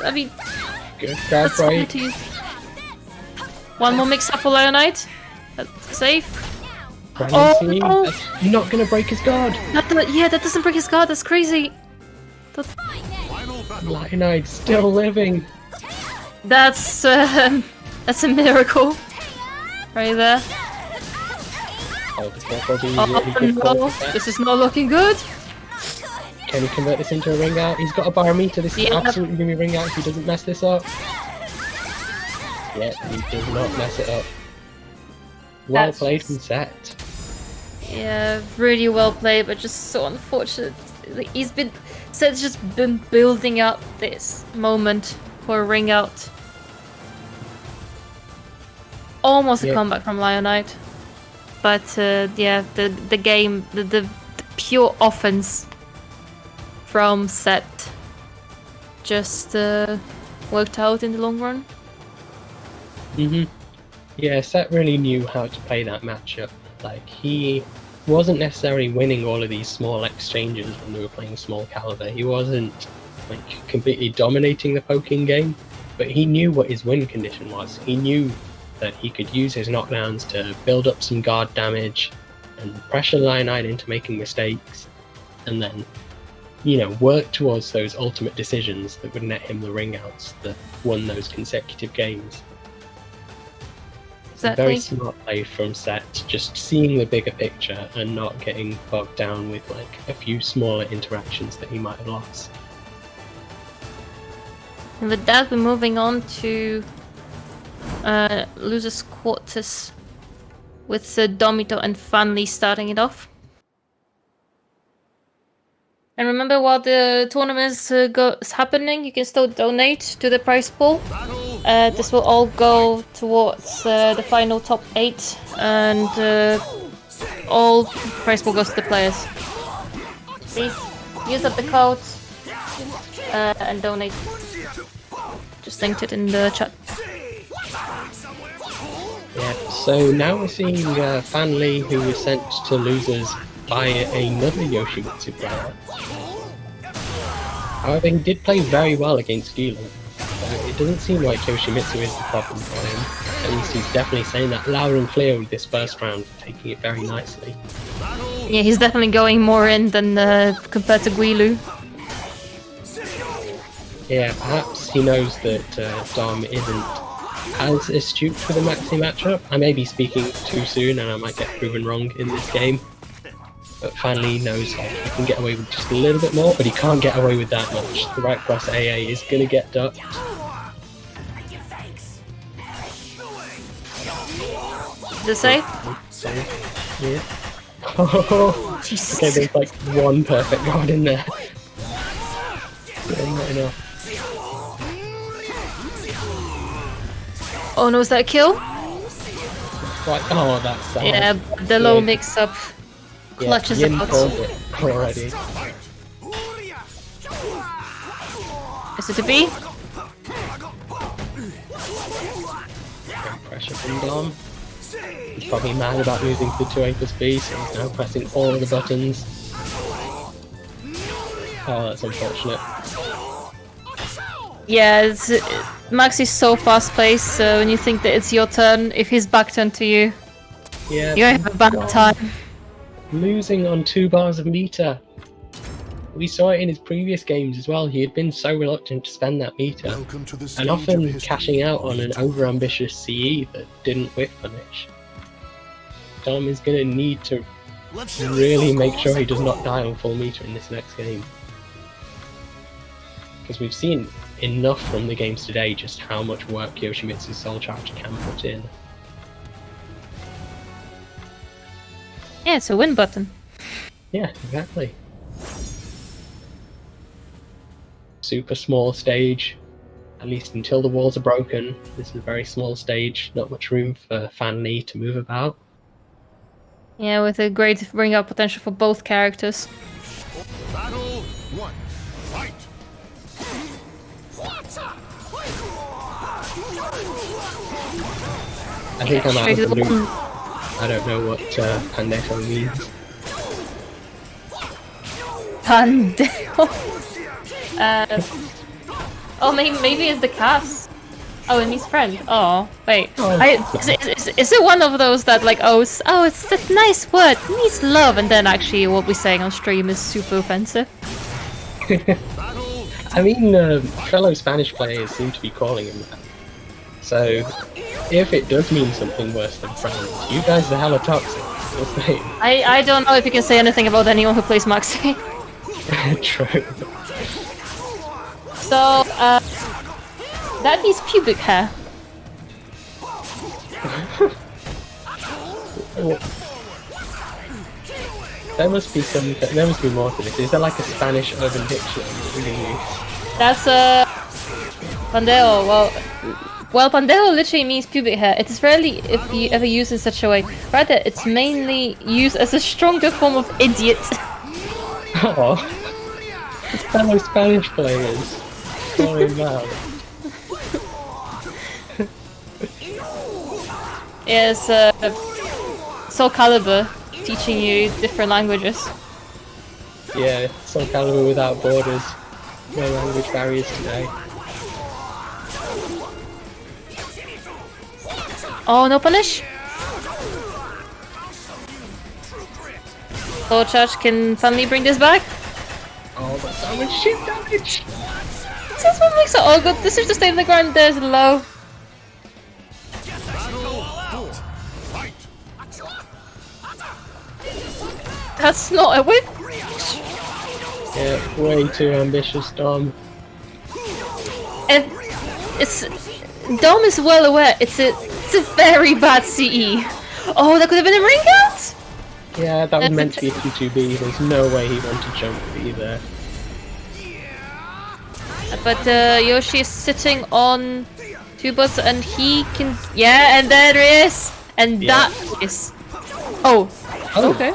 I mean, Good grab that's fine right. to use. One more mix up for Lionite. That's safe. Brandon C, no. that's not going to break his guard. Yeah, that doesn't break his guard. That's crazy. Lionel still living. That's a miracle, right there. Oh, this might probably be Oh really good call no, for Set. this is not looking good. Can he convert this into a ring out? He's got a barometer. This is Yeah. absolutely going to be ring out if he doesn't mess this up. Yeah, he does not mess it up. Well That's played just- from Set. Yeah, really well played, but just so unfortunate. Set's just been building up this moment for a ring out. Almost a Yeah. comeback from Lionite. But yeah, the game, the pure offense from Set just worked out in the long run. Yeah, Set really knew how to play that matchup. Like, he wasn't necessarily winning all of these small exchanges when we were playing Soulcalibur. He wasn't like completely dominating the poking game, but he knew what his win condition was. He knew that he could use his knockdowns to build up some guard damage and pressure Lionite into making mistakes, and then, you know, work towards those ultimate decisions that would net him the ring outs that won those consecutive games. It's a very Exactly. smart play from Set, just seeing the bigger picture and not getting bogged down with like a few smaller interactions that he might have lost. And with that, we're moving on to losers quarters with Domito and Fanley starting it off. And remember, while the tournament is happening, you can still donate to the prize pool. This will all go towards the final top 8, and all prize pool goes to the players. Please use up the code and donate. Just linked it in the chat. Yeah, so now we're seeing Fan Lee, who was sent to losers by another Yoshimitsu player. However, he did play very well against Gila. It doesn't seem like Yoshimitsu is the problem for him. At least he's definitely saying that loud and clear with this first round, taking it very nicely. Yeah, he's definitely going more in than compared to Guilu. Yeah, perhaps he knows that Dom isn't as astute for the Maxi matchup. I may be speaking too soon and I might get proven wrong in this game. But finally knows like, he can get away with just a little bit more, but he can't get away with that much. The right cross AA is going to get ducked. The save? Yeah. Oh, Jesus. okay, there's like one perfect guard in there. Yeah, not enough. Oh no, is that a kill? Right. Oh, that's sad. Yeah, the low mix-up clutches Yin out. called it already. Is it a B? Great pressure from Dom. He's probably mad about losing to the 2A+B, so he's now pressing all of the buttons. Oh, that's unfortunate. Yeah, Max is so fast-paced, so when you think that it's your turn, if he's back turned to you, Yeah, you have a bad time. losing on 2 bars of meter. We saw it in his previous games as well. He had been so reluctant to spend that meter, Welcome to the and stage often of history. cashing out on an overambitious CE that didn't whiff punish. Dom is going to need to really make sure he does not die on full meter in this next game. Because we've seen enough from the games today just how much work Yoshimitsu's Soul Charge can put in. Yeah, it's a win button. Yeah, exactly. Super small stage, at least until the walls are broken. This is a very small stage, not much room for Fan Lee to move about. Yeah, with a great bring-up potential for both characters. Battle 1. Fight. I think I'm out Straight of to the the loop. one. I don't know what Pandeko means. Pandeo. Oh, maybe it's the cast. Oh, and his friend. Oh, wait. Oh, Is it one of those that like, it's that nice word, means love, and then actually what we're saying on stream is super offensive? I mean, fellow Spanish players seem to be calling him that. So, if it does mean something worse than friends, you guys are hella toxic. Just saying. I don't know if you can say anything about anyone who plays Maxi. True. So, that is pubic hair. There must be more to this. Is there like a Spanish urban dictionary that we can use? That's pandeo. Well, pandeo literally means pubic hair. It is rarely if you ever use in such a way. Rather, it's mainly used as a stronger form of idiot. Oh, fellow Spanish players. Calling him out. Yes, Soulcalibur teaching you different languages. Yeah, Soulcalibur without borders. No language barriers today. Oh, no punish? Soul Charge, can Fan Lee bring this back? Oh, but so much shit damage! This is what makes it all good. This is just stay on the ground, there's low. That's not a whip. Yeah, way too ambitious, Dom. And it's Dom is well aware it's a very bad CE. Oh, that could have been a ring out. Yeah, that was meant to be a Q2B. There's no way he wanted jump B there. But Yoshi is sitting on 2 butts and he can. Yeah, and there it is. And Yeah. that is. Oh, Oh, okay.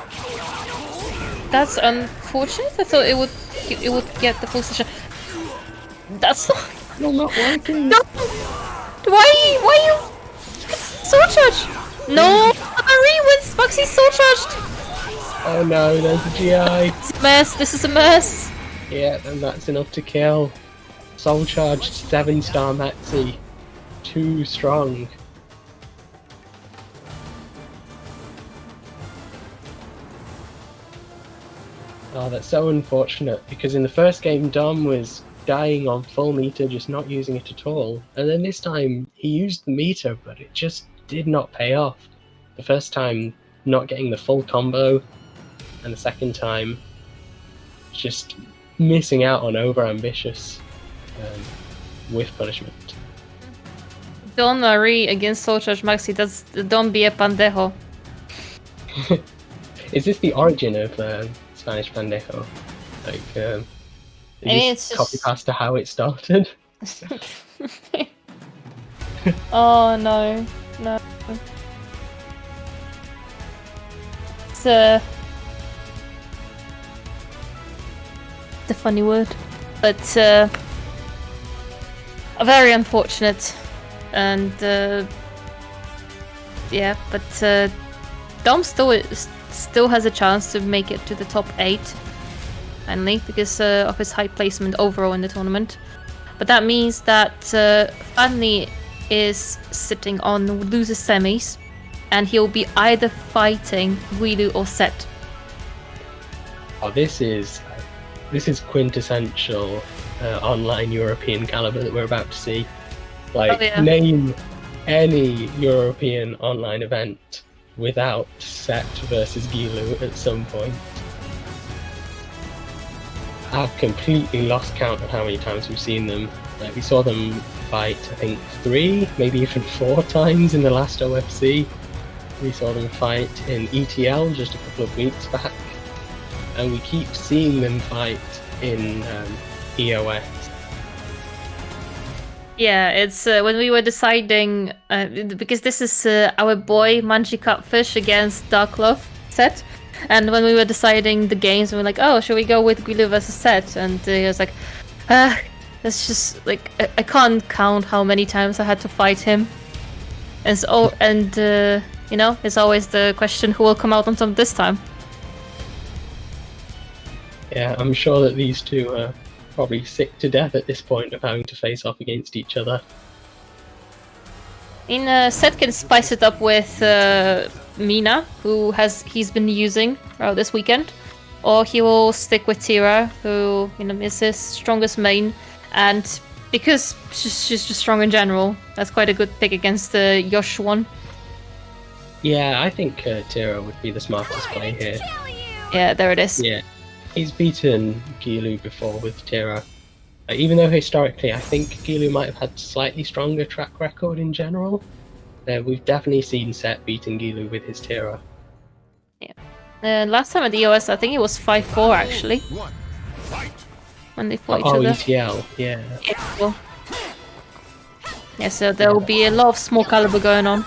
That's unfortunate. I thought he it would get the full session. That's not... You're not working. No! Why you... Soul charge! No! Ari with Foxy soul charged! Oh no, there's a GI. It's a mess, this is a mess! Yeah, and that's enough to kill. Soul charged 7-star Maxi. Too strong. Oh, that's so unfortunate, because in the first game Dom was dying on full meter, just not using it at all. And then this time he used the meter, but it just did not pay off. The first time not getting the full combo, and the second time just missing out on over-ambitious whiff punishment. Don't worry, against Soul Charge Maxi, don't be a pandejo. Is this the origin of Spanish pandejo? Like, I mean, just it's copy just... pasta how it started? Oh no, no. It's the funny word, but very unfortunate, and yeah, but Dom still has a chance to make it to the top 8, finally, because of his high placement overall in the tournament. But that means that Fanny is sitting on loser semis, and he'll be either fighting Guilu or Set. Oh, this is quintessential online European caliber that we're about to see. Like, Oh, yeah. Name any European online event without Set versus Gilu at some point. I've completely lost count of how many times we've seen them. Like, we saw them fight, I think, 3, maybe even 4 times in the last OFC. We saw them fight in ETL just a couple of weeks back. And we keep seeing them fight in EOS. Yeah, it's when we were deciding, because this is our boy Manji Cutfish against Darklove Set, and when we were deciding the games, we were like, oh, should we go with Guilu versus Set? And he was like, that's just, like, I can't count how many times I had to fight him. And so, you know, it's always the question, who will come out on top this time? Yeah, I'm sure that these two are probably sick to death at this point of having to face off against each other. Set can spice it up with Mina, who he's been using this weekend, or he will stick with Tira, who, you know, is his strongest main, and because she's just strong in general, that's quite a good pick against the Yosh one. Yeah, I think Tira would be the smartest play here. Yeah, there it is. Yeah, he's beaten Gilu before with Tira. Even though historically I think Gilu might have had slightly stronger track record in general, we've definitely seen Set beating Gilu with his Tira. Yeah. Last time at the EOS, I think it was 5-4 actually, when they fought each other. ETL, yeah. Yeah, well. Yeah, so there will be a lot of Soulcalibur going on,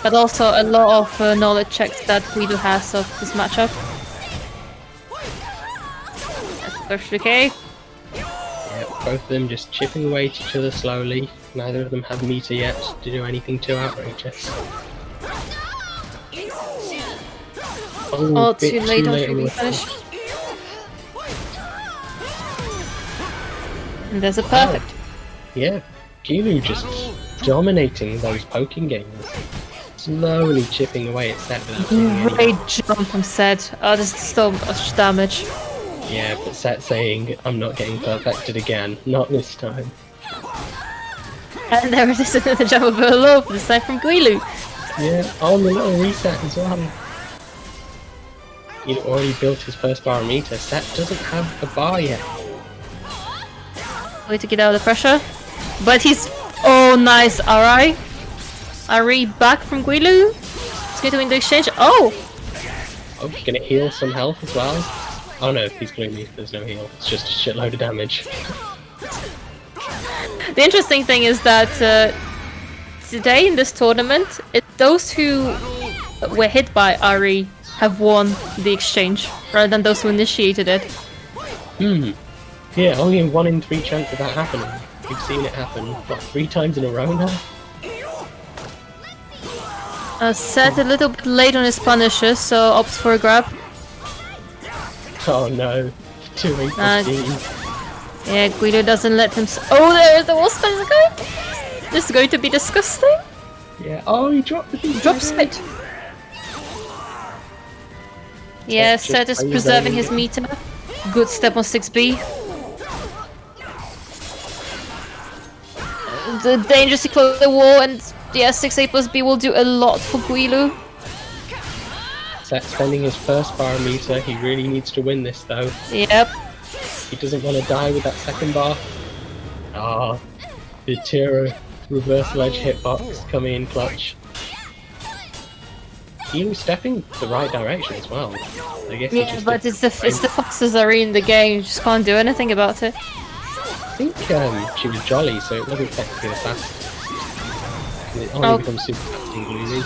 but also a lot of knowledge checks that Guido has of this matchup. That's perfectly okay. Yeah, both of them just chipping away at each other slowly. Neither of them have meter yet to do anything too outrageous. Oh, bit too late on on 3B the finish. And there's a perfect. Yeah, Gilu just dominating those poking games. Slowly chipping away at Set without doing anything. Great jump from Set. Oh, this is so much damage. Yeah, but Set saying, I'm not getting perfected again. Not this time. And there it is, another jump of a love, this time from Guilu. Yeah, on the little reset as well. He'd already built his first bar meter. Set doesn't have a bar yet. Way to get out of the pressure. But he's... Oh, nice. Ari. Ari back from Guilu. He's going to win the exchange. Oh! Oh, gonna heal some health as well. Oh no, he's gloomy. There's no heal. It's just a shitload of damage. The interesting thing is that today in this tournament, those who were hit by Ari have won the exchange, rather than those who initiated it. Yeah, only in 1 in 3 chance of that happening. We've seen it happen, what, 3 times in a row now? Set a little bit late on his punishes, so opts for a grab. Oh no, 2 in 15. Yeah, Guido doesn't let him. Oh, there's the wasp is going. This is going to be disgusting. Yeah, oh, he dropped the thing. Drops it. Yeah, Set is preserving his meter. Good step on 6B. The dangerously close the wall, and yeah, 6A plus B will do a lot for Guilu. Set spending his first barometer. He really needs to win this though. Yep. He doesn't want to die with that second bar. Ah, the Tira reversal edge hitbox coming in clutch. He was stepping the right direction as well. I guess Yeah, but it's the fastest arena in the game. You just can't do anything about it. I think she was jolly, so it wasn't technically the fastest. It only becomes super fast in Gloomy.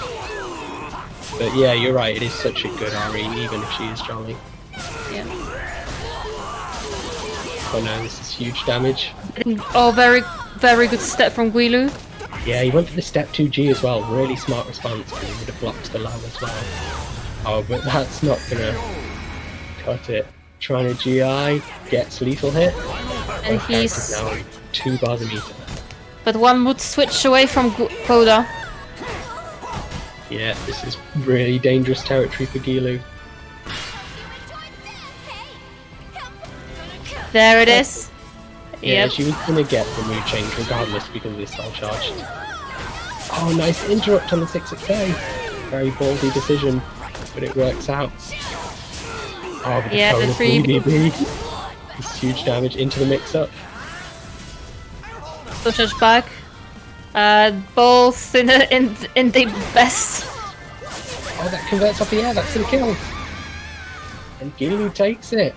But yeah, you're right, it is such a good RE, even if she is jolly. Yeah. Oh no, this is huge damage. Oh, very, very good step from Guilu. Yeah, he went for the step 2G as well, really smart response, because he would have blocked the low as well. Oh, but that's not gonna cut it. Trying to GI, gets lethal hit. And he's... now 2 bars a meter. But one would switch away from Koda. Yeah, this is really dangerous territory for Gilu. There it is. Yeah, Yep. she was gonna get the mood change regardless because of this cell charge. Oh, nice interrupt on the 6XA. Very ballsy decision, but it works out. Oh, but Yeah, the 3B. It's huge damage into the mix-up. So charge back. Both in the best. Oh, that converts off the air. That's the kill. And Gilu takes it.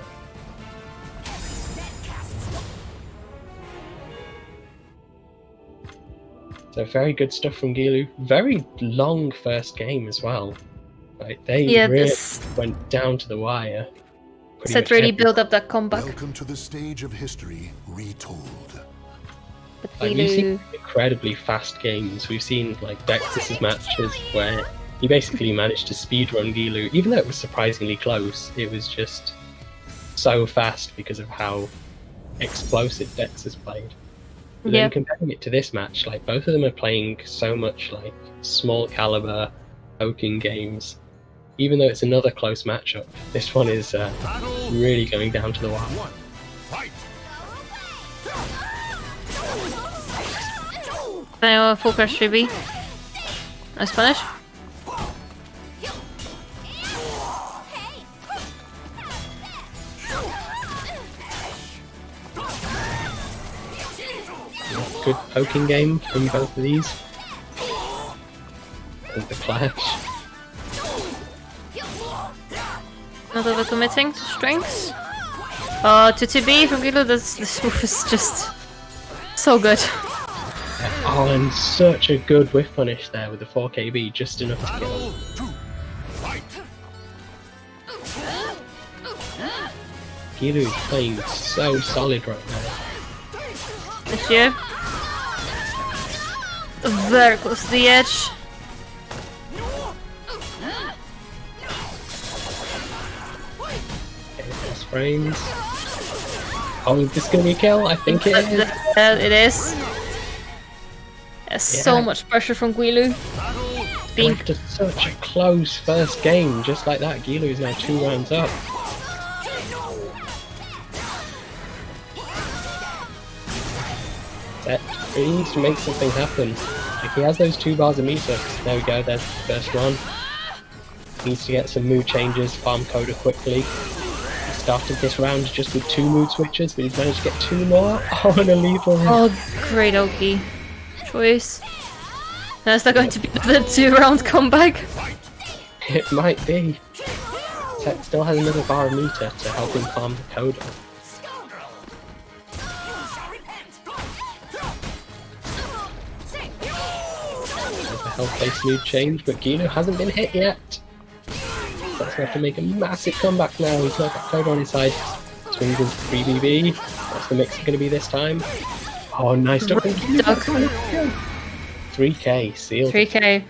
So very good stuff from Gilu. Very long first game as well. Like they really went down to the wire. Set really build up that comeback. Welcome to the stage of history retold. Like, we've seen incredibly fast games. We've seen like Dexter's matches where he basically managed to speedrun Gilu, even though it was surprisingly close. It was just so fast because of how explosive Dexter's played. But then comparing it to this match, like both of them are playing so much like small caliber poking games. Even though it's another close matchup, this one is really going down to the wire. Full crash 3B. Nice punish. Good poking game from both of these. And the clash. Not overcommitting to strengths. To 2B from Gilu, this move is just so good. Oh, and such a good whiff punish there with the 4KB, just enough to kill. Gilu is playing so solid right now. This year. Very close to the edge. Frames. Oh, is this gonna be a kill? I think it is. It is. So much pressure from Gilu. Being to such a close first game, just like that, Gilu is now 2 rounds up. Set. He needs to make something happen. Like, he has those 2 bars a meter. There we go, there's the first one. Needs to get some mood changes, farm Coda quickly. Started this round just with 2 mood switches, but he's managed to get 2 more. Oh, and a lethal hit. Oh, great Oki choice. Now is that going to be the 2-round comeback? It might be. Set still has another barometer to help him farm the Coda. There's a health-based mood change, but Gino hasn't been hit yet. That's going to have to make a massive comeback now. He's not got Coda on his side. Swings into 3BB. What's the mix going to be this time? Oh, nice duck. 3k, sealed. 3k.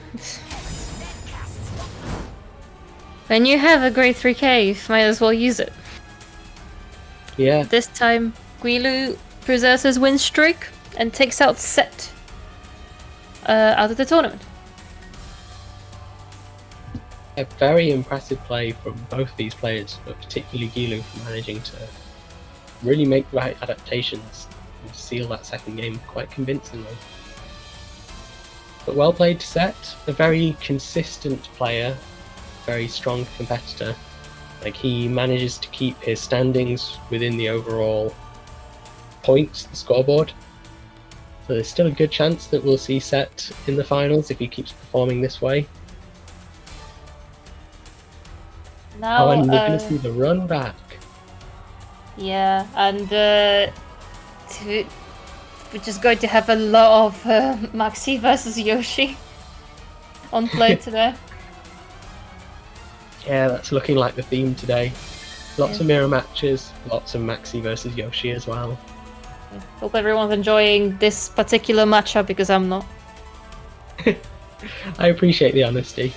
When you have a great 3k, you might as well use it. Yeah, This time, Guilu preserves his win streak and takes out Set out of the tournament. a very impressive play from both these players, but particularly Gilu for managing to really make the right adaptations and seal that second game quite convincingly. But well played to Set, a very consistent player, very strong competitor. Like, he manages to keep his standings within the overall points, the scoreboard. So there's still a good chance that we'll see Set in the finals if he keeps performing this way. Now, And we're going to see the run back. yeah, and we're just going to have a lot of Maxi versus Yoshi on play today. Yeah, that's looking like the theme today. Lots of mirror matches, lots of Maxi versus Yoshi as well. Hope everyone's enjoying this particular matchup because I'm not. I appreciate the honesty.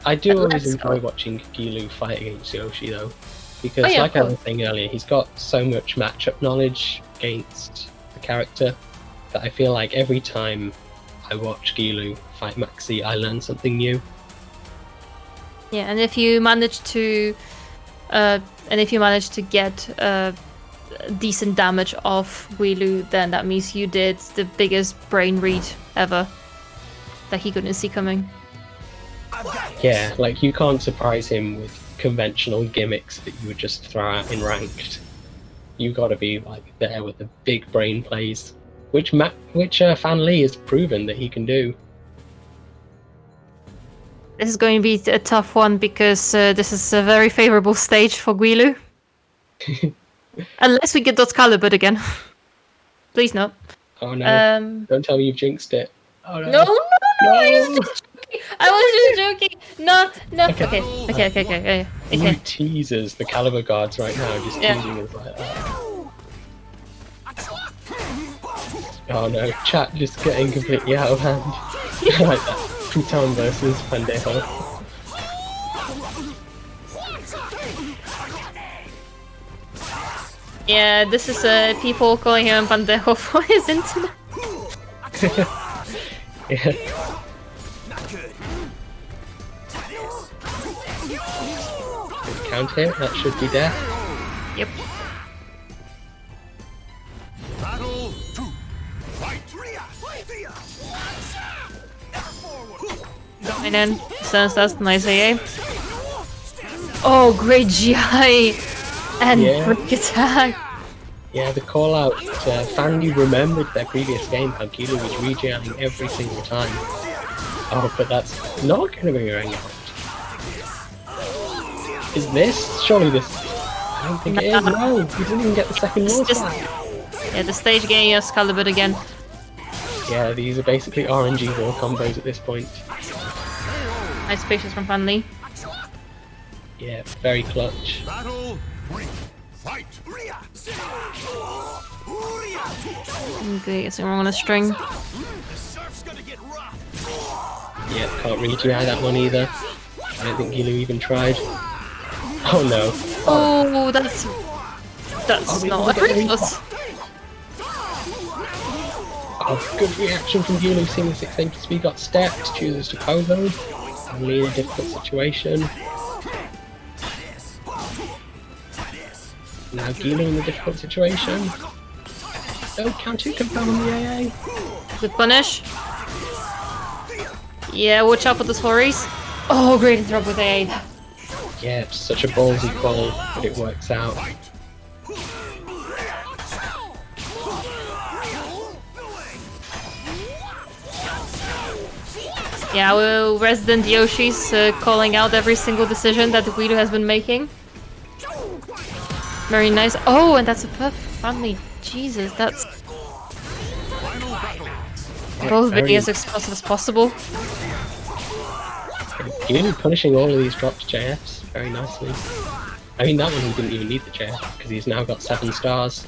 I do But always let's enjoy go. watching Gilu fight against Yoshi though, because Oh, yeah, like of I was saying earlier, he's got so much matchup knowledge against the character that I feel like every time I watch Gilu fight Maxi, I learn something new. Yeah, and if you manage to, get decent damage off Guilu, then that means you did the biggest brain read ever that he couldn't see coming. Yeah, like you can't surprise him with conventional gimmicks that you would just throw out in ranked. You got to be like there with the big brain plays, which Fan Lee has proven that he can do. This is going to be a tough one because this is a very favorable stage for Guilu. Unless we get Soulcalibur again. Please no. Oh no! Um, Don't tell me you've jinxed it. Oh no! no, No! I was just joking. No. Okay. Okay. Who teases the Caliber guards right now, just Yeah. teasing us like that. Oh no, chat just getting completely out of hand. I like that. Futon versus Pandejo. Yeah, this is people calling him Pandejo for his internet. Yeah. Good count here, that should be death. Yep. Battle 2. Fight. And then sense that's nice AA. Oh, great GI and Yeah. break attack. Yeah, the call out, Fandy remembered their previous game, how Gilu was regearing every single time. Oh, but that's not going to be a out. Is this? Surely this... I don't think it is, no! He didn't even get the second wall Just- slide. Yeah, the stage getting Soulcalibur again. Yeah, these are basically RNG wall combos at this point. Nice patience from Fan Lee. Yeah, very clutch. Battle 3. Fight. Okay, guess we're on a string. The surf's gonna get rough. Yeah, can't really try that one either. I don't think Gilu even tried. Oh no. Oh, that's Oh, not we a get the Christmas. Oh, good reaction from Gilu, seeing the 6 HP got stepped, chooses to Kobo. Only in a difficult situation. Now Gilu in a difficult situation. Oh, can't you confirm on the AA? Good punish. Yeah, watch out for the stories. Oh, great interrupt with AA. Yeah, it's such a ballsy call, but it works out. Yeah, well, Resident Yoshi's calling out every single decision that the Guido has been making. Very nice. Oh, and that's a perfect family. Jesus, that's both Very- being as explosive as possible. Gilu punishing all of these dropped JFs very nicely. I mean, that one he didn't even need the chair, because he's now got 7 stars.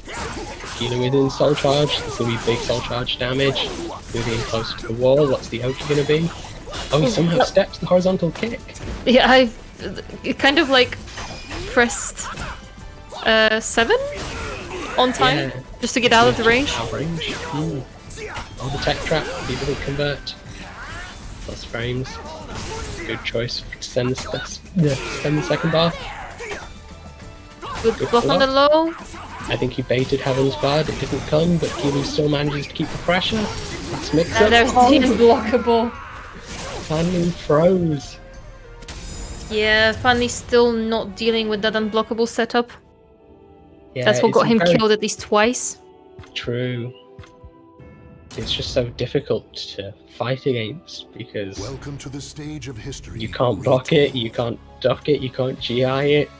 Gilu within Soul Charge, there's going to be big Soul Charge damage. Moving closer to the wall, what's the Oki going to be? Oh, he somehow steps the horizontal kick. Yeah, I've kind of like pressed 7 on time Yeah. just to get out of the range. Out of range. Oh, the tech trap, he didn't convert. Plus frames. Good choice to send the second bar. Good block on the low. I think he baited Heaven's Guard, it didn't come, but Gilu still manages to keep the pressure. Let's mix And it. there's the unblockable. Fanny froze. Yeah, Fanny's still not dealing with that unblockable setup. Yeah, That's what it's got him very killed at least twice. True. It's just so difficult to fight against because Welcome to the stage of history. you can't block it, you can't duck it, you can't GI it.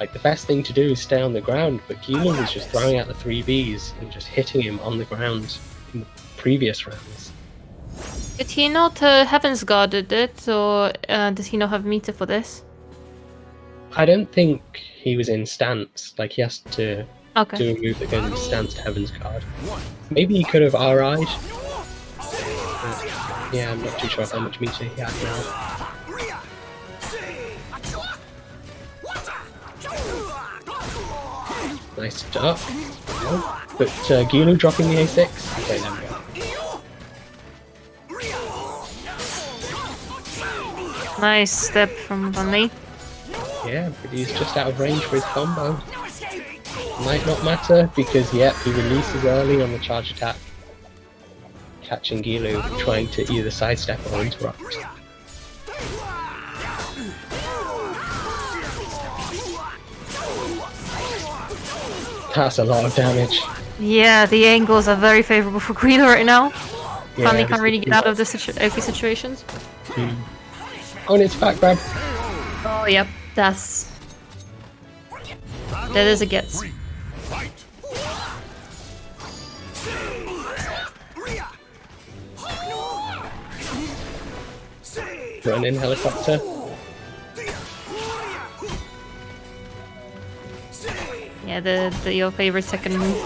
Like, the best thing to do is stay on the ground, but Gilu was just throwing out the 3Bs and just hitting him on the ground in the previous rounds. Did he not Heaven's Guarded it, or did he not have meter for this? I don't think he was in stance, like he has to Okay. do a move that goes into stance to Heaven's Guard. Maybe he could have RI'd. Yeah, I'm not too sure how much meter he had now. Nice duck. Oh, but Gilu dropping the A6. Okay, there we go. Nice step from Fanny. Yeah, but he's just out of range for his combo. Might not matter because, yep, he releases early on the charge attack. Catching Gilu trying to either sidestep or interrupt. That's a lot of damage. Yeah, the angles are very favorable for Guido right now. Yeah, Fanny this can't really is- get out of the OP situations. Oh, and it's back grab. Oh, yep, that's... That is a gets. Run in helicopter. Yeah, your favorite second move.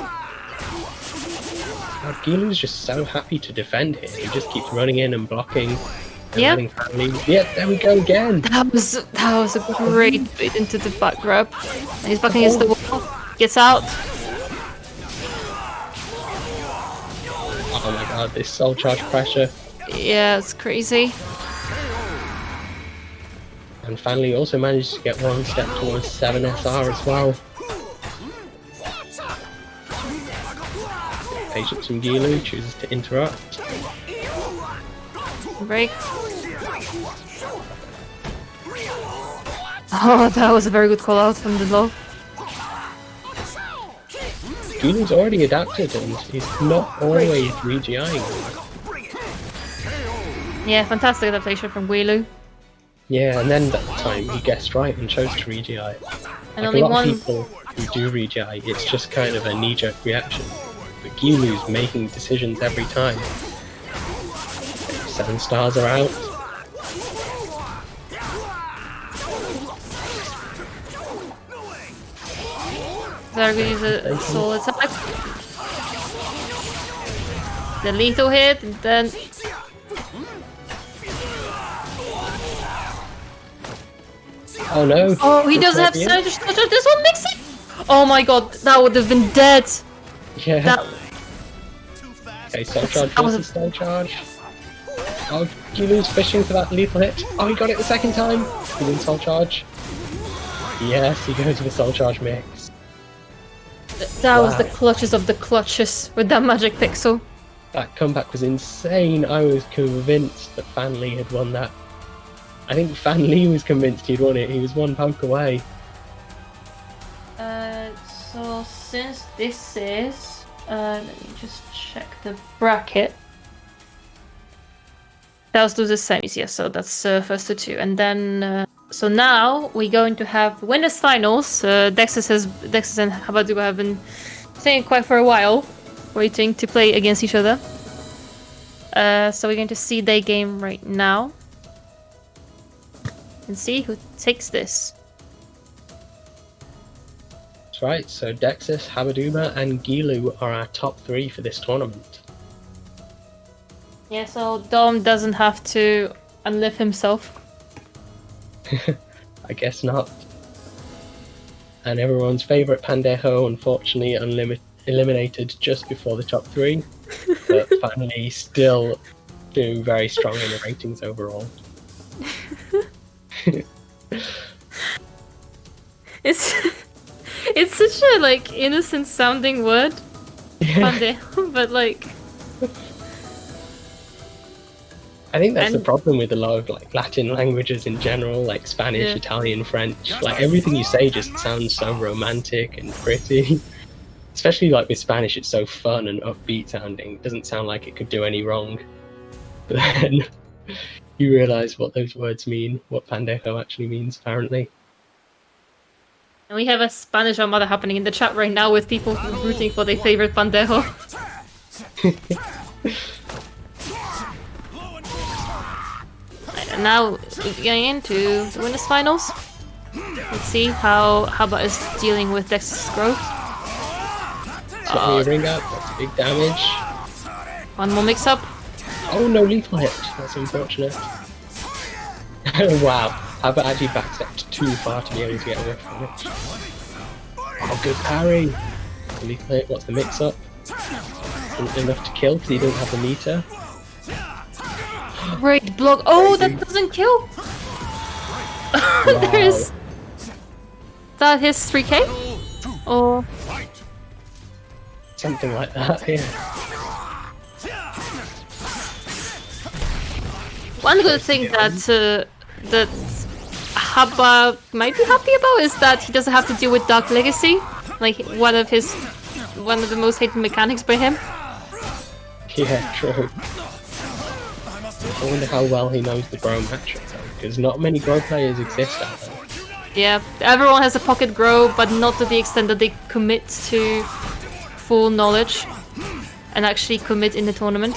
Gilu's just so happy to defend here. He just keeps running in and blocking. And Yep. letting Fanny... Yep, there we go again. That was a great bait into the back grab. And he's backing against the wall. Gets out. Oh my god, this soul charge pressure. Yeah, it's crazy. And Fanny also managed to get one step towards 7 SR as well. Patience from Gilu, chooses to interrupt. Break. Oh, that was a very good call out from the low. Gilu's already adapted and he's not always re-GIing. Yeah, fantastic adaptation from Guilu. Yeah, and then that time he guessed right and chose to re-GI. And Like only a lot one. of people who do re-GI, it's just kind of a knee-jerk reaction. But Gilu's making decisions every time. 7 stars are out. Very good use a soul attack. The lethal hit, and then Oh no! oh, he This doesn't might have be it. synergy structure. This one makes it. Oh my god, that would have been dead. Yeah. That Okay, soul charge That was versus soul charge. Oh, Gilu's fishing for that lethal hit. Oh, he got it the second time. He's in soul charge. Yes, he goes with the soul charge mix. that was the Wow. clutches of the clutches with that magic pixel. That comeback was insane. I was convinced that Fan Lee had won that. I think Fan Lee was convinced he'd won it. He was 1 poke away. So since this is, let me just check the bracket. That was losers semis, yes. So that's first to 2, and then so now we're going to have winners finals. Dexter and Habadu have been staying quiet for a while, waiting to play against each other. So we're going to see their game right now and see who takes this. That's right, so Dexus, Habaduma, and Gilu are our top 3 for this tournament. Yeah, so Dom doesn't have to unlive himself. I guess not. And everyone's favourite Pandejo, unfortunately, eliminated just before the top 3, but finally still doing very strong in the ratings overall. It's such a like innocent sounding word, Pandejo, but like I think that's the And- problem with a lot of like Latin languages in general, like Spanish, Yeah. Italian, French. Like everything you say just sounds so romantic and pretty. Especially like with Spanish, it's so fun and upbeat sounding. It doesn't sound like it could do any wrong. But then you realise what those words mean, what Pandejo actually means, apparently. and we have a Spanish Armada happening in the chat right now with people rooting for their favorite Pandejo. And now getting into the winners finals. Let's see how Haba is dealing with Dex's growth. Slap me a ring up, that's big damage. One more mix up. Oh no, lethal hit. That's unfortunate. Wow, Haba actually backstepped too far to be able to get a whiff from it. Oh, good parry. The lethal hit, what's the mix up? Enough to kill because he doesn't have the meter. Great block. Oh, that doesn't kill. There's. Is that his 3k? Or Something like that, yeah. one good thing that Haba might be happy about is that he doesn't have to deal with Dark Legacy, like one of the most hated mechanics by him. Yeah, true. I wonder how well he knows the Grow metrics, because not many Grow players exist out there. Yeah, everyone has a pocket grow, but not to the extent that they commit to full knowledge and actually commit in the tournament.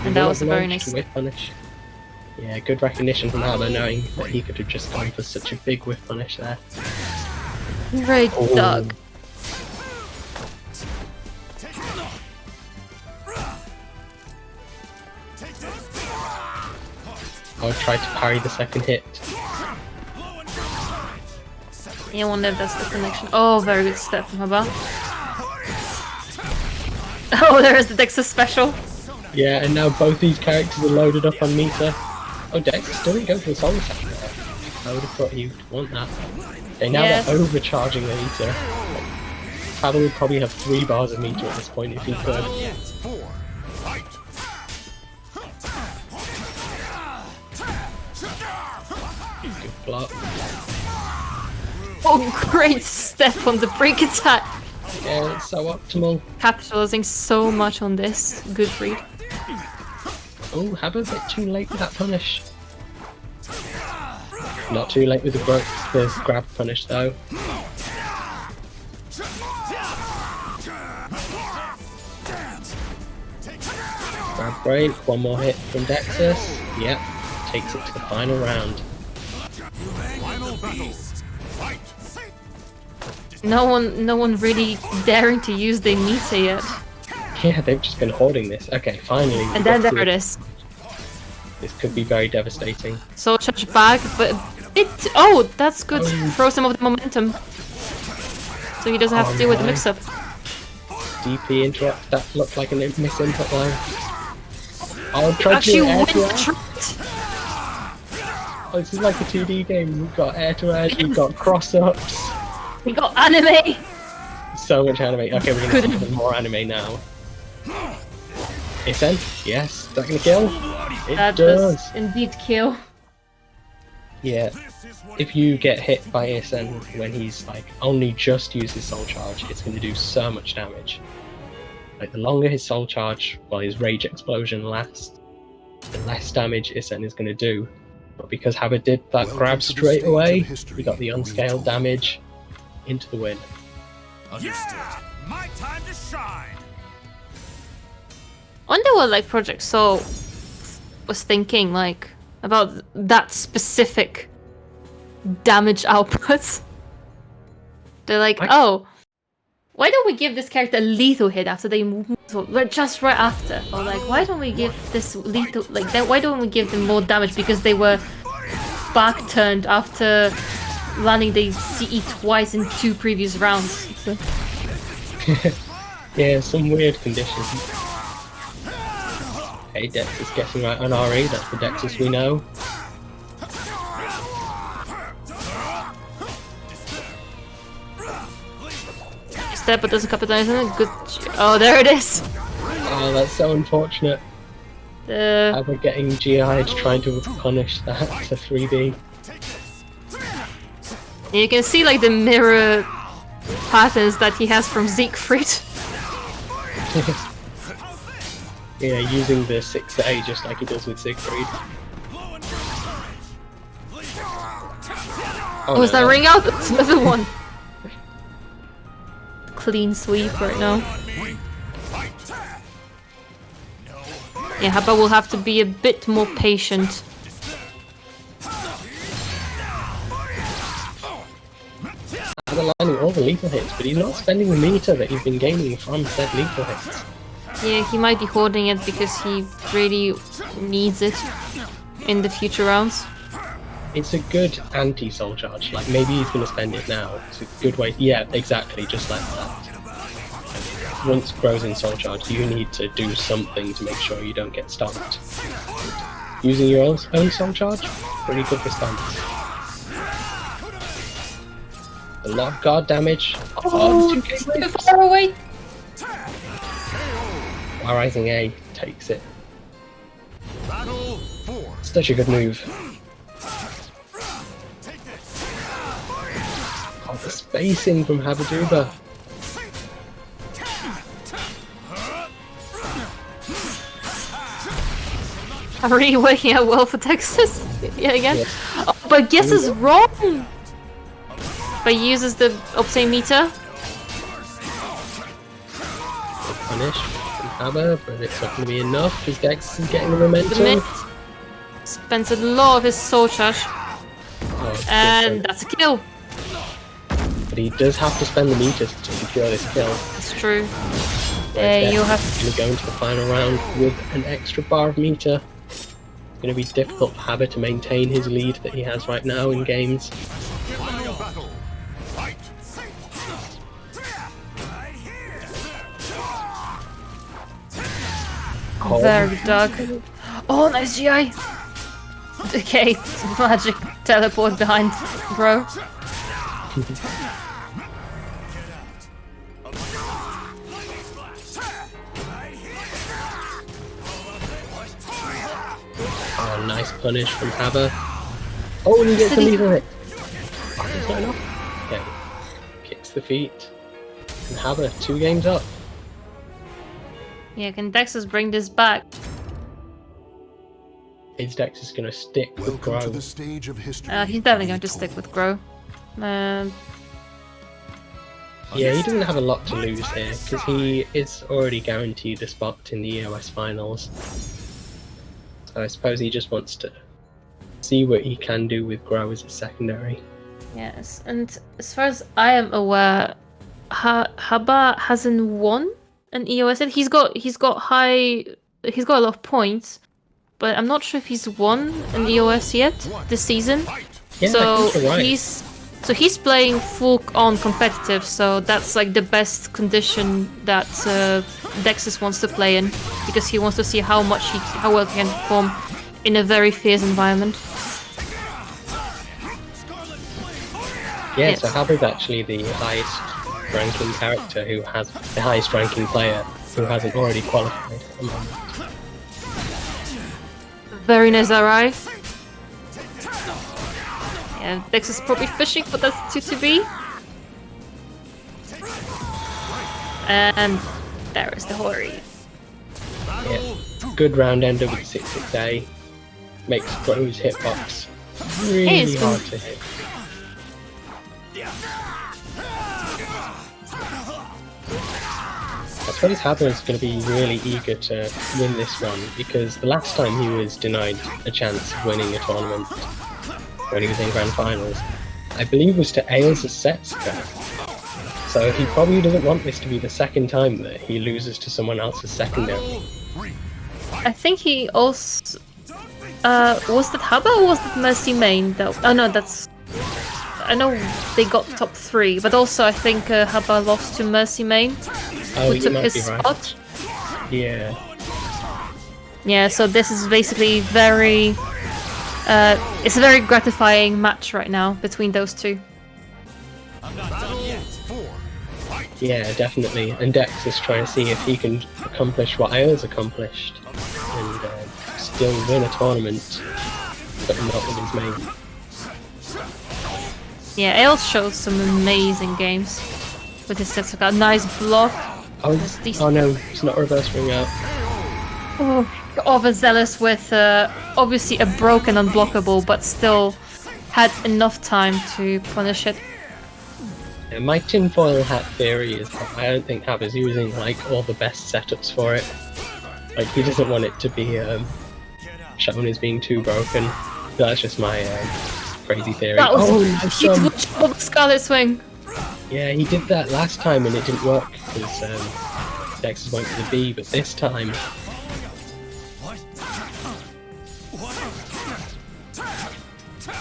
And that was a very nice. Whiff punish. Yeah, good recognition from Haba, knowing that he could have just gone for such a big whiff punish there. Great dog. I'll try to parry the second hit. Yeah, I wonder if that's the connection. Oh, very good step from Haba. Oh, there is the Dexter special. Yeah, and now both these characters are loaded up on meter. Oh, Dex didn't go for the soul attack there. I would have thought he would want that. Okay, now Yes. they're overcharging the meter. Haba would probably have 3 bars of meter at this point if he could. Good block. Oh, great step on the break attack. Yeah, it's so optimal. Capitalizing so much on this. Good read. Oh, Haba a bit too late with that punish. Not too late with the grab punish though. Grab break, one more hit from Dexus. Yep, takes it to the final round. No one really daring to use their meter yet. Yeah, they've just been hoarding this. Okay, finally. And then there it is. This could be very devastating. So charge back, but it. Oh, that's good. Oh. Throw some of the momentum, so he doesn't have to deal with the my. mix-up. DP interrupt. That looked like a misinput line. I'll try to Actually do air wins to the air. trot. Oh, this is like a 2D game. We've got air to air. We've got cross ups. We got anime. So much anime. Okay, we're gonna Couldn't- see some more anime now. Isen? Yes. Is that gonna kill? It That does. does indeed kill. Yeah. If you get hit by Isen when he's like only just used his soul charge, it's gonna do so much damage. Like the longer his soul charge while his rage explosion lasts, the less damage Isen is gonna do. But because Haba did that Welcome grab to the straight stage of away, history we got the unscaled retold. damage into the win. Yeah! My time to shine! I wonder what like Project Soul was thinking like about that specific damage output. They're like, oh, why don't we give this character a lethal hit after they move, just right after? Or like, why don't we give this lethal, like, why don't we give them more damage because they were back turned after landing the CE twice in 2 previous rounds? So. Yeah, some weird conditions. Okay, Dex is getting right on RE, that's the Dexus we know. Step, but does a couple times, isn't it? Good. Oh, there it is. Oh, that's so unfortunate. How we're getting GI'd trying to punish that to 3D. You can see like the mirror patterns that he has from Siegfried. Yeah, using the 6A just like he does with Siegfried. Oh, is that ring out? That's another one. Clean sweep right now. Yeah, Haba will have to be a bit more patient. Haba landing all the lethal hits, but he's not spending the meter that he's been gaining from said lethal hits. Yeah, he might be hoarding it because he really needs it in the future rounds. It's a good anti-soul charge, like maybe he's going to spend it now. It's a good way, yeah, exactly, just like that. Once Grow's in soul charge, you need to do something to make sure you don't get stomped. Using your own soul charge, pretty good response. A lot of guard damage. Oh, it's too far away! Rising A takes it. Battle 4. Such a good move. Oh, the spacing from Habaduba. I'm really working out well for Texas. Yeah, again. Yeah. Oh, but guess is wrong! But he uses the Obscene meter. Punish from Haba, but it's not going to be enough because Dex is getting the momentum. The mid spends a lot of his soul charge. Oh, And that's a kill. but he does have to spend the meters to secure this kill. That's true. Dex You'll have is going to go into the final round with an extra bar of meter. It's going to be difficult for Haba to maintain his lead that he has right now in games. Battle. Fight. Oh, very dark. Oh, nice GI. Okay, magic teleport behind, bro. Oh, nice punish from Haba. Oh, and he gets the lethal hit. Oh, that's not enough. Okay. Kicks the feet. And Haba, 2 games up. Yeah, can Dexus bring this back? Is Dex going to stick with Welcome Grow? to the stage of history. He's definitely going to stick with Grow. Yeah, he doesn't have a lot to lose here because he is already guaranteed a spot in the EOS finals. So I suppose he just wants to see what he can do with Grow as a secondary. Yes, and as far as I am aware, Haba hasn't won an EOS yet. He's got a lot of points, but I'm not sure if he's won an EOS yet this season. Yeah, So I think you're right. he's playing full on competitive, so that's like the best condition that Dexus wants to play in, because he wants to see how well he can perform in a very fierce environment. Yeah, Yes. so Haba's actually the highest ranking character who has the highest ranking player who hasn't already qualified at the moment. Very nice RI. Yeah, Dex is probably fishing for that 2-2B. And there is the Hori. Yeah. Good round ender with 6-6A. Makes Grow's hitbox really it's hard to hit. I suppose Haba is going to be really eager to win this one because the last time he was denied a chance of winning a tournament when he was in grand finals, I believe was to Ails Setsuka. So he probably doesn't want this to be the second time that he loses to someone else's secondary. I think he also was that Haba or was that Mercy Main? Though, oh no, that's. I know they got top 3, but also I think Haba lost to Mercy Main, Oh, who you took might his be right. spot. Yeah. Yeah, so this is basically very. It's a very gratifying match right now between those two. Yeah, definitely. And Dex is trying to see if he can accomplish what Io's accomplished and still win a tournament, but not with his main. Yeah, Ale showed some amazing games with his Setsuka. Nice block. Oh no, it's not reverse ring out. Oh, overzealous with obviously a broken unblockable, but still had enough time to punish it. Yeah, my tinfoil hat theory is that I don't think Haba's using like all the best setups for it. Like he doesn't want it to be shown as being too broken. That's just my crazy theory. That was nice, beautiful Scarlet Swing. yeah, he did that last time and it didn't work because Dex went for the B, but this time.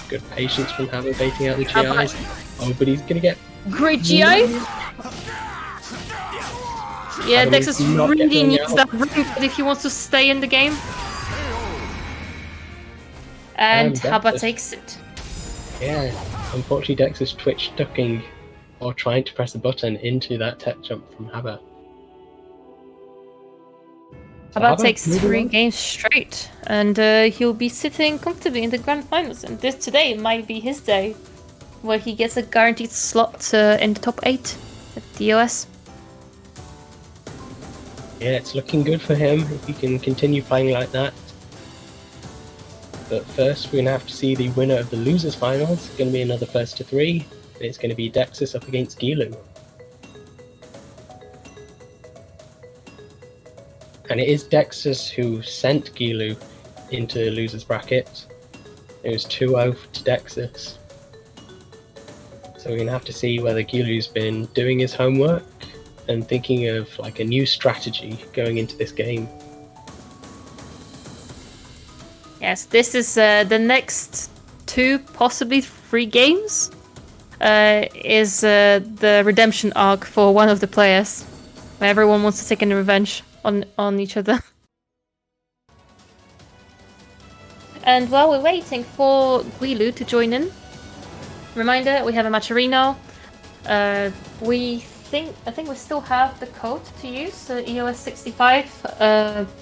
Good patience from Haba baiting out the GIs. Oh, but he's gonna get. Great GI. Yeah, Haba Dexus needs to not get really thrown needs out. that ring if he wants to stay in the game. And Haba Dexus. takes it. Yeah, unfortunately Dex is twitch ducking or trying to press a button into that tech jump from Haba. So Haba Haba takes moving 3 on. games straight, and he'll be sitting comfortably in the grand finals. And today might be his day, where he gets a guaranteed slot in the top 8 at the US. Yeah, it's looking good for him if he can continue playing like that. But first, we're going to have to see the winner of the losers finals. It's going to be another first to 3. And it's going to be Dexus up against Gilu. And it is Dexus who sent Gilu into the losers bracket. It was 2-0 to Dexus. So we're going to have to see whether Gilu's been doing his homework and thinking of like a new strategy going into this game. Yes, this is the next 2, possibly 3 games. Is the redemption arc for one of the players, where everyone wants to take a revenge on each other. And while we're waiting for Guilu to join in, reminder, we have a match arena. I think we still have the code to use, EOS 65,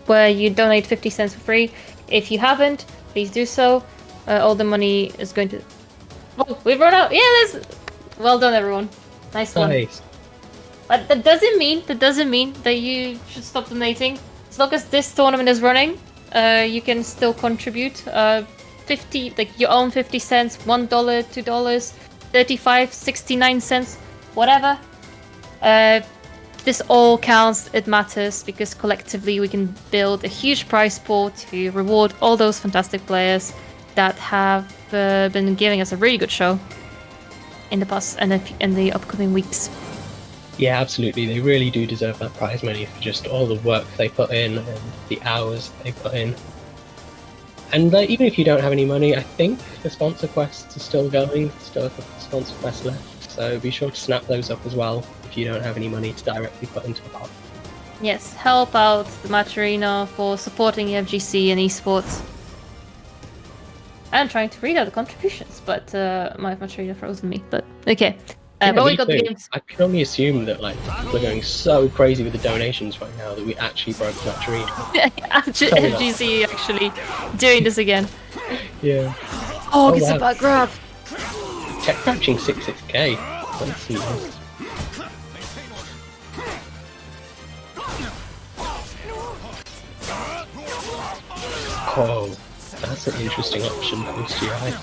where you donate 50 cents for free. If you haven't, please do so. All the money is going to. Oh, we've run out. Yeah, well done, everyone. Nice one. Nice. But that doesn't mean that you should stop donating. As long as this tournament is running, you can still contribute. 50, like your own 50 cents, $1, $2, 35, 69 cents, whatever. This all counts, it matters, because collectively we can build a huge prize pool to reward all those fantastic players that have been giving us a really good show in the past and in the upcoming weeks. Yeah, absolutely. They really do deserve that prize money for just all the work they put in and the hours they put in. And even if you don't have any money, I think the sponsor quests are still going, still have a sponsor quest left. So be sure to snap those up as well if you don't have any money to directly put into the pot. Yes, help out the Match Arena for supporting FGC and esports. I'm trying to read out the contributions, but my Match Arena frozen me. But okay. Yeah, but we me got too. the games. I can only assume that like people are going so crazy with the donations right now that we actually broke Match Arena. FGC actually doing this again. Yeah. Oh, it's wow. a bad grab. Tech crouching 66k. That's nice. Oh, that's an interesting option post GI.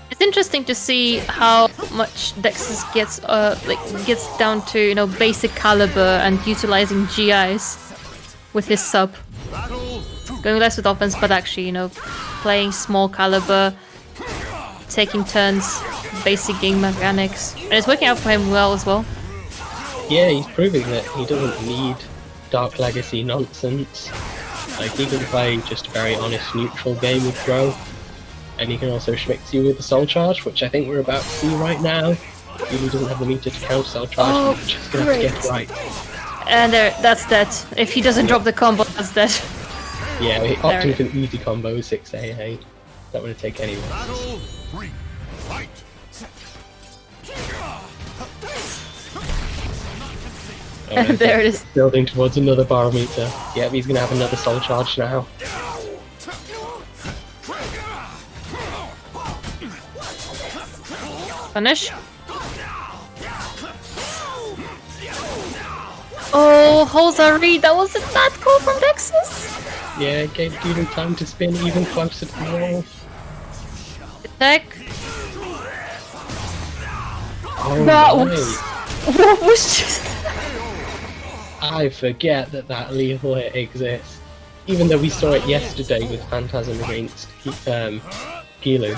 It's interesting to see how much Dexus gets down to basic caliber and utilizing GIs with his sub. Going less with offense, but actually playing small caliber, taking turns basic game mechanics, and it's working out for him well as well. Yeah, he's proving that he doesn't need Dark Legacy nonsense. Like, he can play just a very honest, neutral game with Throw, and he can also schmix you with the Soul Charge, which I think we're about to see right now. He doesn't have the meter to counter Soul Charge, Oh, he's just gonna have to get it right. And there, that's dead. If he doesn't drop the combo, that's dead. Yeah, opting for an easy combo, 6 AA. Not gonna take any risks. Battle 3. Fight. And there it is. Building towards another barometer. Yep, he's gonna have another Soul Charge now. Punish. Oh, Hosari, that wasn't that cool from Dexus. Yeah, it gave Gilu time to spin even closer to the wall. Attack. Oh, That no. was. What was just. I forget that that lethal hit exists. Even though we saw it yesterday with Phantasm against Gilu.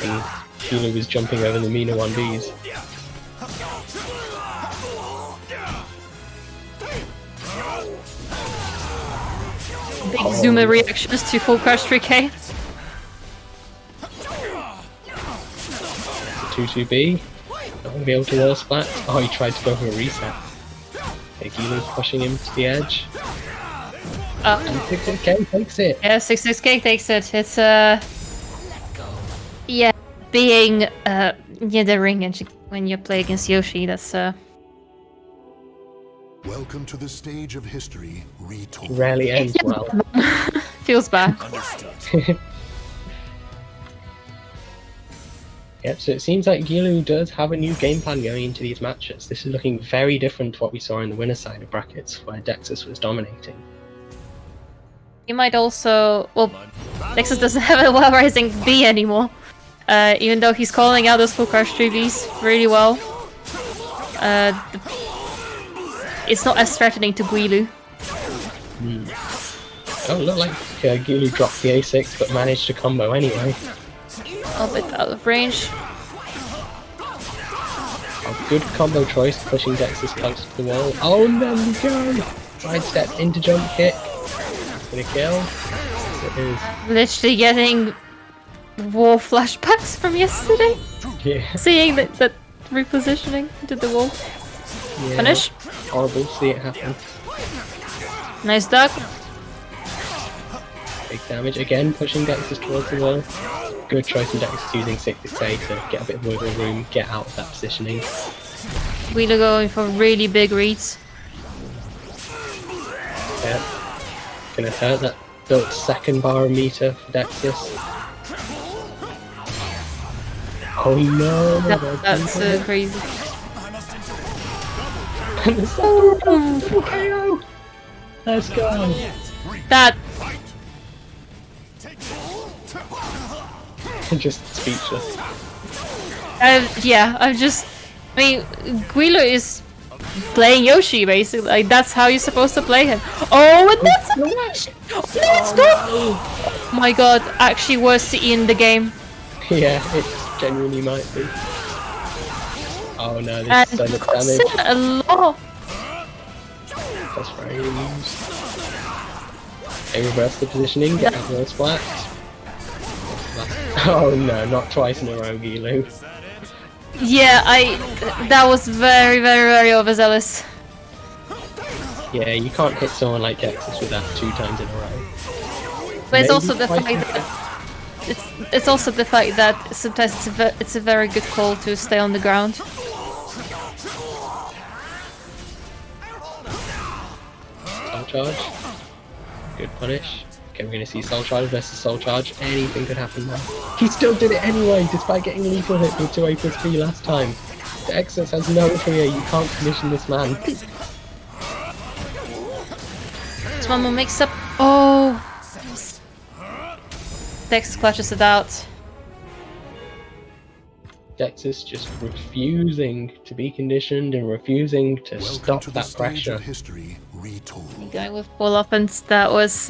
And Gilu was jumping over the Mina 1Ds. Big Zuma reactions to full crush 3k. 2-2B. Not gonna be able to wall splat. Oh, he tried to go for a reset. Okay, Gilu's pushing him to the edge. And 6-6K takes it. Yeah, 6-6k takes it. It's yeah, being near the ring and when you play against Yoshi, that's Welcome to the stage of history retold. Rarely ends well. feels bad. Yep, so it seems like Gilu does have a new game plan going into these matches. This is looking very different to what we saw in the winner's side of brackets, where Dexus was dominating. You might also, well, Dexus doesn't have a well rising B anymore. Even though he's calling out those full crush 3Bs really well. It's not as threatening to Gilu. Oh, look like Gilu dropped the A6 but managed to combo anyway. A bit out of range. Oh, good combo choice, pushing Dexus close to the wall. Oh, and there we go! Side step into jump kick. Gonna kill. It is. Literally getting war flashbacks from yesterday. Yeah. Seeing that repositioning into the wall. Yeah. Punish. Horrible to see it happen. Nice duck. Big damage again, pushing Dexus towards the wall. Good choice in Dexus using 6-6A to get a bit of wiggle room, get out of that positioning. Wheeler going for really big reads. Yeah. Gonna hurt that built second barometer for Dexus. Oh no! That's crazy. And the second KO! Let's go! That Just speechless. yeah, I'm just. I mean, Guilo is playing Yoshi basically. Like that's how you're supposed to play him. Oh, and that's a flash! Let's go! Oh my god, actually worst CE in the game. Yeah, it genuinely might be. Oh no, And this is so much costs damage. a lot. That's frames. They reverse the positioning, get out of splat. Oh no, not twice in a row, Gilu. Yeah, that was very, very, very overzealous. Yeah, you can't hit someone like Dexus with that 2 times in a row. But it's Maybe also the twice fact in a that it's also the fact that sometimes it's a very good call to stay on the ground. Soul Charge. Good punish. Okay, we're gonna see Soul Charge versus Soul Charge. Anything could happen now. He still did it anyway, despite getting lethal hit with 2A+3 last time. The Exodus has no fear, you can't condition this man. This one more mix up. Oh! Dex clutches it out. Dexus just refusing to be conditioned and refusing to Welcome stop to the that stage pressure. of history retold. Going with full offense, that was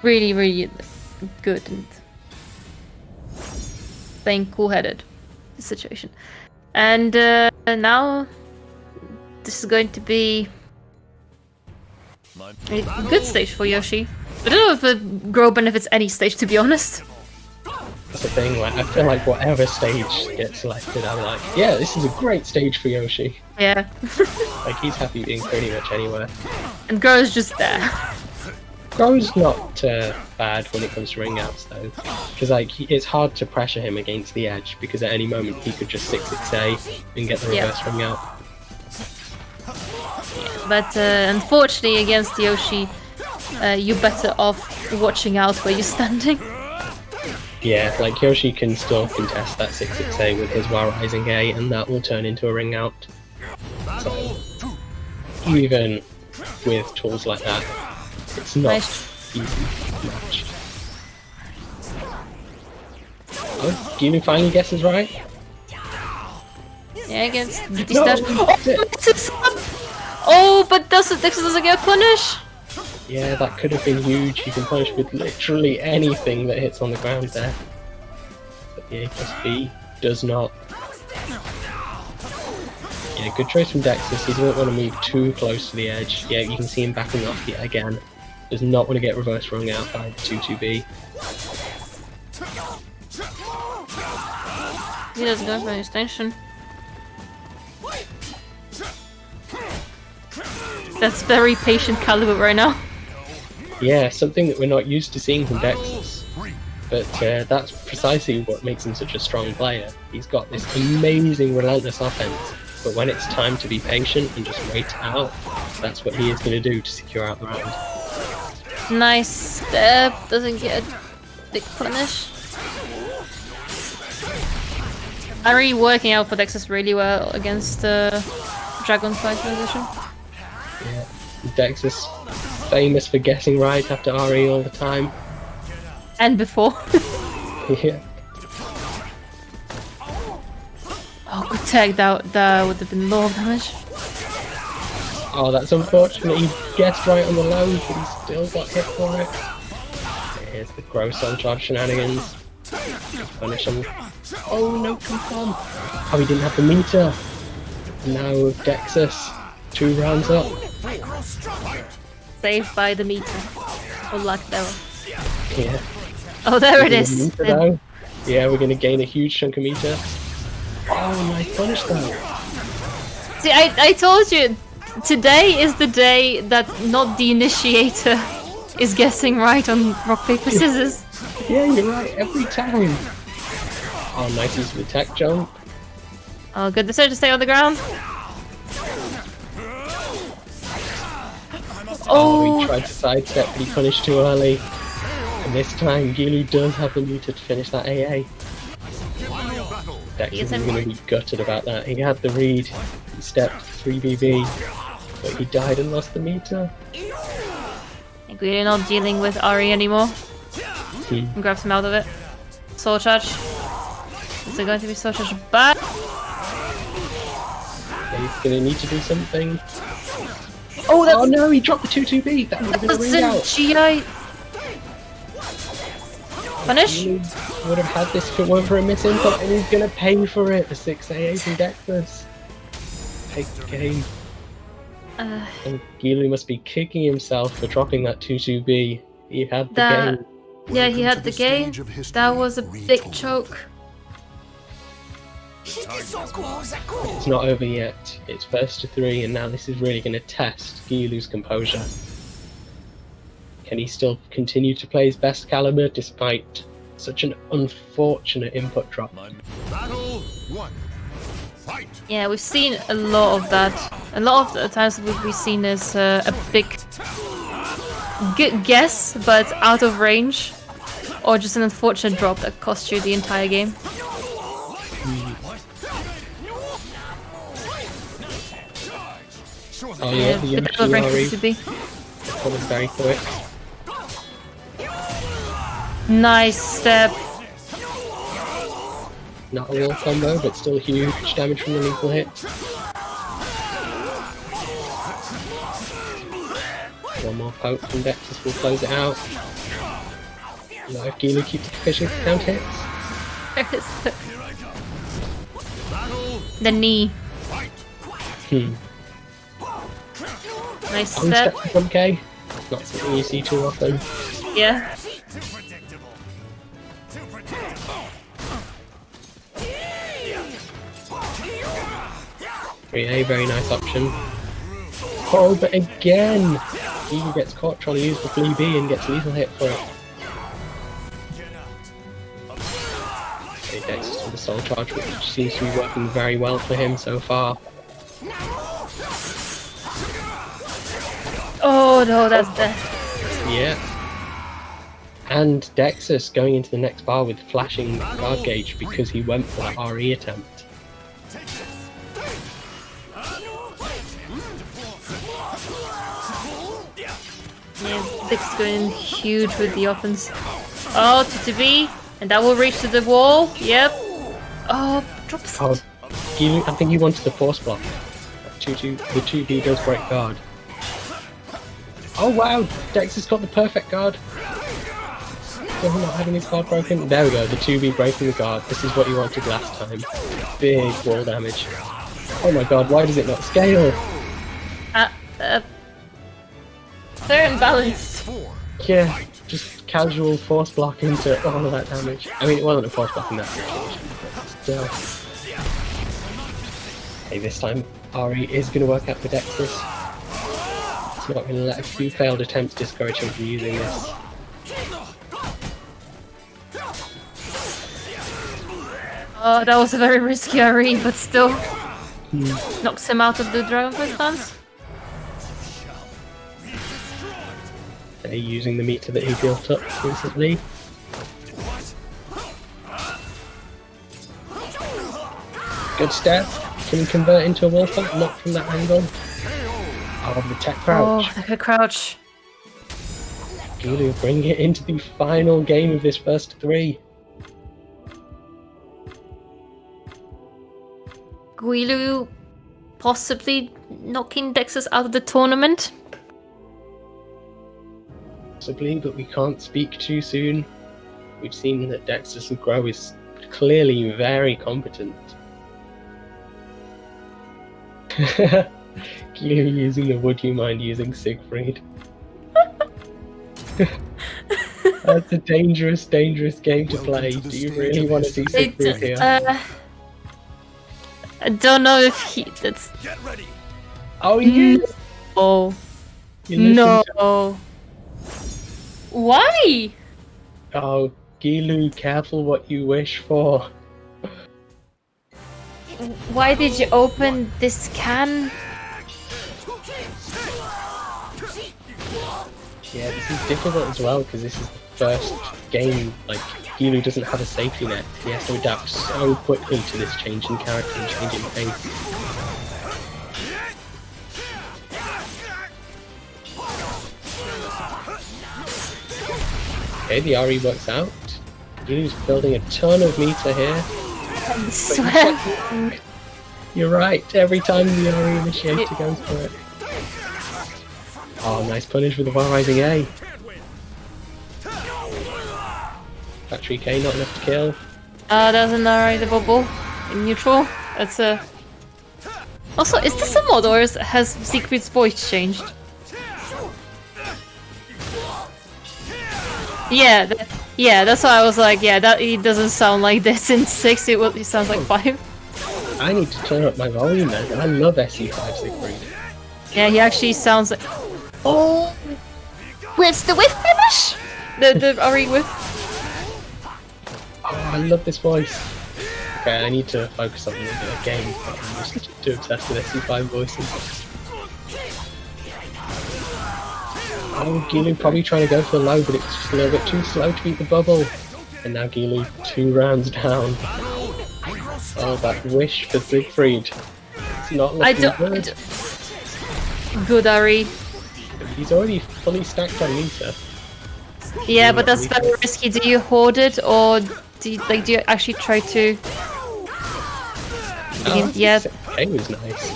really, really good. And playing cool-headed the situation. And now this is going to be a good stage for Yoshi. I don't know if the grow benefits any stage, to be honest. That's the thing, like, I feel like whatever stage gets selected, I'm like, yeah, this is a great stage for Yoshi. Yeah. Like, he's happy being pretty much anywhere. And Grow's just there. Grow's not bad when it comes to ring outs though, because like it's hard to pressure him against the edge because at any moment he could just 6-6A and get the reverse ring out. But unfortunately against Yoshi, you're better off watching out where you're standing. Yeah, like Yoshi can still contest that 6-6A with his while rising A, and that will turn into a ring out. So, even with tools like that, it's not easy to match. Oh, Gilu finally guesses right. Yeah, against the No, dash. Oh, but Dexter doesn't get a punish. Yeah, that could have been huge. You can punish with literally anything that hits on the ground there. But the A+B does not. Yeah, good choice from Dexus. He doesn't want to move too close to the edge. Yeah, you can see him backing off yet again. Does not want to get reverse rung out by the 2-2B. He doesn't go for an extension. That's very patient Calibur right now. Yeah, something that we're not used to seeing from Dexus. But that's precisely what makes him such a strong player. He's got this amazing relentless offense, but when it's time to be patient and just wait it out, that's what he is going to do to secure out the round. Nice step, doesn't get a big punish. Ari working out for Dexus really well against Dragonfly transition. Yeah, Dexus famous for guessing right after RE all the time. And before. Yeah. Oh, good tag, that would have been low damage. Oh, that's unfortunate. He guessed right on the low, but he still got hit for it. Here's the gross on charge shenanigans. Punish him. Oh no, come on. Oh, he didn't have the meter. And now with Dexus, 2 rounds up. Saved by the meter. Or luck there. Yeah. Oh, there it is. Meter, though. Yeah, we're going to gain a huge chunk of meter. Oh, nice punish though. See, I told you, today is the day that not the initiator is guessing right on rock, paper, scissors. Yeah, you're right, every time. Oh, nice use of the tech jump. Oh, good decision to stay on the ground. Oh, he tried to sidestep, but he punished too early. And this time, Gilu does have the meter to finish that AA. Dexus is going to be gutted about that. He had the read, he stepped 3BB, but he died and lost the meter. I think we're not dealing with Ari anymore. Grabs him out of it. Soul charge. Is there going to be soul charge back? Yeah, he's going to need to do something. Oh, that's... Oh no, he dropped the 2-2B! That would have been a ring out! GI. Punish? He would have had this if it weren't for a miss input, and he's going to pay for it! The 6AA from Dexus. Take the game. And Gilu must be kicking himself for dropping that 2-2B. He had the game. Yeah, he had the game. That was a big choke. It's not over yet. It's first to 3, and now this is really going to test Gilu's composure. Can he still continue to play his best caliber despite such an unfortunate input drop? Battle 1. Fight. Yeah, we've seen a lot of that. A lot of the times we've seen is a big good guess, but out of range, or just an unfortunate drop that cost you the entire game. Oh yeah, the bit of a break Yoshi to be. that was very quick. Nice step. Not a wall combo, but still huge damage from the lethal hit. One more poke from Dexus will close it out. Now if Gilu keeps pushing count hits. There is the knee. Nice step. Step from K. Not something you see too often. Yeah. Too predictable. Too predictable. 3A, very nice option. Oh, but again! He gets caught trying to use the flea B and gets lethal hit for it. Okay, Dexter's with the soul charge, which seems to be working very well for him so far. Oh no, that's death. Yeah. And Dexus going into the next bar with flashing guard gauge because he went for that RE attempt. Yeah, Dick's going huge with the offense. Oh, TTB, and that will reach to the wall. Yep. Oh, drops. Oh, I think he wanted the force block. The 2B does break guard. Oh wow, Dex has got the perfect guard. Still not having his guard broken. There we go, the 2B breaking the guard. This is what you wanted last time. Big wall damage. Oh my god, why does it not scale? They're imbalanced. Yeah, just casual force block into all of that damage. I mean, it wasn't a force block in that situation, but still. Okay, this time RE is going to work out for Dexus. It's not going to let a few failed attempts discourage him from using this. Oh, that was a very risky RE, but still knocks him out of the Dragonfly stance. Okay, using the meter that he built up recently. Good step. Can he convert into a wall thump? Not from that angle. Oh, the tech crouch. Oh, the crouch. Gilu bring it into the final game of this first 3. Guilu possibly knocking Dexus out of the tournament. Possibly, but we can't speak too soon. We've seen that Dexus and Grow is clearly very competent. Gilu using the would you mind using Siegfried. That's a dangerous, dangerous game to play. Do you really want to see Siegfried here? I don't know if that's. Get ready. Oh, yes! Oh. You listened No. to- Why? Oh, Gilu, careful what you wish for. Why did you open this can? Yeah, this is difficult as well because this is the first game, like, Gilu doesn't have a safety net. He has to adapt so quickly to this change in character and change in pace. Okay, the RE works out. Gilu's building a ton of meter here. I swear. You're right, every time the RE initiator goes for it. Oh, nice punish with the Bar Rising A. Battery K not enough to kill. There's another bubble in neutral. That's a. Also, is this a mod or has Siegfried's voice changed? Yeah, that's why I was like, yeah, that he doesn't sound like this in 6. It sounds like 5. I need to turn up my volume then. I love SE5 Siegfried. Yeah, he actually sounds like. Oh, where's the whiff finish? The RE whiff. Oh, I love this voice. Okay, I need to focus on the game. I'm just too obsessed with SE5 voices. Oh, Gilu probably trying to go for the low, but it's just a little bit too slow to beat the bubble. And now Gilu 2 rounds down. Oh, that wish for Siegfried. It's not looking good. Good RE. He's already fully stacked on meter. Yeah, but that's very risky. Do you hoard it or do you actually try to? Oh, Yeah. K was nice.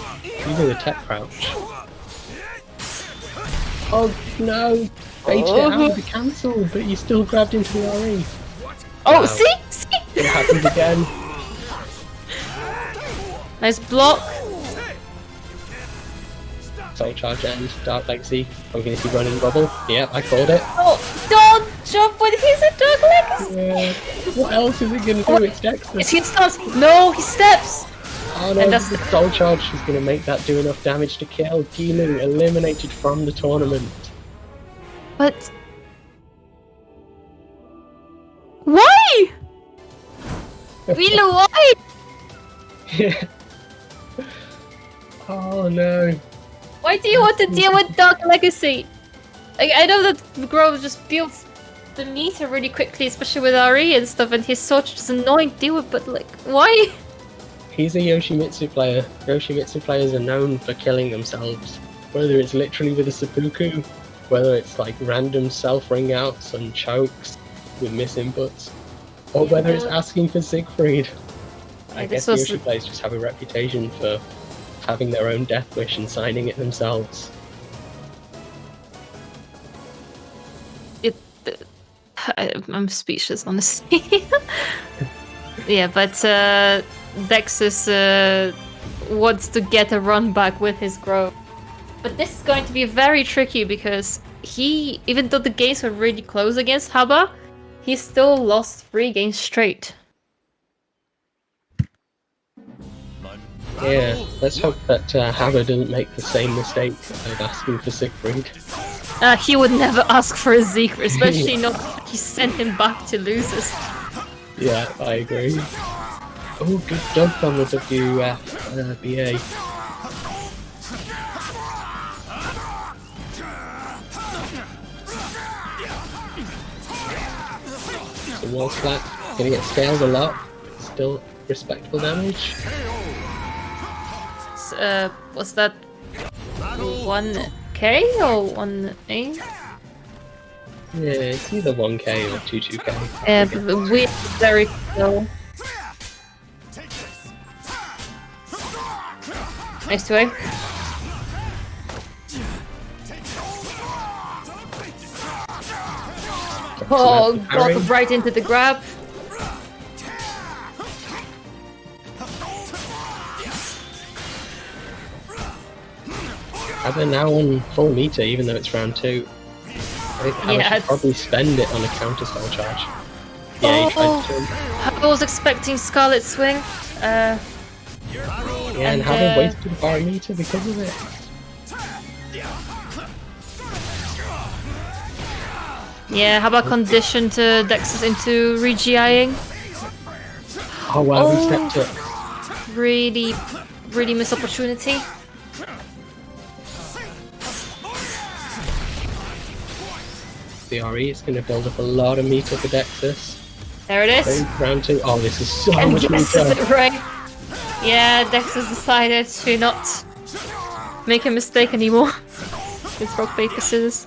Using the tech crouch. Oh no! Baited it out with the cancel, but you still grabbed into the RE. Oh, Wow. see? It happens again. Nice block. Soul Charge and Dark Legacy. Infinity Running Bubble. Yep, I called it. Oh, don't jump when he's a Dark Legacy! Yeah. What else is it gonna do? It's Dexter. He starts. No, he steps! Oh no, And that's the Soul Charge is gonna make that do enough damage to kill. Gilu eliminated from the tournament. But. Why? Really, why? Yeah. Oh no. Why do you want to deal with Dark Legacy? Like, I know that Grove just builds the meter really quickly, especially with RE and stuff, and his sword is annoying to deal with, but like, why? He's a Yoshimitsu player. Yoshimitsu players are known for killing themselves. Whether it's literally with a seppuku, whether it's like random self-ring outs and chokes with misinputs, or whether it's asking for Siegfried. I guess Yoshi players just have a reputation for having their own death wish and signing it themselves. I'm speechless, honestly. Yeah, but Dexus wants to get a run back with his Grove. But this is going to be very tricky because he, even though the games were really close against Haba, he still lost 3 games straight. Yeah, let's hope that Haba doesn't make the same mistake of asking for Siegfried. He would never ask for a Zeke, especially not if he sent him back to losers. Yeah, I agree. Oh, good dunk on the WFBA. The wall's flat, gonna get scaled a lot, still respectable damage. What's that? 1k or 1a? Yeah, it's either 1k or 22k. Yeah, but we're very slow. Nice to aim. Oh, got right into the grab. They're now on full meter, even though it's round 2. I think I should probably spend it on a counter Soul Charge. Yeah, he tried to. I was expecting Scarlet Swing. Yeah, and having wasted bar meter because of it. Yeah, how about condition to Dexus into re-GIing? Oh wow, he stepped it. Really missed opportunity. The RE is going to build up a lot of meter for Dexus. There it is. Round 2. Oh, this is so And much guesses meter. it right. Yeah, Dexus decided to not make a mistake anymore. It's rock, paper, scissors.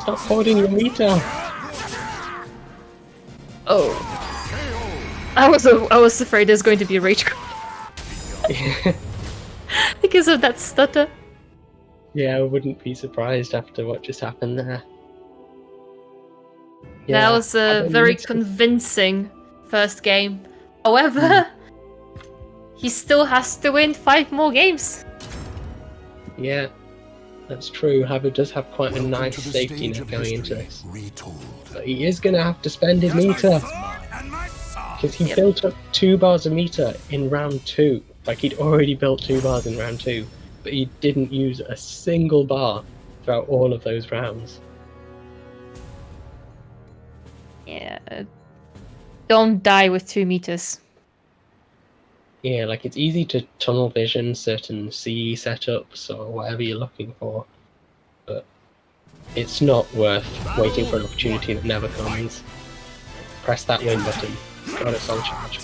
Stop hoarding your meter. Oh. I was afraid there's going to be a rage because of that stutter. Yeah, I wouldn't be surprised after what just happened there. That was a very convincing first game. However, he still has to win 5 more games. Yeah, that's true. Haba does have quite a nice safety net going into this. But he is going to have to spend his meter. Because he built up 2 bars of meter in round 2. Like, he'd already built 2 bars in round 2. But he didn't use a single bar throughout all of those rounds. Yeah. Don't die with 2 meters. Yeah, like it's easy to tunnel vision certain CE setups or whatever you're looking for, but it's not worth waiting for an opportunity that never comes. Press that win button. Got a Soul Charge.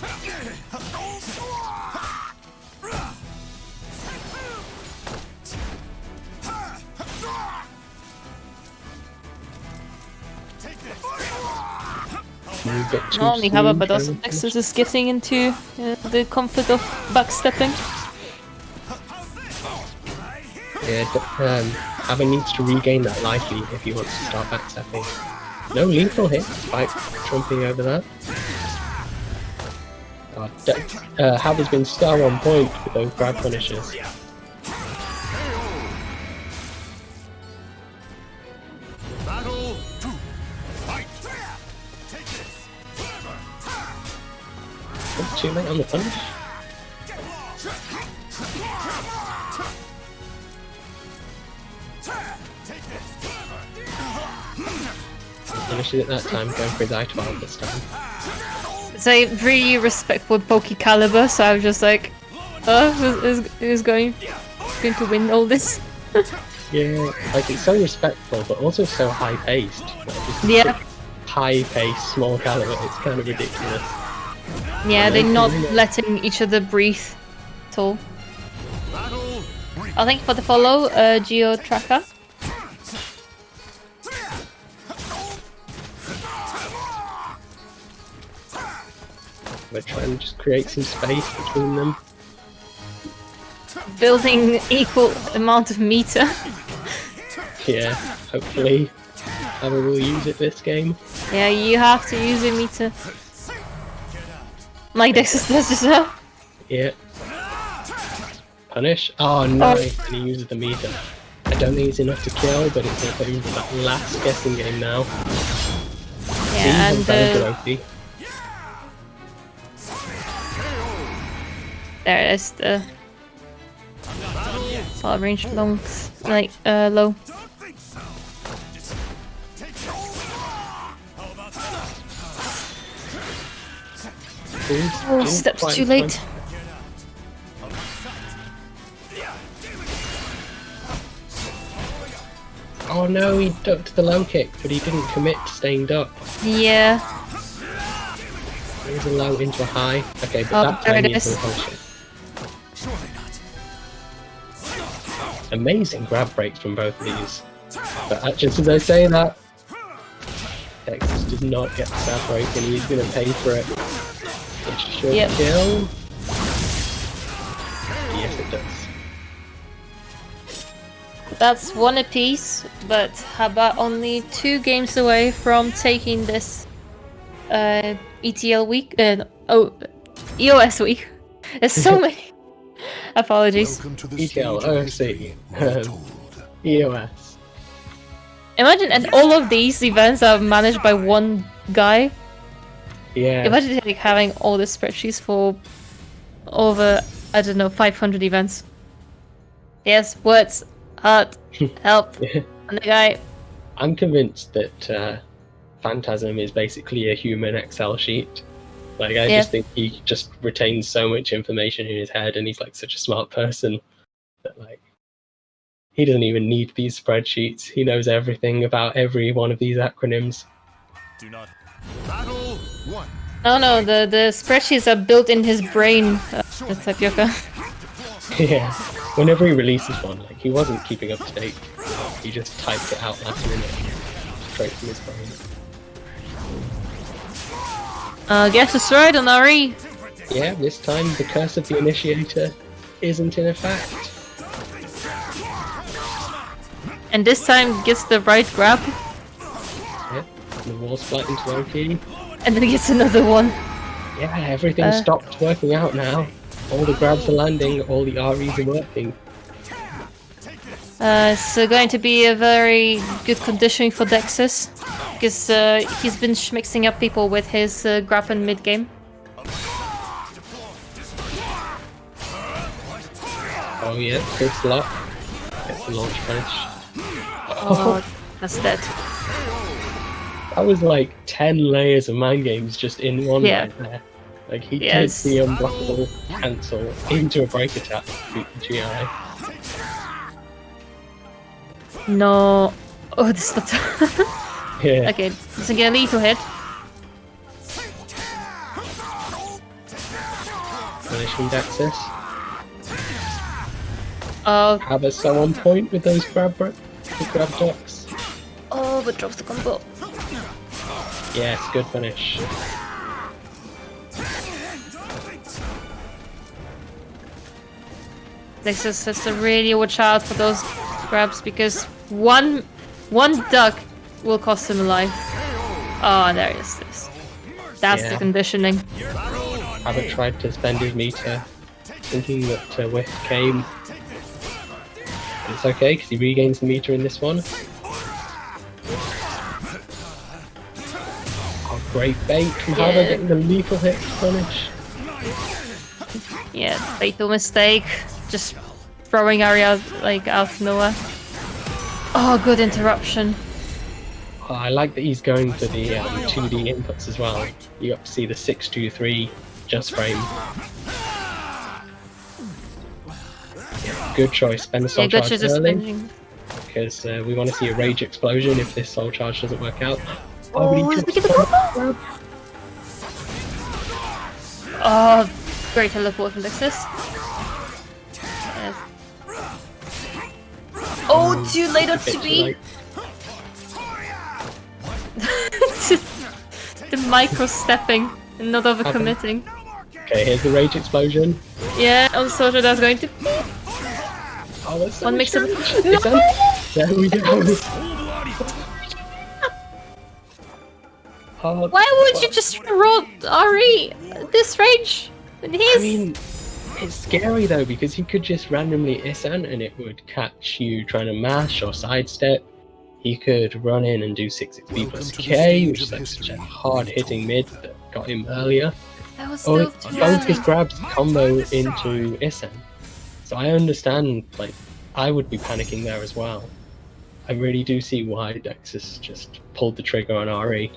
Not only Haba, but also Dexus is getting into the comfort of backstepping. Yeah, Haba needs to regain that life lead if he wants to start backstepping. No lethal hit, despite trumping over that. God, Haber's been so on point with those grab punishes. Battle 2. Fight. Take this. Oh, too late on the punish. Finishes at that time, going for his I-12 this time. So I really respectful Soulcalibur, so I was just like, who's going to win all this? Yeah, like it's so respectful, but also so high-paced. Like, it's Yeah. high-paced, small caliber. It's kind of ridiculous. Yeah, they're not letting each other breathe at all. Battle 3. I think for the follow, Geo Tracker. We're trying to just create some space between them. Building equal amount of meter. Yeah, hopefully Haber will use it this game. Yeah, you have to use your meter. Like Dexter does just now. Yeah. Punish? Oh no, and he uses the meter. I don't think it's enough to kill, but it's going to put him for that last guessing game now. Yeah, and there it is, the far range longs, like low. Oh, steps too late. Oh no, he ducked the low kick, but he didn't commit to staying ducked. Yeah. It was a low into a high. Okay, but that there time it he is is. going to punish it. Amazing grab breaks from both of these. But just as I say that, Texas does not get the grab break and he's going to pay for it. It should kill. Yes, it does. That's one apiece, but Haber only 2 games away from taking this ETL week. EOS week. There's so many. Apologies. Welcome to the ETL, stage of OFC, history retold. EOS. Imagine, and all of these events are managed by one guy. Yeah. Imagine like having all the spreadsheets for over, I don't know, 500 events. Yes, words, heart, help, Yeah. and the guy. I'm convinced that Phantasm is basically a human Excel sheet. Like, I just think he just retains so much information in his head, and he's like such a smart person that like he doesn't even need these spreadsheets. He knows everything about every one of these acronyms. Do not. Battle 1. No, the spreadsheets are built in his brain. The Tapioca. Yeah. Whenever he releases one, like he wasn't keeping up to date. He just typed it out last minute, straight from his brain. Guess destroyed on RE. Yeah, this time the curse of the initiator isn't in effect. And this time gets the right grab. Yeah, the wall split into Loki. And then gets another one. Yeah, everything stopped working out now. All the grabs are landing, all the REs are working. So going to be a very good conditioning for Dexus. Because he's been mixing up people with his grab and mid game. Oh yeah, Chris Lock gets the launch finish. Oh, that's dead. That was like 10 layers of mind games just in one right there. Like he takes the unblockable cancel into a break attack to beat the GI. No. Oh, this is not. Yeah. Okay, so get a lethal hit. Finish from Dexus. Oh. Haber's so on point with those grab ducks. Oh, but drops the combo. Yes, good finish. Dexus has to really watch out for those grabs because one duck will cost him a life. Oh, there it is. That's the conditioning. Haven't tried to spend his meter, thinking that Whiff came. It's okay, because he regains the meter in this one. Oh, great bait from Hava, getting the lethal hit to punish. Yeah, fatal mistake. Just throwing Ari out, like, out of nowhere. Oh, good interruption. Oh, I like that he's going for the 2D inputs as well. You got to see the 6-2-3 just frame. Yeah, good choice. Spend the soul Yeah, good charge choice of early, spending. because we want to see a rage explosion if this soul charge doesn't work out. Oh, but he look just at the combo! Oh, great teleport from Dexys. Yes. Oh, too late on Bit too 2B! late. The micro stepping and not overcommitting. Okay, here's the rage explosion. Yeah, also that's going to. Oh, that's so One much mix of. damage. No! It's done. There we go. Oh, Why would you just roll Ari this range? And he's. I mean, it's scary though, because he could just randomly Isan and it would catch you trying to mash or sidestep. He could run in and do 6xp plus K, which is like such a hard hitting mid that got him earlier. That was Or still too both his early. grabs combo into Isan. So I understand, like, I would be panicking there as well. I really do see why Dexys just pulled the trigger on RE.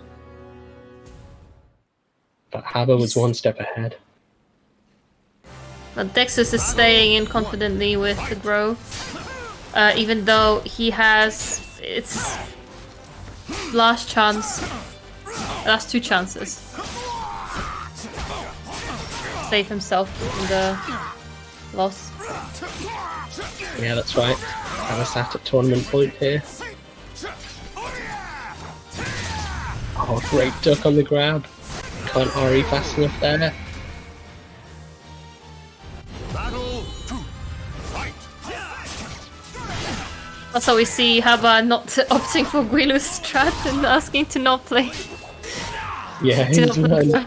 But Haba was one step ahead. But Dexys is staying in confidently with the grow. Even though he has it's his last chance, last two chances. Save himself from the loss. Yeah, that's right. Haba sat at tournament point here. Oh, great duck on the grab. Can't RE fast enough there. Battle 2. Fight. Also, we see Haba not opting for Guilu's strat and asking to not play Yeah, to he's not learned. play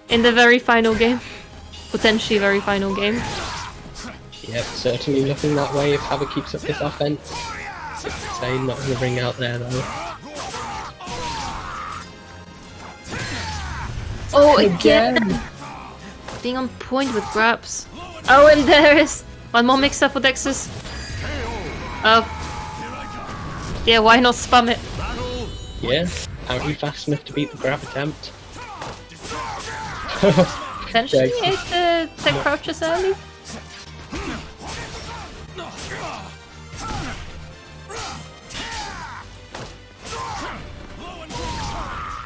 in the very final game, potentially very final game. Yep, certainly looking that way if Haba keeps up this offense. 6-8, not going to ring out there though. Oh, again! Being on point with grabs. Oh, and there is one more mix-up for Dexys. Oh. Yeah, why not spam it? Yeah, apparently fast enough to beat the grab attempt. Potentially Dexys. if the tech crouches early.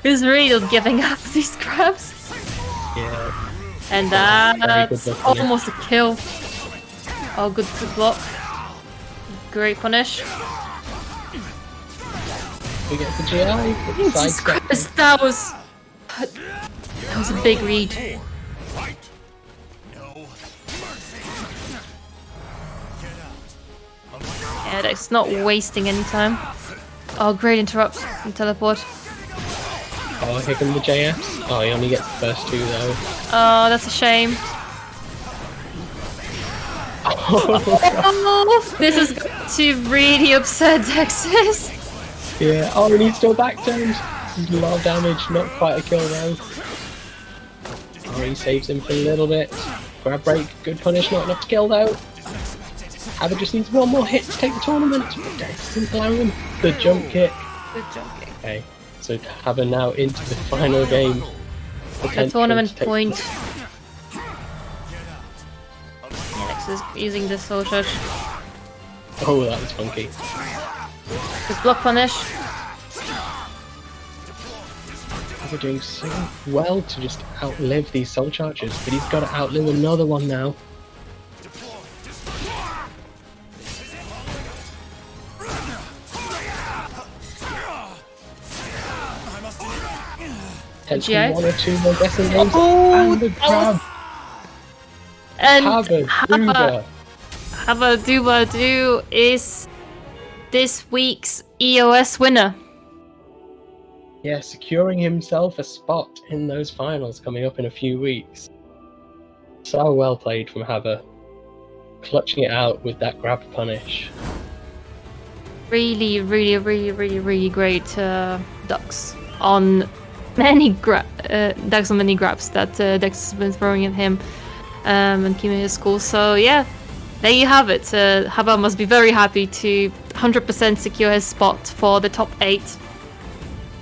He's really not giving up these grabs. Yeah, And Very that's good look, yeah. almost a kill. Oh, good to block. Great punish. we get the GI. Jesus Sidestep. Christ, that was a big read. Fight. No. Yeah, that's not wasting any time. Oh, great interrupt and teleport. Oh, here come the JFs. Oh, he only gets the first two though. Oh, that's a shame. Oh, this is going to really upset Dexys. Yeah, oh, and he's still back turned. A lot of damage, not quite a kill though. Oh, he saves him for a little bit. Grab break, good punish, not enough to kill though. Haba just needs one more hit to take the tournament. Dexys isn't allowing him. Good jump kick. Good job, King. Okay, so Haba now into the final game. The Potential tournament to take- point. Yeah, Dexys using the soul charge. Oh, that was funky. Good block punish. Haba doing so well to just outlive these soul charges, but he's got to outlive another one now. Potentially GI? one or two more guessing games. Oh, and the that grab. was- And Haba, Duba. Haba Duba is this week's EOS winner. Yeah, securing himself a spot in those finals coming up in a few weeks. So well played from Haber. Clutching it out with that grab punish. Really, really, really, really, really great ducks on many ducks on many grabs that Dex has been throwing at him and keeping his cool. So yeah, there you have it. Haber must be very happy to 100% secure his spot for the top 8.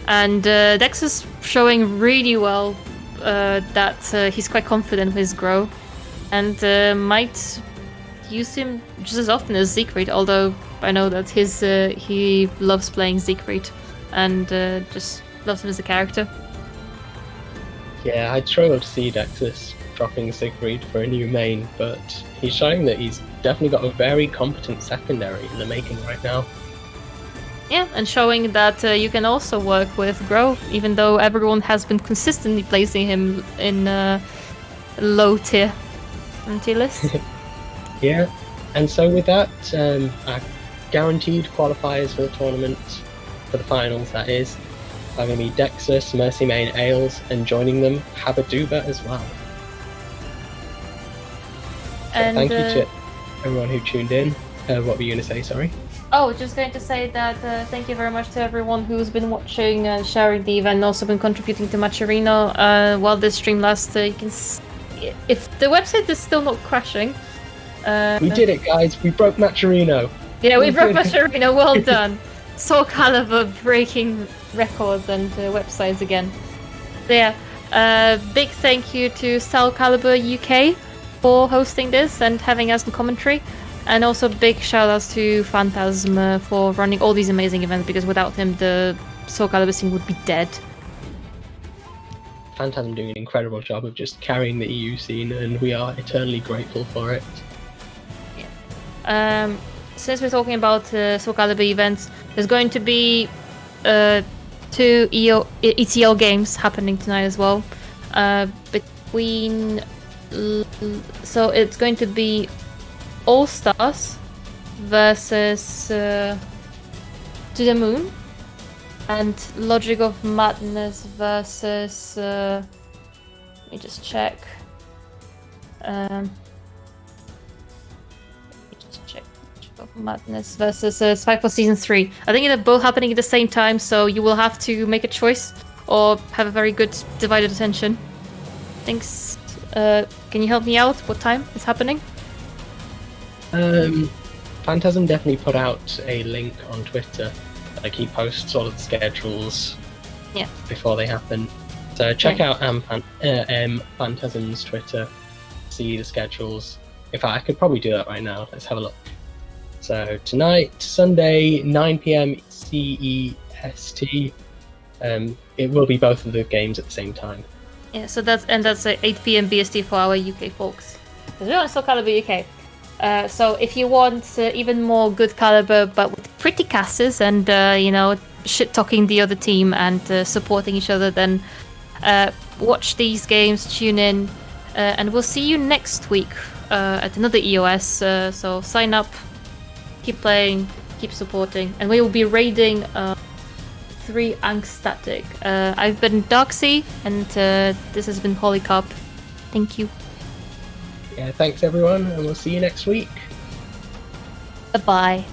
And Dex is showing really well that he's quite confident with his grow, and might use him just as often as Siegfried, although I know that he loves playing Siegfried and just loves him as a character. Yeah, I'd struggle to see Dexus dropping Siegfried for a new main, but he's showing that he's definitely got a very competent secondary in the making right now. Yeah, and showing that you can also work with Grow, even though everyone has been consistently placing him in low tier list. Yeah, and so with that, our guaranteed qualifiers for the tournament, for the finals that is, are going to be Dexus, Mercy Main, Ailes, and joining them, Habaduba as well. So And thank you to everyone who tuned in. What were you going to say, sorry? Oh, just going to say that thank you very much to everyone who's been watching and sharing the event and also been contributing to Matcherino. While this stream lasts, you can if the website is still not crashing. We did it, guys. We broke Matcherino. Yeah, we broke Matcherino. Well done. Soulcalibur breaking records and websites again. So yeah, big thank you to Soulcalibur UK for hosting this and having us in commentary. And also big shout outs to Phantasm for running all these amazing events, because without him the Soulcalibur scene would be dead. Phantasm doing an incredible job of just carrying the EU scene, and we are eternally grateful for it. Yeah. Since we're talking about Soulcalibur events, there's going to be 2 ETL games happening tonight as well. So it's going to be All Stars versus To the Moon, and Logic of Madness versus let me just check. Let me just check. Logic of Madness versus Spike for Season 3. I think they're both happening at the same time, so you will have to make a choice or have a very good divided attention. Thanks. Can you help me out? What time it's happening? Phantasm definitely put out a link on Twitter. Like, he posts all of the schedules before they happen. So check out Phantasm's Twitter, see the schedules. In fact, I could probably do that right now. Let's have a look. So tonight, Sunday, 9 PM CEST. It will be both of the games at the same time. Yeah, so that's 8 PM BST for our UK folks. Because we're on Soulcalibur UK. So if you want even more good caliber, but with pretty casters and shit talking the other team and supporting each other, then watch these games, tune in, and we'll see you next week at another EOS. So sign up, keep playing, keep supporting, and we will be raiding 3 Angstatic. I've been Darksea, and this has been Polycarp. Thank you. Yeah, thanks everyone, and we'll see you next week. Bye-bye.